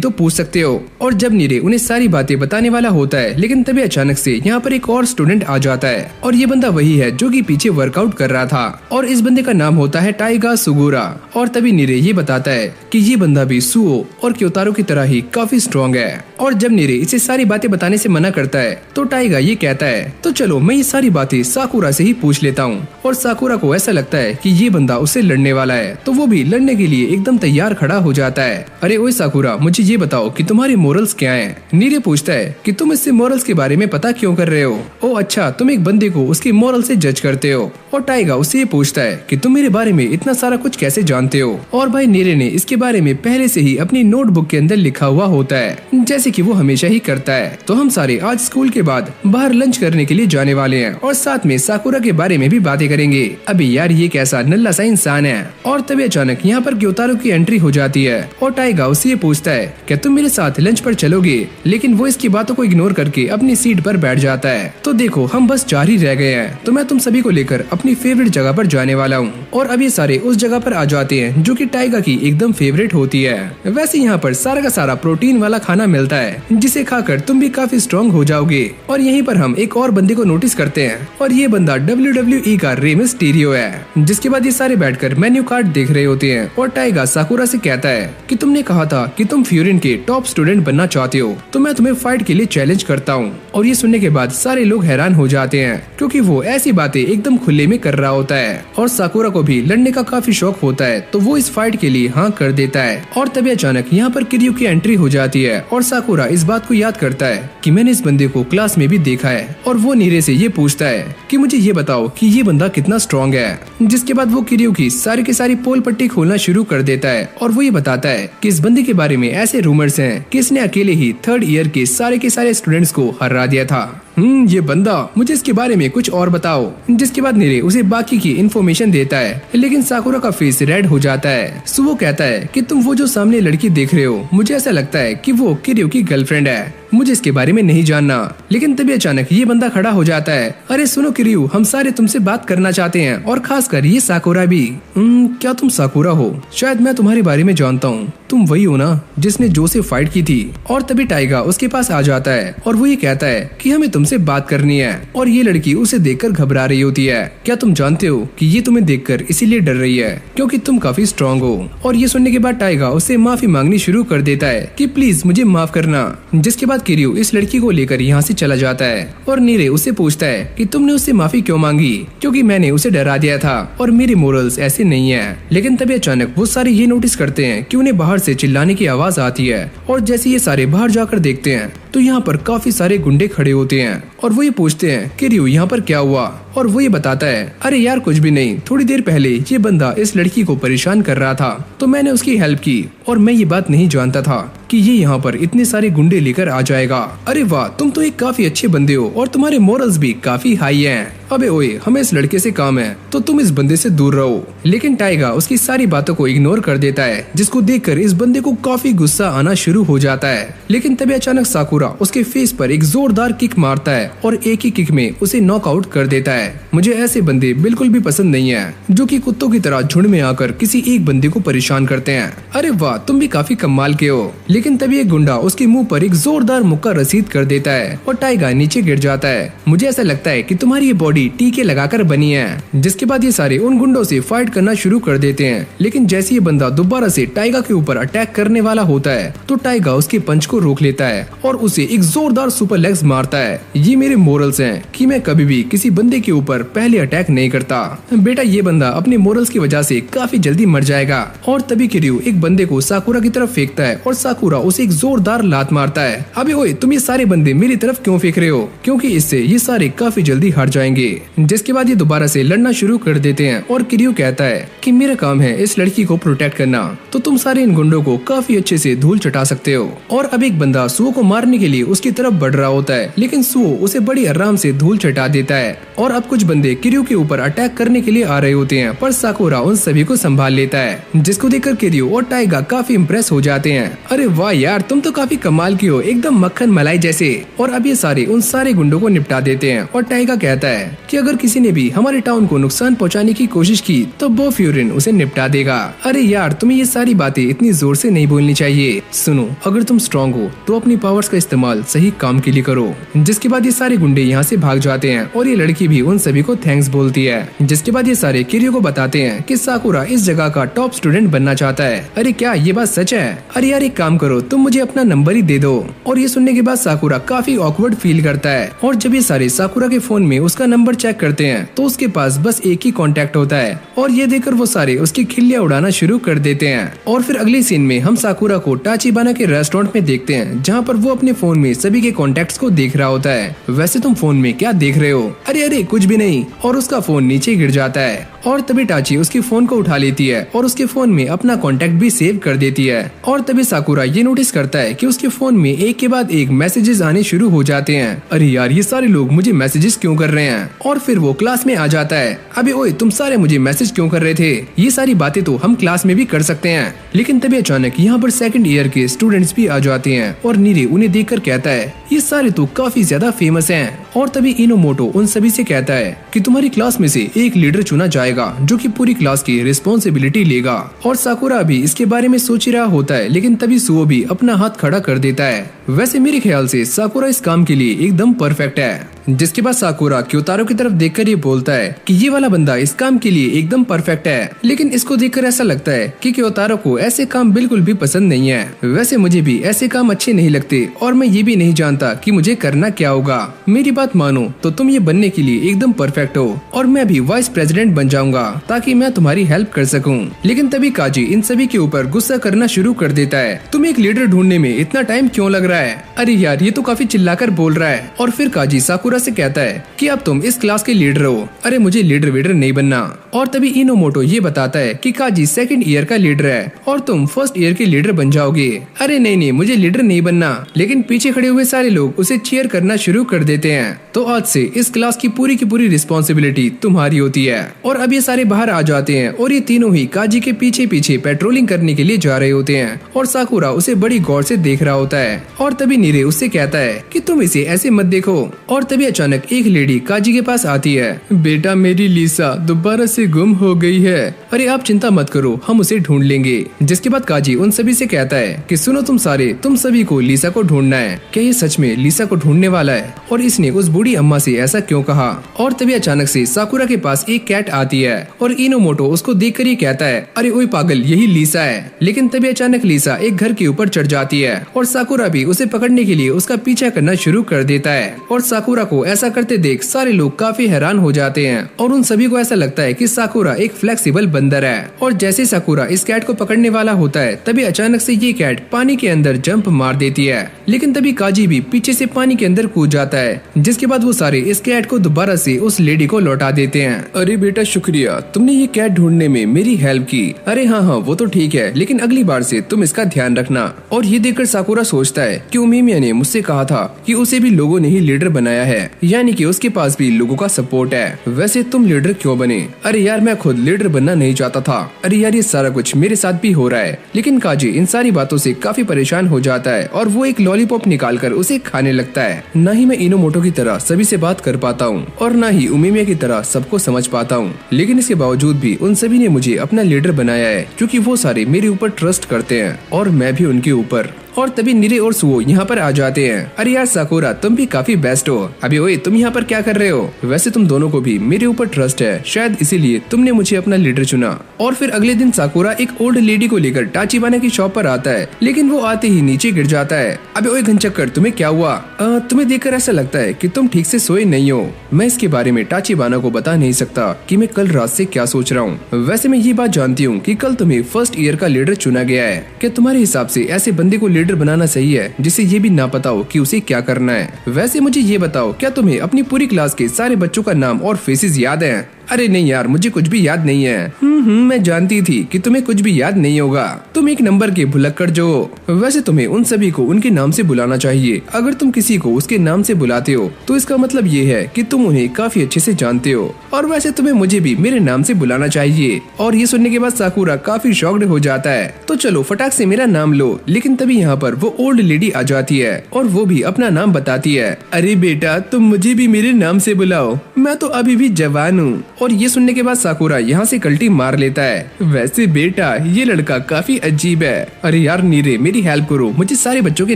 तो पूछ सकते हो। और जब नीरे उन्हें सारी बातें बताने वाला होता है, लेकिन तभी अचानक से यहाँ पर एक और स्टूडेंट आ जाता है। और ये बंदा वही है जो कि पीछे वर्कआउट कर रहा था, और इस बंदे का नाम होता है टाइगा सुगुरा। और तभी नीरे ये बताता है कि ये बंदा भी सुओ और क्योतारो की तरह ही काफी स्ट्रॉन्ग है। और जब नीरे इसे सारी बातें बताने से मना करता है तो टाइगा ये कहता है तो चलो मैं ये सारी बातें साकुरा से ही पूछ लेता हूँ। और साकुरा को ऐसा लगता है कि ये बंदा उससे लड़ने वाला है तो वो भी लड़ने के लिए एकदम तैयार खड़ा हो जाता है। अरे ओए साकुरा, मुझे ये बताओ कि तुम्हारे मोरल्स क्या हैं? नीरे पूछता है कि तुम इससे मोरल्स के बारे में पता क्यों कर रहे हो? ओ अच्छा, तुम एक बंदे को उसके मोरल से जज करते हो। और टाइगा उससे ये पूछता है कि तुम मेरे बारे में इतना सारा कुछ कैसे जानते हो? और भाई नीरे ने इसके बारे में पहले से ही अपनी नोटबुक के अंदर लिखा हुआ होता है, जैसे कि वो हमेशा ही करता है। तो हम सारे आज स्कूल के बाद बाहर लंच करने के लिए जाने वाले हैं और साथ में साकुरा के बारे में भी बातें करेंगे। अभी यार ये कैसा नल्ला सा इंसान है। और तभी अचानक यहाँ पर ग्योतारो की एंट्री हो जाती है और टाइगा उससे ये पूछता है क्या तुम मेरे साथ लंच पर चलोगे? लेकिन वो इसकी बातों को इग्नोर करके अपनी सीट पर बैठ जाता है। तो देखो हम बस 4 ही रह गए हैं तो मैं तुम सभी को लेकर अपनी फेवरेट जगह पर जाने वाला हूँ। और अब ये सारे उस जगह पर आ जाते हैं जो कि टाइगा की एकदम फेवरेट होती है। वैसे यहाँ पर सारा का सारा प्रोटीन वाला खाना मिलता है जिसे खाकर तुम भी काफी स्ट्रॉन्ग हो जाओगे। और यहीं पर हम एक और बंदे को नोटिस करते हैं और ये बंदा WWE का रे मिस्टीरियो है। जिसके बाद ये सारे बैठकर मेन्यू कार्ड देख रहे होते हैं और टाइगा साकुरा से कहता है कि तुमने कहा था कि तुम फ्यूरिन के टॉप स्टूडेंट बनना चाहते हो तो मैं तुम्हें फाइट के लिए चैलेंज करता हूँ। और ये सुनने के बाद सारे लोग हैरान हो जाते हैं क्योंकि वो ऐसी बातें एकदम खुले में कर रहा होता है। और साकुरा को भी लड़ने का काफी शौक होता है तो वो इस फाइट के लिए हाँ कर देता है। और तभी अचानक यहाँ पर किरियो की एंट्री हो जाती है और साकुरा इस बात को याद करता है कि मैंने इस बंदे को क्लास में भी देखा है। और वो नीरे से ये पूछता है कि मुझे ये बताओ कि ये बंदा कितना स्ट्रॉन्ग है। जिसके बाद वो किरियो की सारी की सारी पोल पट्टी खोलना शुरू कर देता है और वो ये बताता है कि इस बंदे के बारे में ऐसे रूमर्स हैं कि इसने अकेले ही 3rd ईयर के सारे स्टूडेंट्स को हरा दिया था। ये बंदा, मुझे इसके बारे में कुछ और बताओ। जिसके बाद नीरे उसे बाकी की इन्फॉर्मेशन देता है लेकिन साकुरा का फेस रेड हो जाता है। सो वो कहता है कि तुम वो जो सामने लड़की देख रहे हो, मुझे ऐसा लगता है कि वो किरियो की गर्लफ्रेंड है, मुझे इसके बारे में नहीं जानना। लेकिन तभी अचानक ये बंदा खड़ा हो जाता है। अरे सुनो किरियो, हम सारे तुमसे बात करना चाहते हैं और खासकर ये साकुरा भी। क्या तुम साकुरा हो? शायद मैं तुम्हारे बारे में जानता हूँ, तुम वही हो ना जिसने जो से फाइट की थी। और तभी टाइगा उसके पास आ जाता है और वो ये कहता है कि हमें तुमसे बात करनी है। और ये लड़की उसे देखकर घबरा रही होती है। क्या तुम जानते हो कि ये तुम्हें देखकर इसीलिए डर रही है क्योंकि तुम काफी स्ट्रांग हो? और ये सुनने के बाद टाइगा उससे माफी मांगनी शुरू कर देता है कि प्लीज मुझे माफ करना। जिसके बाद किरियो इस लड़की को लेकर यहाँ से चला जाता है और नीरे उससे पूछता है कि तुमने उससे माफी क्यों मांगी? क्योंकि मैंने उसे डरा दिया था और मेरे मोरल्स ऐसे नहीं है। लेकिन तभी अचानक वो सारे ये नोटिस करते हैं कि उन्हें बाहर से चिल्लाने की आवाज आती है। और जैसे ये सारे बाहर जाकर देखते हैं तो यहाँ पर काफी सारे गुंडे खड़े होते हैं और वो ये पूछते हैं किरियो यहाँ पर क्या हुआ? और वो ये बताता है अरे यार कुछ भी नहीं, थोड़ी देर पहले ये बंदा इस लड़की को परेशान कर रहा था तो मैंने उसकी हेल्प की और मैं ये बात नहीं जानता था कि ये यहाँ पर इतने सारे गुंडे लेकर आ जाएगा। अरे वाह, तुम तो एक काफी अच्छे बंदे हो और तुम्हारे मोरल्स भी काफी हाई हैं। अबे ओए, हमें इस लड़के से काम है तो तुम इस बंदे से दूर रहो। लेकिन टाइगा उसकी सारी बातों को इग्नोर कर देता है जिसको देखकर इस बंदे को काफी गुस्सा आना शुरू हो जाता है। लेकिन तभी अचानक साकुरा उसके फेस पर एक जोरदार किक मारता है और एक ही किक में उसे नॉकआउट कर देता है। मुझे ऐसे बंदे बिल्कुल भी पसंद नहीं है जो कि कुत्तों की तरह झुंड में आकर किसी एक बंदे को परेशान करते हैं। अरे वाह, तुम भी काफी कमाल के हो। लेकिन तभी एक गुंडा उसके मुंह पर एक जोरदार मुक्का रसीद कर देता है और टाइगा नीचे गिर जाता है। मुझे ऐसा लगता है कि तुम्हारी ये बॉडी टीके लगाकर बनी है। जिसके बाद ये सारे उन गुंडों से फाइट करना शुरू कर देते हैं। लेकिन जैसे ये बंदा दोबारा से टाइगा के ऊपर अटैक करने वाला होता है तो टाइगा उसके पंच को रोक लेता है और उसे एक जोरदार सुपर लेग्स मारता है। ये मेरे मोरल्स हैं कि मैं कभी भी किसी बंदे के ऊपर पहले अटैक नहीं करता। बेटा, ये बंदा अपने मोरल्स की वजह से काफी जल्दी मर जाएगा। और तभी किरियो एक बंदे को साकुरा की तरफ फेंकता है और साकुरा उसे एक जोरदार लात मारता है। अबे ओए, तुम ये सारे बंदे मेरी तरफ क्यों फेंक रहे हो? क्योंकि इससे ये सारे काफी जल्दी हार जाएंगे। जिसके बाद ये दोबारा से लड़ना शुरू कर देते हैं और किरियो कहता है कि मेरा काम है इस लड़की को प्रोटेक्ट करना, तो तुम सारे इन गुंडों को काफी अच्छे से धूल चटा सकते हो। और अब एक बंदा सुओ को मारने के लिए उसकी तरफ बढ़ रहा होता है लेकिन सुओ उसे बड़ी आराम से धूल चटा देता है। और अब कुछ बंदे किरियो के ऊपर अटैक करने के लिए आ रहे होते हैं पर साकुरा उन सभी को संभाल लेता है। जिसको देखकर किरियो और टाइगा काफी इम्प्रेस हो जाते हैं। अरे वाह यार, तुम तो काफी कमाल की हो, एकदम मक्खन मलाई जैसे। और अब ये सारे उन सारे गुंडों को निपटा देते हैं और टाइगा कहता है कि अगर किसी ने भी हमारे टाउन को नुकसान पहुंचाने की कोशिश की तो बो फ्यूरिन उसे निपटा देगा। अरे यार, तुम्हें ये सारी बातें इतनी जोर से नहीं बोलनी चाहिए। सुनो, अगर तुम स्ट्रांग हो तो अपनी पावर्स का इस्तेमाल सही काम के लिए करो। जिसके बाद ये सारे गुंडे यहाँ से भाग जाते हैं और ये लड़की भी उन सभी को थैंक्स बोलती है। जिसके बाद ये सारे किरियो को बताते हैं कि साकुरा इस जगह का टॉप स्टूडेंट बनना चाहता है। अरे क्या ये बात सच है? अरे यार, एक काम करो, तुम मुझे अपना नंबर ही दे दो। और ये सुनने के बाद साकुरा काफी ऑकवर्ड फील करता है। और जब ये सारे साकुरा के फोन में उसका नंबर चेक करते हैं तो उसके पास बस एक ही कांटेक्ट होता है। और ये देखकर वो सारे उसकी खिल्लियां उड़ाना शुरू कर देते हैं। और फिर अगले सीन में हम साकुरा को टाचिबाना के रेस्टोरेंट में देखते हैं, जहाँ पर वो अपने फोन में सभी के कॉन्टेक्ट्स को देख रहा होता है। वैसे तुम फोन में क्या देख रहे हो? अरे अरे कुछ भी नहीं। और उसका फोन नीचे गिर जाता है और तभी टाची उसकी फोन को उठा लेती है और उसके फोन में अपना कॉन्टेक्ट भी सेव कर देती है। और तभी साकुरा ये नोटिस करता है कि उसके फोन में एक के बाद एक मैसेजेस आने शुरू हो जाते हैं। अरे यार, ये सारे लोग मुझे मैसेजेस क्यों कर रहे हैं? और फिर वो क्लास में आ जाता है। अबे ओए, तुम सारे मुझे मैसेज क्यों कर रहे थे? ये सारी बातें तो हम क्लास में भी कर सकते हैं। लेकिन तभी अचानक यहाँ पर सेकंड ईयर के स्टूडेंट्स भी आ जाते हैं और नीरे उन्हें देखकर कहता है ये सारे तो काफी ज्यादा फेमस हैं। और तभी इनोमोटो उन सभी से कहता है कि तुम्हारी क्लास में से एक लीडर चुना जाएगा जो कि पूरी क्लास की रिस्पॉन्सिबिलिटी लेगा। और साकुरा भी इसके बारे में सोच ही रहा होता है, लेकिन तभी सुओ भी अपना हाथ खड़ा कर देता है। वैसे मेरे ख्याल से साकुरा इस काम के लिए एकदम परफेक्ट है। जिसके बाद साकुरा क्योतारो की तरफ देखकर ये बोलता है कि ये वाला बंदा इस काम के लिए एकदम परफेक्ट है। लेकिन इसको देखकर ऐसा लगता है कि क्योतारो को ऐसे काम बिल्कुल भी पसंद नहीं है। वैसे मुझे भी ऐसे काम अच्छे नहीं लगते और मैं ये भी नहीं जानता कि मुझे करना क्या होगा। मेरी बात मानो तो तुम ये बनने के लिए एकदम परफेक्ट हो और मैं भी वाइस प्रेसिडेंट बन जाऊंगा ताकि मैं तुम्हारी हेल्प कर सकूं। लेकिन तभी काजी इन सभी के ऊपर गुस्सा करना शुरू कर देता है। तुम्हें एक लीडर ढूंढने में इतना टाइम क्यों लग रहा है? अरे यार, ये तो काफी चिल्लाकर बोल रहा है। और फिर काजी साकुरा से कहता है कि अब तुम इस क्लास के लीडर हो। अरे मुझे लीडर वीडर नहीं बनना। और तभी इनोमोटो ये बताता है कि काजी सेकंड ईयर का लीडर है और तुम फर्स्ट ईयर के लीडर बन जाओगे। अरे नहीं नहीं, मुझे लीडर नहीं बनना। लेकिन पीछे खड़े हुए सारे लोग उसे चीयर करना शुरू कर देते हैं। तो आज से इस क्लास की पूरी रिस्पॉन्सिबिलिटी तुम्हारी होती है। और अब ये सारे बाहर आ जाते हैं और ये तीनों ही काजी के पीछे पीछे पेट्रोलिंग करने के लिए जा रहे होते हैं। और साकुरा उसे बड़ी गौर से देख रहा होता है। और तभी नीरे उससे कहता है कि तुम इसे ऐसे मत देखो। और तभी अचानक एक लेडी काजी के पास आती है। बेटा, मेरी लीसा दोबारा से गुम हो गई है। अरे आप चिंता मत करो, हम उसे ढूंढ लेंगे। जिसके बाद काजी उन सभी से कहता है कि सुनो तुम सभी को लीसा को ढूंढना है। क्या ये सच में लीसा को ढूंढने वाला है? और इसने उस बूढ़ी अम्मा से ऐसा क्यों कहा? और तभी अचानक से साकुरा के पास एक कैट आती है और इनोमोटो उसको देखकर ये कहता है अरे ओए पागल, यही लीसा है। लेकिन तभी अचानक लीसा एक घर के ऊपर चढ़ जाती है और साकुरा भी उसे पकड़ने के लिए उसका पीछा करना शुरू कर देता है। और साकुरा को ऐसा करते देख सारे लोग काफी हैरान हो जाते हैं और उन सभी को ऐसा लगता है कि साकुरा एक फ्लेक्सिबल बंदर है। और जैसे साकुरा इस कैट को पकड़ने वाला होता है तभी अचानक से ये कैट पानी के अंदर जंप मार देती है। लेकिन तभी काजी भी पीछे से पानी के अंदर कूद जाता है। जिसके बाद वो सारे इस कैट को दोबारा से उस लेडी को लौटा देते हैं। अरे बेटा, शुक्रिया, तुमने ये कैट ढूंढने में मेरी हेल्प की। अरे हाँ, वो तो ठीक है, लेकिन अगली बार से तुम इसका ध्यान रखना। और ये देखकर साकुरा सोचता है कि उमिमिया ने मुझसे कहा था कि उसे भी लोगों ने ही लीडर बनाया है, यानी कि उसके पास भी लोगों का सपोर्ट है। वैसे तुम लीडर क्यों बने? अरे यार, मैं खुद लीडर बनना नहीं चाहता था। अरे यार, ये सारा कुछ मेरे साथ भी हो रहा है। लेकिन काजी इन सारी बातों से काफी परेशान हो जाता है और वो एक लॉलीपॉप निकालकर उसे खाने लगता है। न ही मैं इनोमोटो की तरह सभी से बात कर पाता हूँ और न ही उमिमिया की तरह सबको समझ पाता हूँ, लेकिन इसके बावजूद भी उन सभी ने मुझे अपना लीडर बनाया है क्योंकि वो सारे मेरे ऊपर ट्रस्ट करते हैं और मैं भी उनके ऊपर। और तभी नीरे और सुओ यहाँ पर आ जाते हैं। अरे यार साकुरा, तुम भी काफी बेस्ट हो। अबे ओए, तुम यहाँ पर क्या कर रहे हो? वैसे तुम दोनों को भी मेरे ऊपर ट्रस्ट है, शायद इसीलिए तुमने मुझे अपना लीडर चुना। और फिर अगले दिन साकुरा एक ओल्ड लेडी को लेकर टाचिबाना की शॉप पर आता है, लेकिन वो आते ही नीचे गिर जाता है। अबे ओए घनचक्कर, तुम्हें क्या हुआ? तुम्हें देखकर ऐसा लगता है कि तुम ठीक से सोए नहीं हो। मैं इसके बारे में टाचिबाना को बता नहीं सकता कि मैं कल रात से क्या सोच रहा हूँ। वैसे मैं ये बात जानती हूँ कि कल तुम्हें फर्स्ट ईयर का लीडर चुना गया है। क्या तुम्हारे हिसाब से ऐसे बंदे को लीडर बनाना सही है जिसे ये भी ना पता हो कि उसे क्या करना है? वैसे मुझे ये बताओ, क्या तुम्हें अपनी पूरी क्लास के सारे बच्चों का नाम और फेसेस याद हैं? अरे नहीं यार, मुझे कुछ भी याद नहीं है। मैं जानती थी कि तुम्हें कुछ भी याद नहीं होगा। तुम एक नंबर के भुलक्कड़ जो हो। वैसे तुम्हें उन सभी को उनके नाम से बुलाना चाहिए। अगर तुम किसी को उसके नाम से बुलाते हो तो इसका मतलब ये है कि तुम उन्हें काफी अच्छे से जानते हो। और वैसे तुम्हें मुझे भी मेरे नाम से बुलाना चाहिए। और ये सुनने के बाद साकुरा काफी शॉक्ड हो जाता है। तो चलो फटाक से मेरा नाम लो। लेकिन तभी यहाँ पर वो ओल्ड लेडी आ जाती है और वो भी अपना नाम बताती है। अरे बेटा, तुम मुझे भी मेरे नाम से बुलाओ, मैं तो अभी भी जवान हूँ। और ये सुनने के बाद साकुरा यहाँ से कल्टी मार लेता है। वैसे बेटा, ये लड़का काफी अजीब है। अरे यार नीरे, मेरी हेल्प करो, मुझे सारे बच्चों के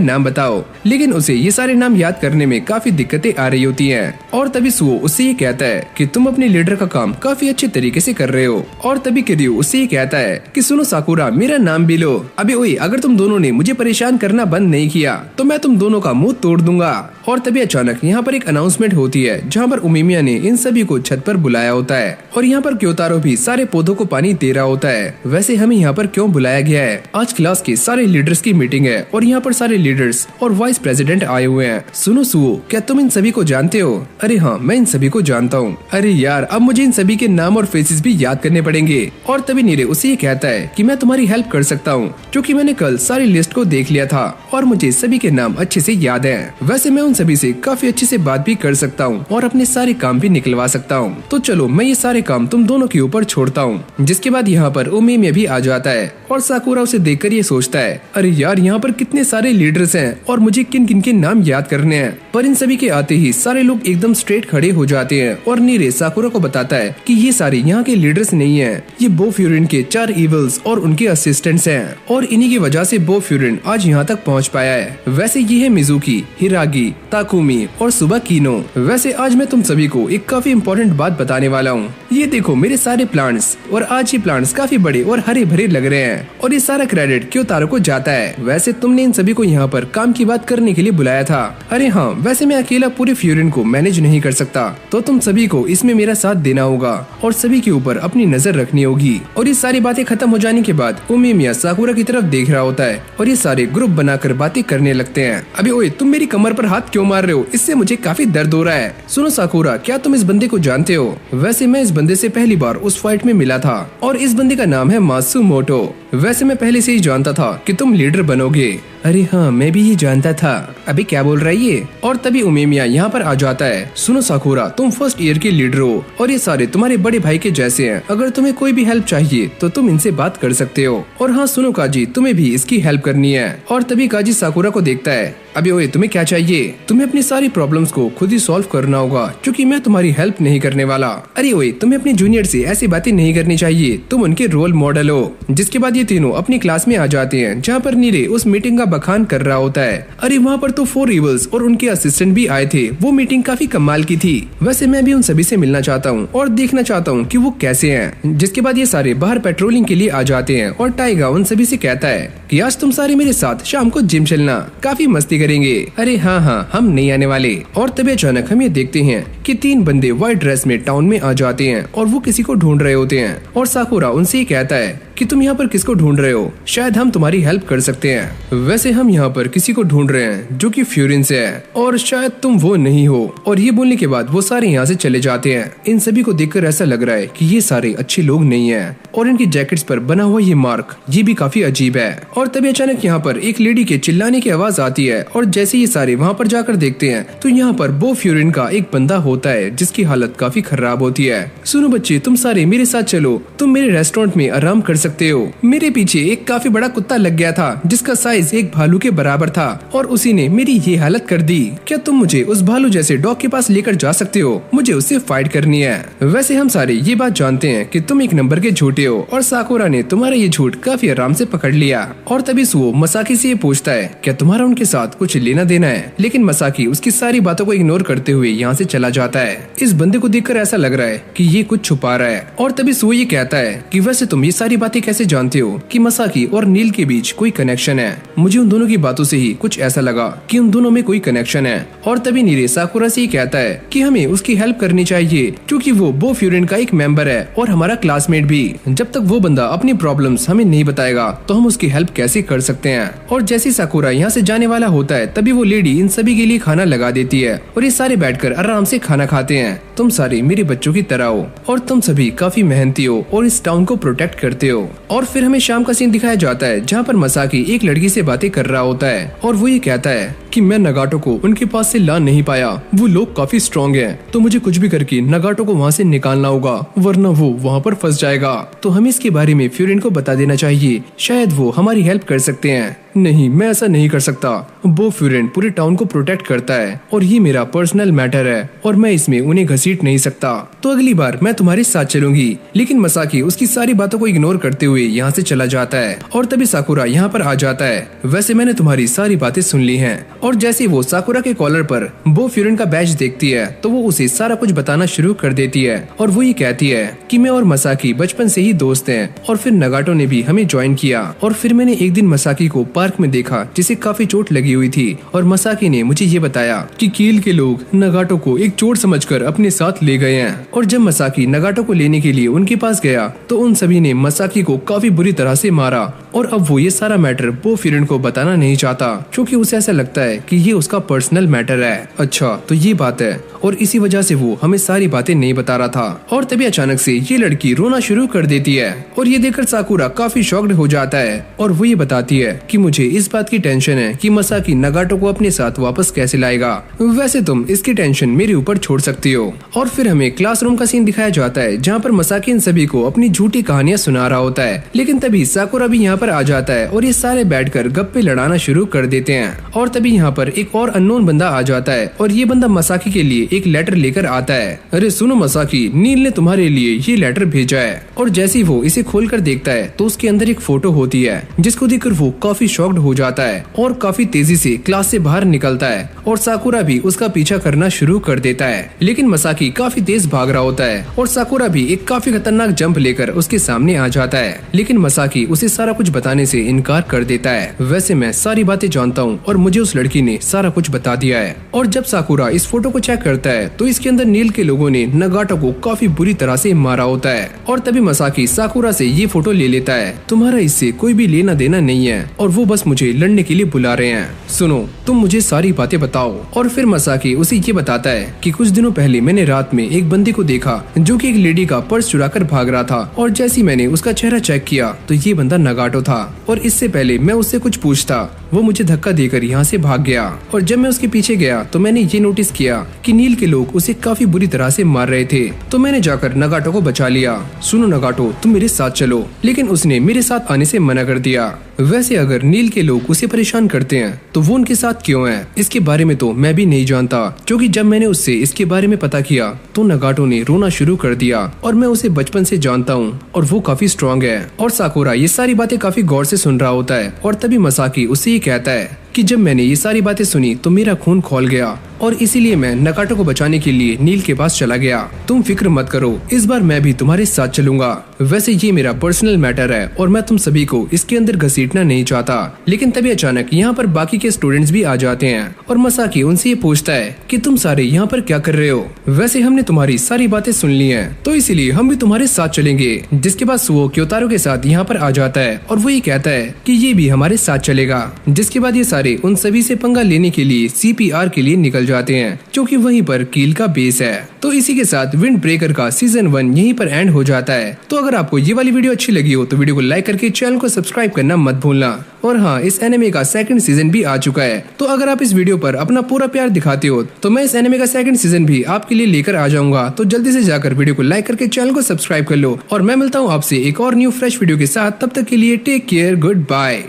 नाम बताओ। लेकिन उसे ये सारे नाम याद करने में काफी दिक्कतें आ रही होती हैं। और तभी सुओ उससे ये कहता है कि तुम अपने लीडर का काम काफी अच्छे तरीके से कर रहे हो। और तभी किर्यू उससे ये कहता है कि सुनो साकुरा, मेरा नाम भी लो। अबे ओए, अगर तुम दोनों ने मुझे परेशान करना बंद नहीं किया तो मैं तुम दोनों का मुंह तोड़ दूंगा। और तभी अचानक यहाँ पर एक अनाउंसमेंट होती है जहाँ पर उमिमिया ने इन सभी को छत पर बुलाया होता है। और यहाँ पर क्योतारो भी सारे पौधों को पानी दे रहा होता है। वैसे हमें यहाँ पर क्यों बुलाया गया है? आज क्लास के सारे लीडर्स की मीटिंग है और यहाँ पर सारे लीडर्स और वाइस प्रेसिडेंट आए हुए हैं। सुनो सुओ, क्या तुम इन सभी को जानते हो? अरे हाँ, मैं इन सभी को जानता हूँ। अरे यार, अब मुझे इन सभी के नाम और फेसेस भी याद करने पड़ेंगे। और तभी नीरे उसे ये कहता है कि मैं तुम्हारी हेल्प कर सकता हूँ, क्योंकि मैंने कल सारी लिस्ट को देख लिया था और मुझे सभी के नाम अच्छे से याद है। वैसे मैं उन सभी से काफी अच्छे से बात भी कर सकता हूँ और अपने सारे काम भी निकलवा सकता हूँ। तो चलो मैं ये सारे काम तुम दोनों के ऊपर छोड़ता हूँ। जिसके बाद यहाँ पर उमिमिया भी आ जाता है और साकुरा उसे देखकर ये सोचता है, अरे यार, यहाँ पर कितने सारे लीडर्स हैं और मुझे किन किन के नाम याद करने हैं। पर इन सभी के आते ही सारे लोग एकदम स्ट्रेट खड़े हो जाते हैं और नीरे साकुरा को बताता है कि ये सारे यहाँ के लीडर्स नहीं हैं, ये बो फ्यूरिन के 4 इवल्स और उनके असिस्टेंट्स हैं और इन्हीं की वजह से बो फ्यूरिन आज यहाँ तक पहुँच पाया है। वैसे ये है मिजुकी, हिरागी, ताकुमी और सुबह कीनो। वैसे आज मैं तुम सभी को एक काफी इम्पोर्टेंट बात बताने वाला हूँ। ये देखो मेरे सारे प्लांट्स, और आज ये प्लांट्स काफी बड़े और हरे भरे लग रहे हैं और ये सारा क्रेडिट क्योतारो को जाता है। वैसे तुमने इन सभी को यहाँ पर काम की बात करने के लिए बुलाया था। अरे हाँ, वैसे मैं अकेला पूरे फ्यूरिन को मैनेज नहीं कर सकता, तो तुम सभी को इसमें मेरा साथ देना होगा और सभी के ऊपर अपनी नजर रखनी होगी। और ये सारी बातें खत्म हो जाने के बाद उमिमिया साकुरा की तरफ देख रहा होता है और ये सारे ग्रुप बनाकर बातें करने लगते हैं। अबे ओए, तुम मेरी कमर पर हाथ क्यों मार रहे हो? इससे मुझे काफी दर्द हो रहा है। सुनो साकुरा, क्या तुम इस बंदे को जानते हो? वैसे मैं इस बंदे से पहली बार उस फाइट में मिला था और इस बंदे का नाम है मात्सुमोटो। वैसे मैं पहले से ही जानता था कि तुम लीडर बनोगे। अरे हाँ, मैं भी ये जानता था। अभी क्या बोल रहा है ये? और तभी उमिमिया यहाँ पर आ जाता है। सुनो साकुरा, तुम फर्स्ट ईयर के लीडर हो और ये सारे तुम्हारे बड़े भाई के जैसे हैं। अगर तुम्हें कोई भी हेल्प चाहिए तो तुम इनसे बात कर सकते हो। और हाँ सुनो काजी, तुम्हें भी इसकी हेल्प करनी है। और तभी काजी साकुरा को देखता है। अबे ओए, तुम्हें क्या चाहिए? तुम्हें अपनी सारी प्रॉब्लम्स को खुद ही सॉल्व करना होगा, क्योंकि मैं तुम्हारी हेल्प नहीं करने वाला। अरे ओए, तुम्हें अपने जूनियर से ऐसी बातें नहीं करनी चाहिए, तुम उनके रोल मॉडल हो। जिसके बाद ये तीनों अपनी क्लास में आ जाते हैं, जहाँ पर नीरे उस मीटिंग का बखान कर रहा होता है। अरे वहाँ पर तो 4 इवल्स और उनके असिस्टेंट भी आए थे। वो मीटिंग काफी कमाल की थी। वैसे मैं भी उन सभी से मिलना चाहता हूँ और देखना चाहता हूँ कि वो कैसे हैं। जिसके बाद ये सारे बाहर पेट्रोलिंग के लिए आ जाते हैं और टाइगा उन सभी से कहता है कि आज तुम सारे मेरे साथ शाम को जिम चलना, काफी मस्ती करेंगे। अरे हाँ हाँ, हम नहीं आने वाले। और तभी अचानक हम ये देखते हैं कि 3 बंदे व्हाइट ड्रेस में टाउन में आ जाते हैं और वो किसी को ढूंढ रहे होते हैं। और साकुरा उनसे ही कहता है कि तुम यहाँ पर किसको ढूंढ रहे हो? शायद हम तुम्हारी हेल्प कर सकते हैं। वैसे हम यहाँ पर किसी को ढूंढ रहे हैं जो कि फ्यूरिन से है और शायद तुम वो नहीं हो। और ये बोलने के बाद वो सारे यहाँ से चले जाते हैं। इन सभी को देखकर ऐसा लग रहा है कि ये सारे अच्छे लोग नहीं हैं और इनकी जैकेट्स पर बना हुआ ये मार्क, ये भी काफी अजीब है। और तभी अचानक यहाँ पर एक लेडी के चिल्लाने की आवाज आती है और जैसे ये सारे वहाँ पर जाकर देखते हैं तो यहाँ पर बो फ्यूरिन का एक बंदा होता है जिसकी हालत काफी खराब होती है। सुनो बच्चे, तुम सारे मेरे साथ चलो, तुम मेरे रेस्टोरेंट में आराम कर सकते हो। मेरे पीछे एक काफी बड़ा कुत्ता लग गया था जिसका साइज एक भालू के बराबर था और उसी ने मेरी ये हालत कर दी। क्या तुम मुझे उस भालू जैसे डॉग के पास लेकर जा सकते हो? मुझे उससे फाइट करनी है। वैसे हम सारे ये बात जानते हैं कि तुम एक नंबर के झूठे हो और साकुरा ने तुम्हारा ये झूठ काफी आराम से पकड़ लिया। और तभी सुओ मसाकी से ये पूछता है क्या तुम्हारा उनके साथ कुछ लेना देना है? लेकिन मसाकी उसकी सारी बातों को इग्नोर करते हुए यहाँ से चला जाता है। इस बंदे को देखकर ऐसा लग रहा है कि ये कुछ छुपा रहा है। और तभी सुओ ये कहता है कि वैसे तुम ये सारी बातें कैसे जानते हो कि मसाकी और नील के बीच कोई कनेक्शन है? मुझे उन दोनों की बातों से ही कुछ ऐसा लगा कि उन दोनों में कोई कनेक्शन है। और तभी नीरे साकुरा से ही कहता है कि हमें उसकी हेल्प करनी चाहिए क्योंकि वो बो फ्यूरिन का एक मेंबर है और हमारा क्लासमेट भी। जब तक वो बंदा अपनी प्रॉब्लम्स हमें नहीं बताएगा तो हम उसकी हेल्प कैसे कर सकते हैं। और जैसे साकुरा यहाँ से जाने वाला होता है तभी वो लेडी इन सभी के लिए खाना लगा देती है और ये सारे बैठकर आराम से खाना खाते हैं। तुम सारे मेरे बच्चों की तरह हो और तुम सभी काफी मेहनती हो और इस टाउन को प्रोटेक्ट करते हो। और फिर हमें शाम का सीन दिखाया जाता है जहाँ पर मसाकी एक लड़की से बातें कर रहा होता है और वो ये कहता है कि मैं नगाटो को उनके पास से ला नहीं पाया, वो लोग काफी स्ट्रॉन्ग हैं, तो मुझे कुछ भी करके नगाटो को वहाँ से निकालना होगा वरना वो वहाँ पर फंस जाएगा। तो हमें इसके बारे में फ्यूरिन को बता देना चाहिए, शायद वो हमारी हेल्प कर सकते हैं। नहीं, मैं ऐसा नहीं कर सकता। बो फ्यूरिन पूरे टाउन को प्रोटेक्ट करता है और ये मेरा पर्सनल मैटर है और मैं इसमें उन्हें घसीट नहीं सकता। तो अगली बार मैं तुम्हारे साथ चलूंगी। लेकिन मसाकी उसकी सारी बातों को इग्नोर करते हुए यहाँ से चला जाता है और तभी साकुरा यहाँ पर आ जाता है। वैसे मैंने तुम्हारी सारी बातें सुन ली हैं। और जैसे वो साकुरा के कॉलर पर बो फ्यूरिन का बैज देखती है तो वो उसे सारा कुछ बताना शुरू कर देती है और वो ये कहती है कि मैं और मसाकी बचपन से ही दोस्त हैं और फिर नगाटो ने भी हमें ज्वाइन किया और फिर मैंने एक दिन मसाकी को पार्क में देखा जिसे काफी चोट लगी हुई थी और मसाकी ने मुझे ये बताया कि कील के लोग नगाटो को एक चोट समझकर अपने साथ ले गए हैं। और जब मसाकी नगाटो को लेने के लिए उनके पास गया तो उन सभी ने मसाकी को काफी बुरी तरह से मारा और अब वो ये सारा मैटर बो फ्यूरिन को बताना नहीं चाहता क्योंकि उसे ऐसा लगता है कि ये उसका पर्सनल मैटर है। अच्छा, तो ये बात है और इसी वजह से वो हमें सारी बातें नहीं बता रहा था। और तभी अचानक से ये लड़की रोना शुरू कर देती है और ये देखकर साकुरा काफी शॉक्ड हो जाता है और वो ये बताती है कि मुझे इस बात की टेंशन है कि मसाकी नगाटो को अपने साथ वापस कैसे लाएगा। वैसे तुम इसकी टेंशन मेरे ऊपर छोड़ सकती हो। और फिर हमें क्लासरूम का सीन दिखाया जाता है जहाँ पर मसाकी इन सभी को अपनी झूठी कहानियां सुना रहा होता है। लेकिन तभी साकुरा भी यहाँ पर आ जाता है और ये सारे बैठकर गप्पे लड़ाना शुरू कर देते हैं। और तभी यहाँ पर एक और अननोन बंदा आ जाता है और ये बंदा मसाकी के लिए एक लेटर लेकर आता है। अरे सुनो मसाकी, नील ने तुम्हारे लिए ये लेटर भेजा है। और जैसे ही वो इसे खोलकर देखता है तो उसके अंदर एक फोटो होती है जिसको देखकर वो काफी शॉक्ड हो जाता है और काफी तेजी से क्लास से बाहर निकलता है और साकुरा भी उसका पीछा करना शुरू कर देता है। लेकिन मसाकी काफी तेज भाग रहा होता है और साकुरा भी एक काफी खतरनाक जंप लेकर उसके सामने आ जाता है। लेकिन मसाकी उसे सारा कुछ बताने से इनकार कर देता है। वैसे मैं सारी बातें जानता हूँ और मुझे उस लड़की ने सारा कुछ बता दिया है। और जब साकुरा इस फोटो को चेक करता है तो इसके अंदर नील के लोगों ने नगाटो को काफी बुरी तरह से मारा होता है। और तभी मसाकी साकुरा से ये फोटो ले लेता है। तुम्हारा इससे कोई भी लेना देना नहीं है और वो बस मुझे लड़ने के लिए बुला रहे हैं। सुनो, तुम मुझे सारी बातें बताओ। और फिर मसाकी उसे ये बताता है कि कुछ दिनों पहले मैंने रात में एक बंदे को देखा जो कि एक लेडी का पर्स चुराकर भाग रहा था और जैसे ही मैंने उसका चेहरा चेक किया तो ये बंदा नगाटो था। और इससे पहले मैं उससे कुछ पूछता वो मुझे धक्का देकर यहाँ से भाग गया। और जब मैं उसके पीछे गया तो मैंने ये नोटिस किया कि नील के लोग उसे काफी बुरी तरह से मार रहे थे। तो मैंने जाकर नगाटो को बचा लिया। सुनो नगाटो, तुम मेरे साथ चलो। लेकिन उसने मेरे साथ आने से मना कर दिया। वैसे अगर नील के लोग उसे परेशान करते हैं तो वो उनके साथ क्यों है, इसके बारे में तो मैं भी नहीं जानता क्योंकि जब मैंने उससे इसके बारे में पता किया तो नगाटो ने रोना शुरू कर दिया और मैं उसे बचपन से जानता हूँ और वो काफी स्ट्रॉन्ग है। और साकुरा ये सारी बातें काफी गौर से सुन रहा होता है और तभी मसाकी उससे ये कहता है कि जब मैंने ये सारी बातें सुनी तो मेरा खून खौल गया और इसीलिए मैं नगाटो को बचाने के लिए नील के पास चला गया। तुम फिक्र मत करो, इस बार मैं भी तुम्हारे साथ चलूंगा। वैसे ये मेरा पर्सनल मैटर है और मैं तुम सभी को इसके अंदर घसीटना नहीं चाहता। लेकिन तभी अचानक यहाँ पर बाकी के स्टूडेंट्स भी आ जाते हैं और मसाकी उनसे ये पूछता है कि तुम सारे यहाँ पर क्या कर रहे हो। वैसे हमने तुम्हारी सारी बातें सुन ली हैं तो इसीलिए हम भी तुम्हारे साथ चलेंगे। जिसके बाद सुओ क्योतारो के साथ यहाँ पर आ जाता है और वो ये कहता है कि ये भी हमारे साथ चलेगा। जिसके बाद ये सारे उन सभी से पंगा लेने के लिए CPR के लिए निकल जाते हैं जो कि वहीं पर कील का बेस है। तो इसी के साथ विंड ब्रेकर का सीजन 1 यहीं पर एंड हो जाता है। तो अगर आपको ये वाली वीडियो अच्छी लगी हो तो वीडियो को लाइक करके चैनल को सब्सक्राइब करना मत भूलना। और हाँ, इस एनिमे का सेकंड सीजन भी आ चुका है। तो अगर आप इस वीडियो पर अपना पूरा प्यार दिखाते हो तो मैं इस एनिमे का सेकंड सीजन भी आपके लिए लेकर आ जाऊंगा। तो जल्दी से जाकर वीडियो को लाइक करके चैनल को सब्सक्राइब कर लो और मैं मिलता हूँ आपसे एक और न्यू फ्रेश वीडियो के साथ। तब तक के लिए टेक केयर, गुड बाय।